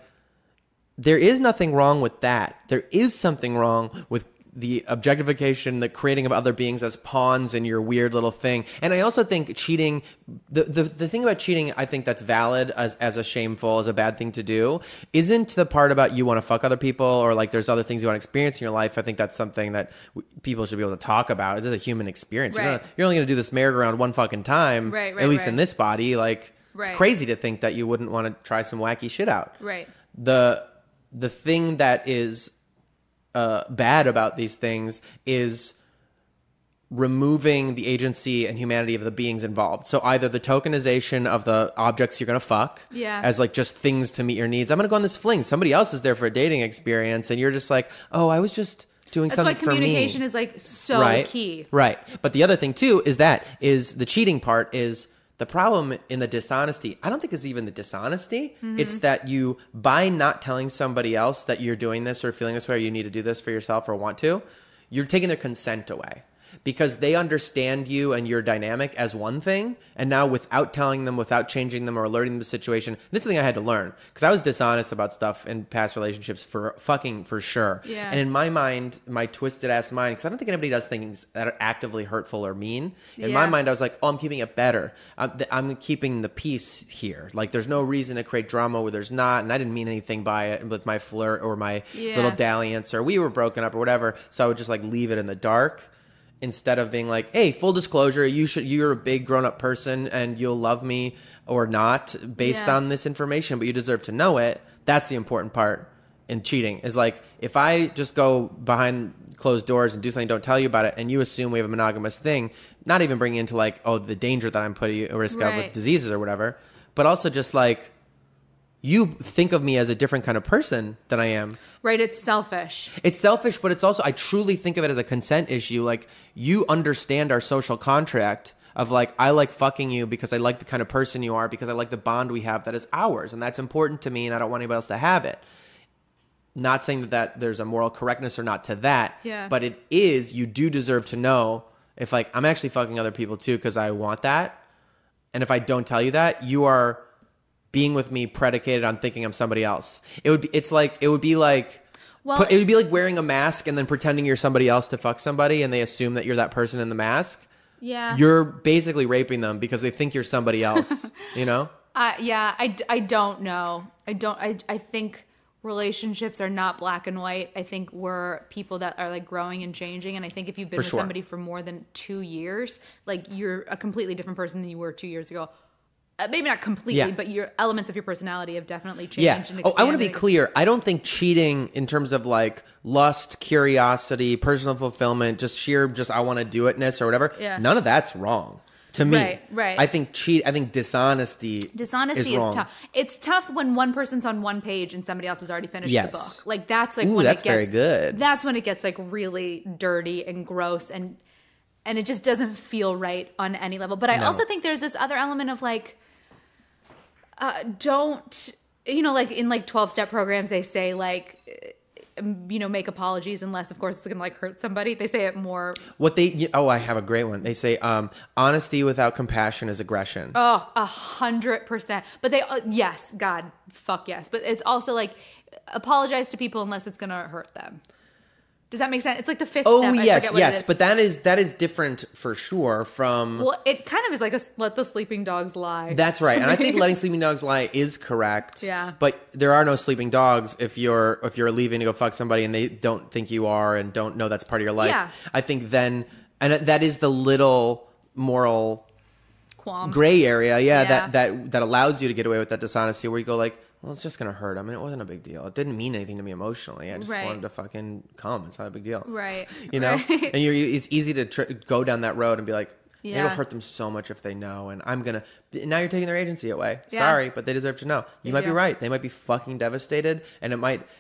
there is nothing wrong with that. There is something wrong with the objectification, the creating of other beings as pawns in your weird little thing. And I also think cheating, the thing about cheating, I think that's valid as a shameful, as a bad thing to do, isn't the part about you want to fuck other people or like there's other things you want to experience in your life. I think that's something that people should be able to talk about. It is a human experience. Right. You're only going to do this merry-go-round one fucking time, at least in this body. Like, it's crazy to think that you wouldn't want to try some wacky shit out. Right. The thing that is bad about these things is removing the agency and humanity of the beings involved. So either the tokenization of the objects you're going to fuck as like just things to meet your needs. I'm going to go on this fling. Somebody else is there for a dating experience and you're just like, oh, I was just doing something for me. That's why communication is like so key. Right. But the other thing too is the cheating part is the problem in the dishonesty. I don't think it's even the dishonesty. Mm-hmm. It's that you, by not telling somebody else that you're doing this or feeling this way or you need to do this for yourself or want to, you're taking their consent away. Because they understand you and your dynamic as one thing, and now without telling them, without changing them or alerting them to the situation, this is something I had to learn because I was dishonest about stuff in past relationships for sure. Yeah. And in my mind, my twisted ass mind, because I don't think anybody does things that are actively hurtful or mean. In my mind, I was like, oh, I'm keeping it better. I'm keeping the peace here. Like, there's no reason to create drama where there's not, and I didn't mean anything by it with my flirt or my little dalliance or we were broken up or whatever. So I would just like leave it in the dark. Instead of being like, hey, full disclosure, you're a big grown-up person and you'll love me or not based on this information, but you deserve to know it. That's the important part in cheating is like, if I just go behind closed doors and do something, don't tell you about it, and you assume we have a monogamous thing, not even bringing into like, oh, the danger that I'm putting you at risk of with diseases or whatever, but also just like, you think of me as a different kind of person than I am. Right, it's selfish. It's selfish, but it's also, I truly think of it as a consent issue. Like, you understand our social contract of like, I like fucking you because I like the kind of person you are, because I like the bond we have that is ours, and that's important to me, and I don't want anybody else to have it. Not saying that there's a moral correctness or not to that, but it is, you do deserve to know if like, I'm actually fucking other people too because I want that, and if I don't tell you that, you are being with me predicated on thinking I'm somebody else. It would be like wearing a mask and then pretending you're somebody else to fuck somebody, and they assume that you're that person in the mask. Yeah. You're basically raping them because they think you're somebody else, you know? I don't know. I think relationships are not black and white. I think we're people that are like growing and changing. And I think if you've been with somebody for more than 2 years, like you're a completely different person than you were 2 years ago. Maybe not completely, but your elements of your personality have definitely changed. And expanded. I want to be clear. I don't think cheating in terms of like lust, curiosity, personal fulfillment, just I want to do itness or whatever. Yeah. None of that's wrong to me. Right. I think dishonesty is tough. It's tough when one person's on one page and somebody else has already finished the book. Like that's like when that's it gets very good. That's when it gets like really dirty and gross and it just doesn't feel right on any level. But I also think there's this other element of like, don't, like in like 12-step programs, they say like, make apologies unless of course it's going to like hurt somebody. They say it more. I have a great one. They say, honesty without compassion is aggression. Oh, 100%. But yes, God, fuck yes. But it's also like apologize to people unless it's going to hurt them. Does that make sense? It's like the fifth step. Oh, yes. But that is different for sure from... Well, it kind of is like a let the sleeping dogs lie. That's right. And I think letting sleeping dogs lie is correct. Yeah. But there are no sleeping dogs if you're leaving to go fuck somebody and they don't think you are and don't know that's part of your life. Yeah. I think then... And that is the little moral... Qualm. Gray area, that allows you to get away with that dishonesty where you go like... Well, it's just going to hurt. I mean, it wasn't a big deal. It didn't mean anything to me emotionally. I just wanted to fucking come. It's not a big deal. Right. You know? And it's easy to go down that road and be like, And Yeah. it'll hurt them so much if they know. And now you're taking their agency away. Yeah. Sorry, but they deserve to know. You might be do. right. They might be fucking devastated. And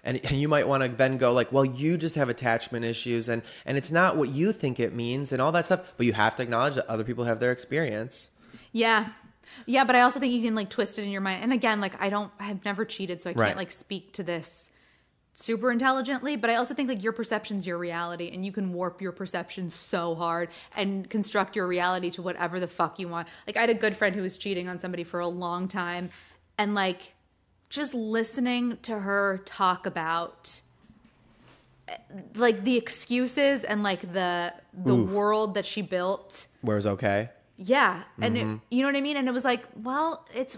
and you might want to then go like, well, you just have attachment issues. And it's not what you think it means and all that stuff. But you have to acknowledge that other people have their experience. Yeah. Yeah, but I also think you can like twist it in your mind. And again, like I have never cheated, so I can't like speak to this super intelligently, but I also think like your perception's your reality, and you can warp your perception so hard and construct your reality to whatever the fuck you want. Like I had a good friend who was cheating on somebody for a long time, and like just listening to her talk about like the excuses and like the world that she built. Where it was okay. Yeah. And you know what I mean? And it was like, well, it's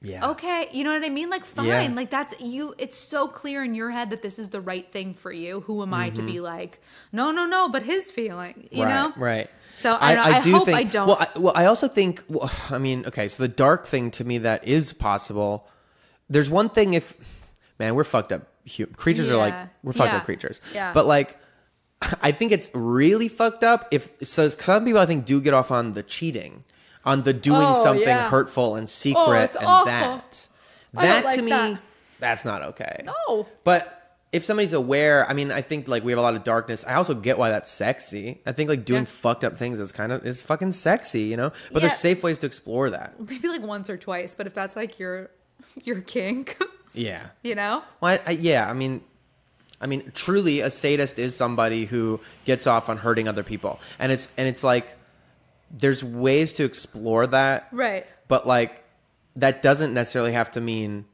okay. You know what I mean? Like, fine. Yeah. Like that's you. It's so clear in your head that this is the right thing for you. Who am I to be like, no, but his feeling, you know? Right. So I hope I don't. Well, I also think, I mean, okay, so the dark thing to me that is possible, there's one thing man, we're fucked up. Creatures are like, we're fucked up creatures. Yeah. But like, I think it's really fucked up so some people I think do get off on the cheating. On the doing something hurtful and secret it's and awful. that. I don't That like to me, that. that's not okay. No. But if somebody's aware, I mean, I think like we have a lot of darkness. I also get why that's sexy. I think like doing fucked up things is fucking sexy, you know? But there's safe ways to explore that. Maybe like once or twice, but if that's like your kink, Yeah. you know? Well, I mean, truly a sadist is somebody who gets off on hurting other people. And it's like, there's ways to explore that. Right. But like that doesn't necessarily have to mean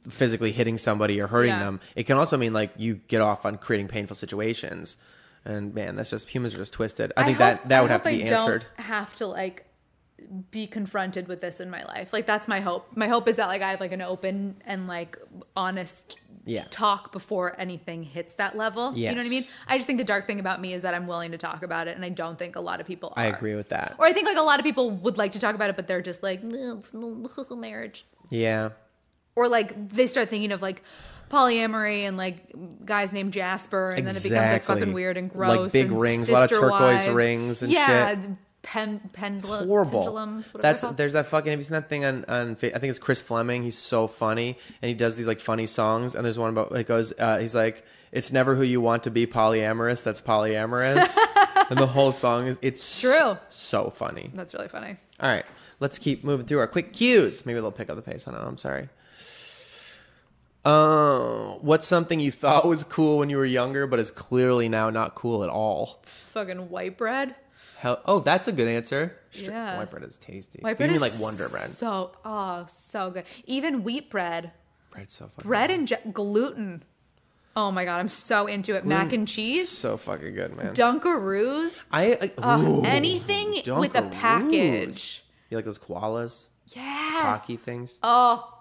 physically hitting somebody or hurting them. It can also mean like you get off on creating painful situations. And man, that's just, humans are just twisted. I think that would have to be answered. I don't have to like be confronted with this in my life. Like that's my hope. My hope is that like I have like an open and like honest talk before anything hits that level. Yes. You know what I mean? I just think the dark thing about me is that I'm willing to talk about it, and I don't think a lot of people are. I agree with that. Or I think like a lot of people would like to talk about it, but they're just like, it's marriage. Yeah. Or like they start thinking of like polyamory and like guys named Jasper, and then it becomes like fucking weird and gross. Like big and rings, a lot of turquoise wives. rings and shit. It's horrible. Pendulums, whatever There's that fucking, have you seen that thing on I think it's Chris Fleming. He's so funny and he does these like funny songs, and there's one about like goes he's like, it's never who you want to be polyamorous that's polyamorous. And the whole song it's true. So funny. That's really funny. All right, let's keep moving through our quick cues. Maybe they'll pick up the pace. I don't know, I'm sorry. What's something you thought was cool when you were younger but is clearly now not cool at all? Fucking white bread. That's a good answer. Yeah. White bread is tasty. White bread you is mean like Wonder Bread? So good. Even wheat bread. Bread's so fucking Bread good. and gluten. Oh my god, I'm so into it. Mac and cheese. So fucking good, man. Dunkaroos. Anything with a package. You like those koalas? Yes. Hockey things?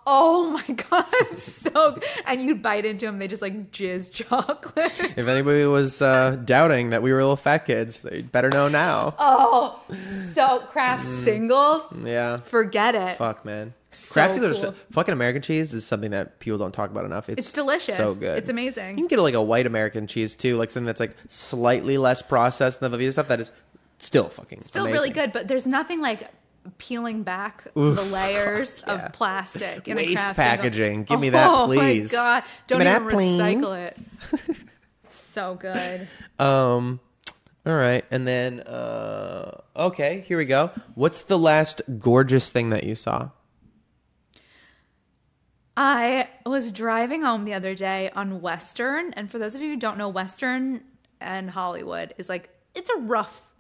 Oh my god, so and you bite into them, they just like jizz chocolate. If anybody was doubting that we were little fat kids, they better know now. Oh, so Kraft singles. Yeah. Forget it. Fuck, man. So Kraft singles cool. are fucking American cheese is something that people don't talk about enough. It's delicious. So good. It's amazing. You can get like a white American cheese too, like something that's like slightly less processed than the Velveeta stuff that is still fucking amazing. Really good, but there's nothing like peeling back the layers of plastic in waste a Kraft packaging. single. Give me that, please. Oh my god! Don't Give me even that, please. recycle it. So good. All right, and then okay, here we go. What's the last gorgeous thing that you saw? I was driving home the other day on Western, and for those of you who don't know, Western and Hollywood is like, it's a rough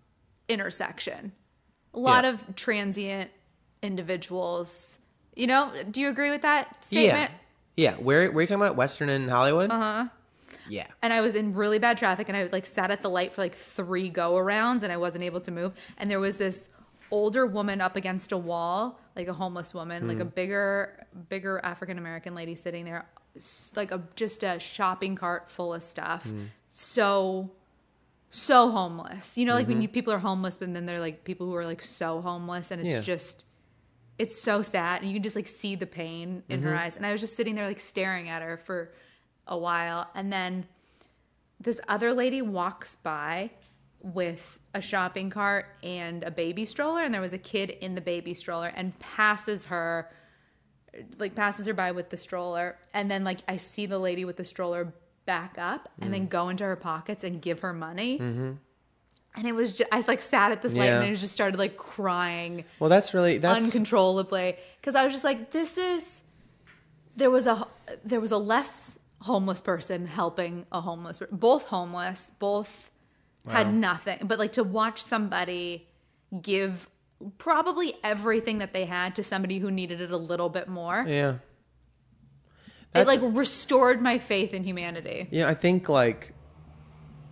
intersection. A lot of transient individuals. You know, do you agree with that statement? Yeah. Where are you talking about? Western and Hollywood? Uh-huh. Yeah. And I was in really bad traffic, and I like sat at the light for like 3 go-arounds, and I wasn't able to move. And there was this older woman up against a wall, like a homeless woman, like a bigger African-American lady sitting there, like just a shopping cart full of stuff. So homeless. You know, like when people are homeless, but then they're like people who are like so homeless, and it's just, it's so sad. And you can just like see the pain in her eyes. And I was just sitting there like staring at her for a while. And then this other lady walks by with a shopping cart and a baby stroller, and there was a kid in the baby stroller, and passes her by with the stroller, and then like I see the lady with the stroller back up and then go into her pockets and give her money. And it was just, I like sat at this light and I just started like crying. Well, that's uncontrollably, because I was just like, there was a less homeless person helping a homeless, both homeless, both had nothing, but like to watch somebody give probably everything that they had to somebody who needed it a little bit more. Yeah. It like restored my faith in humanity. Yeah, I think like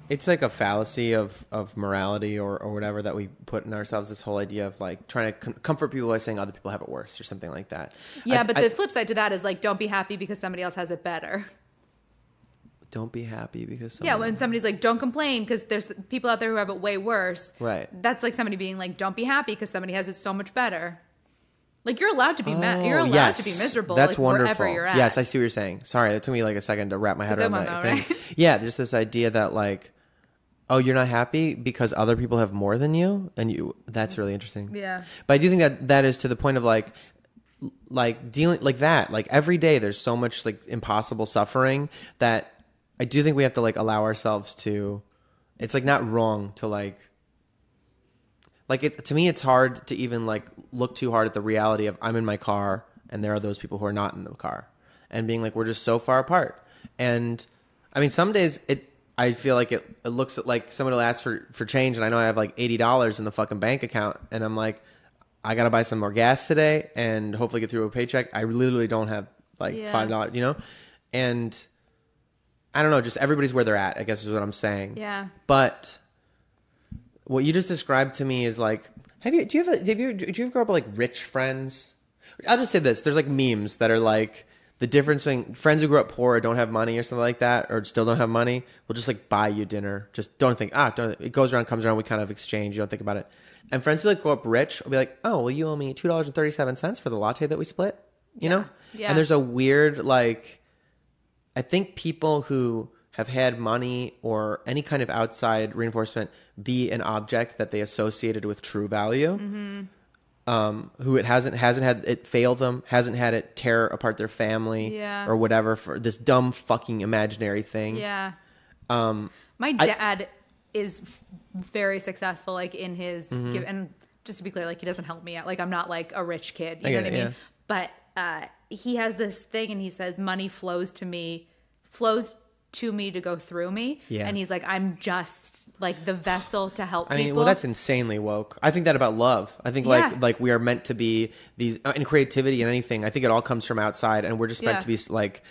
it's like a fallacy of morality or whatever that we put in ourselves, this whole idea of like trying to comfort people by saying other people have it worse or something like that. Yeah, but the flip side to that is like, don't be happy because somebody else has it better. Don't be happy because yeah, when somebody's like, don't complain because there's people out there who have it way worse. Right. That's like somebody being like, don't be happy because somebody has it so much better. Like you're allowed to be you're allowed to be miserable. That's like, wonderful. Wherever you're at. Yes, I see what you're saying. Sorry, it took me like a second to wrap my head around that thing. Right? Yeah, just this idea that like, oh, you're not happy because other people have more than you, and that's really interesting. Yeah. But I do think that is to the point of like dealing like that. Like every day there's so much like impossible suffering that I do think we have to like allow ourselves to, it's like not wrong to like it, to me, it's hard to even like look too hard at the reality of I'm in my car and there are those people who are not in the car and being like, we're just so far apart. And I mean, some days I feel like it looks like someone will ask for change and I know I have like $80 in the fucking bank account and I'm like, I got to buy some more gas today and hopefully get through a paycheck. I literally don't have like $5, you know? And I don't know, just everybody's where they're at, I guess is what I'm saying. Yeah. But what you just described to me is like, do you ever grow up with like rich friends? I'll just say this. There's like memes that are like the difference between friends who grew up poor or don't have money or something like that, or still don't have money, will just like buy you dinner. Just don't think, it goes around, comes around, we kind of exchange. You don't think about it. And friends who like grow up rich will be like, oh, well, you owe me $2.37 for the latte that we split, you know? Yeah. And there's a weird, like, I think people who have had money or any kind of outside reinforcement be an object that they associated with true value, who it hasn't had it fail them, hasn't had it tear apart their family or whatever for this dumb fucking imaginary thing. Yeah. My dad is very successful, like in his, and just to be clear, like he doesn't help me out. Like I'm not like a rich kid, you know what I mean? But he has this thing and he says money flows to me to go through me. Yeah. And he's like, I'm just like the vessel to help people. I mean, well, that's insanely woke. I think that about love. I think like we are meant to be these, in creativity and anything, I think it all comes from outside and we're just meant to be like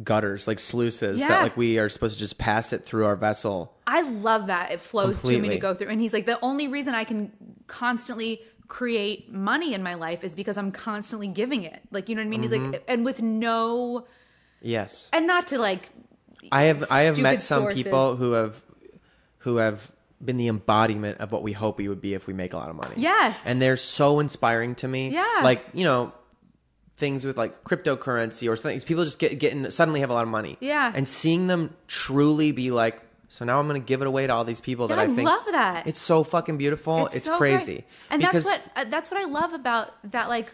gutters, like sluices that like we are supposed to just pass it through our vessel. I love that. It flows to me to go through. And he's like, the only reason I can constantly create money in my life is because I'm constantly giving it. Like, you know what I mean? He's like, and with no... Yes. And not to like... I have met some people who have been the embodiment of what we hope we would be if we make a lot of money. Yes. And they're so inspiring to me. Yeah. Like, you know, things with like cryptocurrency or something. People just suddenly have a lot of money. Yeah. And seeing them truly be like, so now I'm going to give it away to all these people that I think. I love that. It's so fucking beautiful. It's so crazy. Great. And that's what I love about that, like,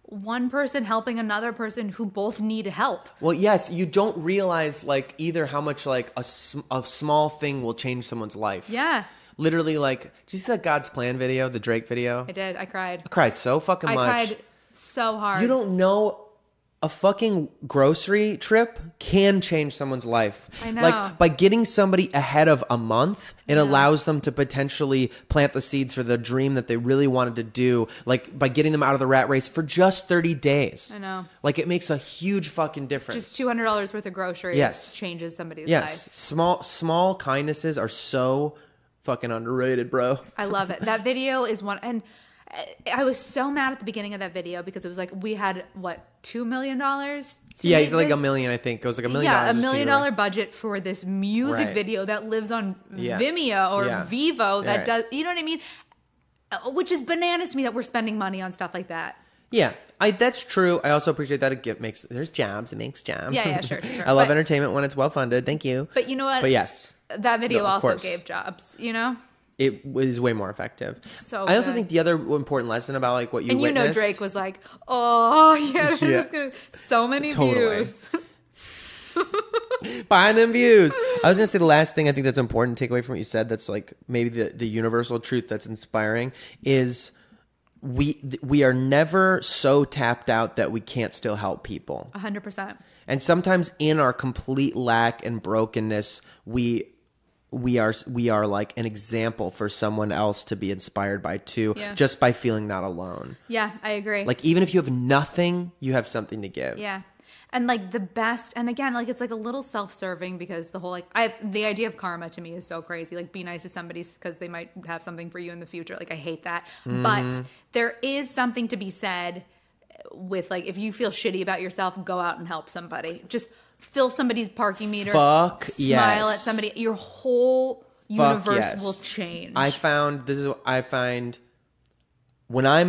one person helping another person who both need help. Well, yes, you don't realize like either how much like a small thing will change someone's life. Yeah. Literally, like, did you see that God's Plan video, the Drake video? I did. I cried. I cried so fucking much. I cried so hard. You don't know a fucking grocery trip can change someone's life. I know. Like, by getting somebody ahead of a month, it allows them to potentially plant the seeds for the dream that they really wanted to do. Like, by getting them out of the rat race for just 30 days. I know. Like, it makes a huge fucking difference. Just $200 worth of groceries changes somebody's life. Yes. Small kindnesses are so fucking underrated, bro. I love it. That video is one... And I was so mad at the beginning of that video because it was like we had $2 million. Yeah, he's like $1 million, I think. It was like $1 million. Yeah, $1 million budget for this music video that lives on Vimeo or Vivo that does. You know what I mean? Which is bananas to me that we're spending money on stuff like that. Yeah, that's true. I also appreciate that there's jobs. It makes jobs. Yeah, sure. I love entertainment when it's well funded. Thank you. But you know what? But yes, that video also gave jobs. You know. it was way more effective. So I also good. think the other important lesson about like what you And witnessed, Drake was like, oh, yeah, this Yeah. is good. So many Totally. views. behind them views. I was gonna say the last thing I think that's important to take away from what you said. That's like maybe the universal truth that's inspiring is we are never so tapped out that we can't still help people. 100%. And sometimes in our complete lack and brokenness, we are like an example for someone else to be inspired by too, Yeah. just by feeling not alone. Yeah, I agree. Like even if you have nothing, you have something to give. Yeah. And like the best, and again, like it's like a little self-serving because the whole the idea of karma to me is so crazy. Like be nice to somebody because they might have something for you in the future. Like I hate that. But there is something to be said with like if you feel shitty about yourself, go out and help somebody. Just fill somebody's parking meter. Fuck smile yes. at somebody. Your whole Fuck universe yes. will change. I find when I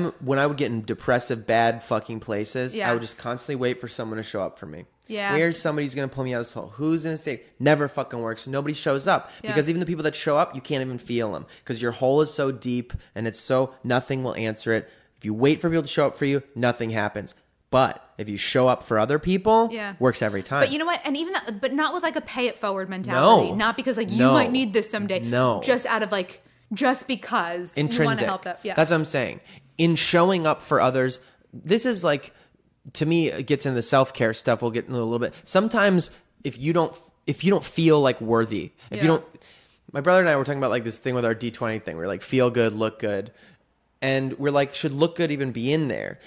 would get in depressive, bad fucking places, Yeah. I would just constantly wait for someone to show up for me. Yeah. Where's somebody who's going to pull me out of this hole? Who's going to stay? Never fucking works. Nobody shows up. Yeah. Because even the people that show up, you can't even feel them. Because your hole is so deep and it's so, nothing will answer it. If you wait for people to show up for you, nothing happens. But if you show up for other people, Yeah. works every time. But you know what? And even that, but not with like a pay it forward mentality. No. Not because like you No. might need this someday. No. Just out of like, just because you want Intrinsic. to help them. Yeah. That's what I'm saying. In showing up for others, this is like, to me, it gets into the self-care stuff. We'll get into a little bit. Sometimes if you don't feel like worthy, if you Yeah. don't, my brother and I were talking about like this thing with our D20 thing. We're like, feel good, look good. And we're like, should look good even be in there?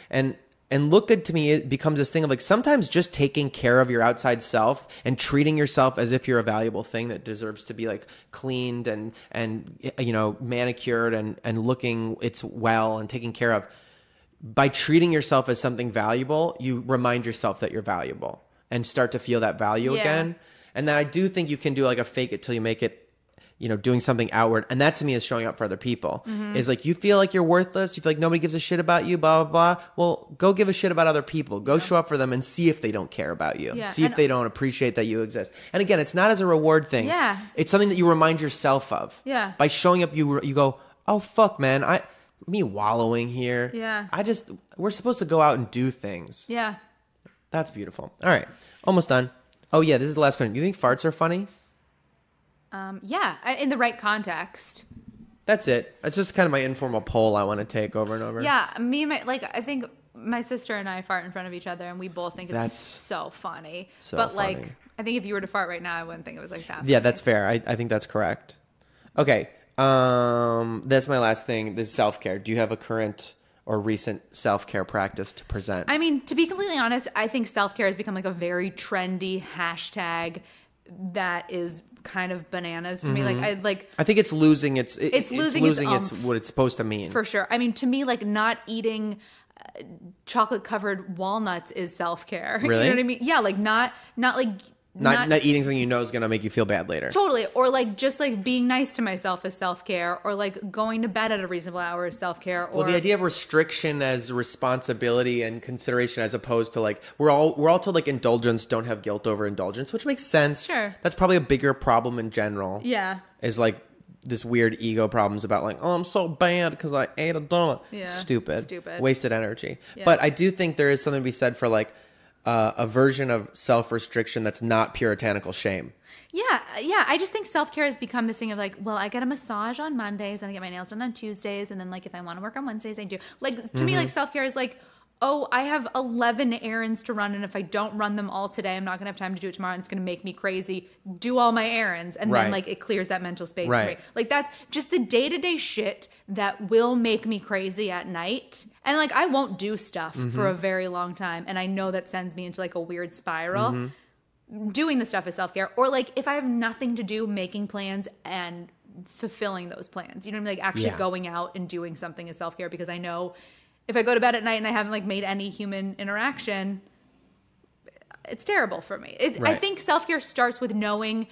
And look good to me, it becomes this thing of like sometimes just taking care of your outside self and treating yourself as if you're a valuable thing that deserves to be like cleaned and you know, manicured and looking it's well and taken care of. By treating yourself as something valuable, you remind yourself that you're valuable and start to feel that value Yeah. again. And then I do think you can do like a fake it till you make it, you know, doing something outward. And that to me is showing up for other people. Is like, you feel like you're worthless. You feel like nobody gives a shit about you, blah, blah, blah. Well, go give a shit about other people. Go show up for them and see if they don't care about you. Yeah, See if and- they don't appreciate that you exist. And again, it's not as a reward thing. Yeah. It's something that you remind yourself of. Yeah. By showing up, you go, oh, fuck, man. Me wallowing here. Yeah. We're supposed to go out and do things. Yeah. That's beautiful. All right. Almost done. Oh, yeah. This is the last question. Do you think farts are funny? Yeah. In the right context. That's it. It's just kind of my informal poll I want to take over and over. Yeah. Me and I think my sister and I fart in front of each other and we both think it's That's so funny. so but funny. like, I think if you were to fart right now, I wouldn't think it was like that. Yeah, that's fair. I think that's correct. Okay. That's my last thing. This is self-care. Do you have a current or recent self-care practice to present? I mean, to be completely honest, I think self-care has become like a very trendy hashtag that is kind of bananas to me. Like I think it's losing its losing its oomph. what it's supposed to mean. for sure. I mean, to me, like not eating chocolate covered walnuts is self-care. Really? You know what I mean? Yeah. Like not eating something you know is going to make you feel bad later. totally. Or like just like being nice to myself is self-care, or like going to bed at a reasonable hour is self-care. Or Well, the idea of restriction as responsibility and consideration, as opposed to like we're all told like indulgence, don't have guilt over indulgence, which makes sense. Sure. That's probably a bigger problem in general. yeah. Is like this weird ego problems about like, oh, I'm so bad because I ate a donut. Yeah. Stupid. Wasted energy. Yeah. But I do think there is something to be said for like a version of self-restriction that's not puritanical shame. Yeah, yeah. I just think self-care has become this thing of like, well, I get a massage on Mondays and I get my nails done on Tuesdays, and then like if I want to work on Wednesdays, I do. Like to me, like self-care is like, oh, I have 11 errands to run, and if I don't run them all today, I'm not gonna have time to do it tomorrow, and it's gonna make me crazy. Do all my errands, and Right. then like it clears that mental space for Right. me. Like that's just the day-to-day shit that will make me crazy at night. And like I won't do stuff for a very long time, and I know that sends me into like a weird spiral. Doing the stuff is self-care. Or like if I have nothing to do, making plans and fulfilling those plans. You know what I mean? Like actually Yeah. going out and doing something is self-care, because I know if I go to bed at night and I haven't like made any human interaction, it's terrible for me. I Right. think self-care starts with knowing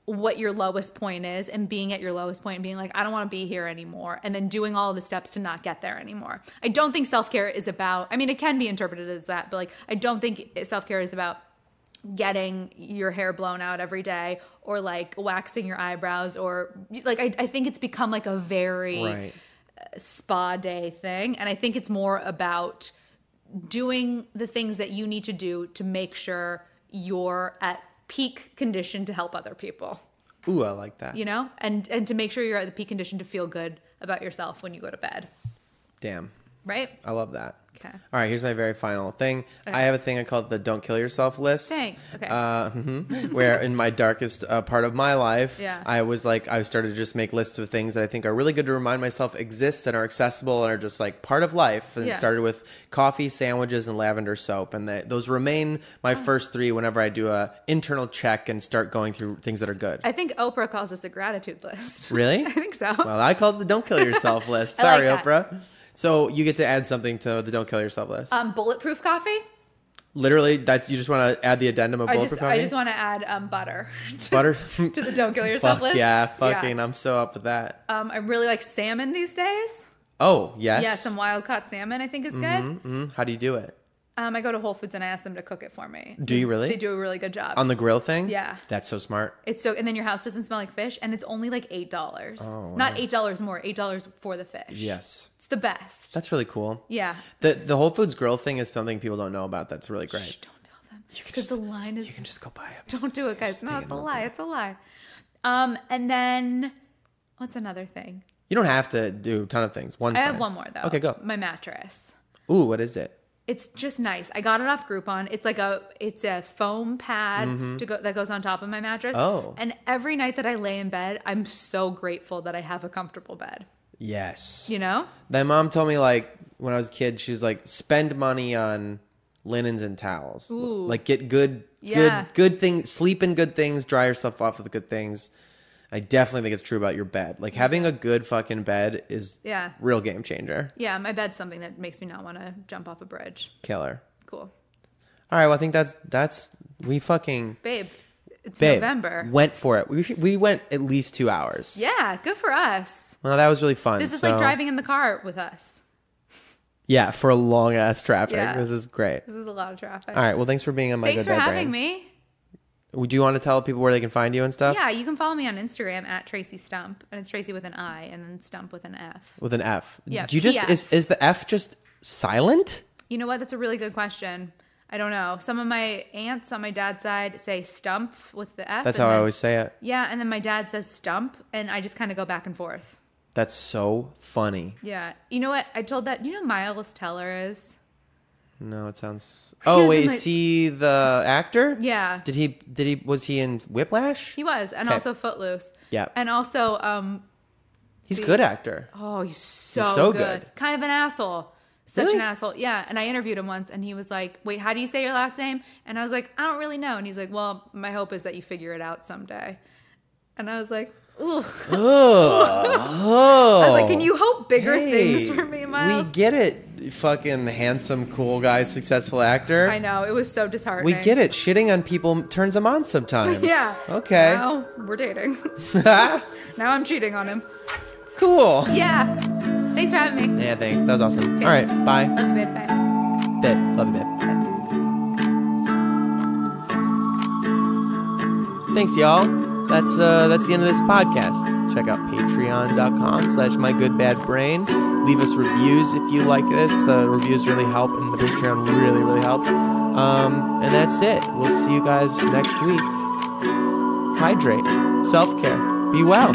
what your lowest point is and being at your lowest point and being like, I don't want to be here anymore. And then doing all of the steps to not get there anymore. I don't think self-care is about, I mean, it can be interpreted as that, but like, I don't think self-care is about getting your hair blown out every day, or like waxing your eyebrows, or like I think it's become like a very spa day thing. And I think it's more about doing the things that you need to do to make sure you're at peak condition to help other people. Ooh, I like that. You know? And to make sure you're at the peak condition to feel good about yourself when you go to bed. Damn. Right? I love that. Okay. All right, here's my very final thing. Okay. I have a thing I call the Don't Kill Yourself list. Thanks. Okay. Where in my darkest part of my life, Yeah. I started to just make lists of things that I think are really good to remind myself exist and are accessible and are just like part of life. And it started with coffee, sandwiches, and lavender soap. And those remain my first three whenever I do a internal check and start going through things that are good. I think Oprah calls this a gratitude list. Really? I think so. Well, I call it the Don't Kill Yourself list. I like Sorry, that. Oprah. So you get to add something to the Don't Kill Yourself list. Bulletproof coffee. Literally, that you just want to add the addendum of bulletproof coffee? I just want to add butter. Butter? To the Don't Kill Yourself Fuck list. yeah, fucking, I'm so up with that. I really like salmon these days. Oh, yes. Yeah, some wild caught salmon I think is good. How do you do it? I go to Whole Foods and I ask them to cook it for me. Do you really? They do a really good job. On the grill thing? Yeah. That's so smart. It's so, and then your house doesn't smell like fish, and it's only like $8. Oh, wow. Not $8 more, $8 for the fish. Yes. It's the best. That's really cool. Yeah. The Whole Foods grill thing is something people don't know about. That's really great. Shh, don't tell them. Because the line is. You can just go buy it. Don't do it, guys. Just No, take it's it, a don't lie. do it. It's a lie. And then what's another thing? You don't have to do a ton of things. One's I have fine. one more though. Okay, go. My mattress. Ooh, what is it? It's just nice. I got it off Groupon. It's a foam pad that goes on top of my mattress. Oh. And every night that I lay in bed, I'm so grateful that I have a comfortable bed. Yes. You know? My mom told me, like, when I was a kid, she was like, spend money on linens and towels. Ooh. Like, get good things, sleep in good things, dry yourself off with good things. I definitely think it's true about your bed. Like, having a good fucking bed is real game changer. Yeah, my bed's something that makes me not want to jump off a bridge. Killer. Cool. All right, well, I think we fucking... Babe, it's Babe, November. went for it. We went at least 2 hours. Yeah, good for us. Well, that was really fun. This is like driving in the car with us. Yeah, for a long-ass traffic. Yeah. This is great. This is a lot of traffic. All right, well, thanks for being on my Thanks Good for Bad having Brain. me. Do you want to tell people where they can find you and stuff? Yeah, you can follow me on Instagram at Traci Stumpf, and it's Traci with an I, and then Stumpf with an F. With an F. Yeah, Do you just PF. is the F just silent? You know what? That's a really good question. I don't know. Some of my aunts on my dad's side say Stumpf with the F. That's and how I then- always say it. Yeah, and then my dad says Stump, and I just kind of go back and forth. That's so funny. Yeah. You know what? I told that. You know who Miles Teller is? No, it sounds. Oh wait, doesn't is he the actor? Yeah. Was he in Whiplash? He was, and Okay. also Footloose. Yeah. And also, He's a good actor. oh, he's so, so good. good. Kind of an asshole. Such Really? an asshole. Yeah. And I interviewed him once, and he was like, "Wait, how do you say your last name?" And I was like, "I don't really know." And he's like, "Well, my hope is that you figure it out someday." And I was like, "Ugh." I was like, "Can you hope bigger things for me, Miles?" We get it, fucking handsome, cool guy, successful actor. I know. It was so disheartening. We get it. Shitting on people turns them on sometimes. Yeah. Okay. Now we're dating. Now I'm cheating on him. Cool. Yeah. Thanks for having me. Yeah, thanks. That was awesome. Okay. All right. Bye. Love you, babe. Bye. Babe. Love you, babe. Thanks, y'all. That's the end of this podcast. Check out patreon.com/mygoodbadbrain. Leave us reviews if you like this. Reviews really help, and the Patreon really, really helps. And that's it. We'll see you guys next week. Hydrate. Self-care. Be well.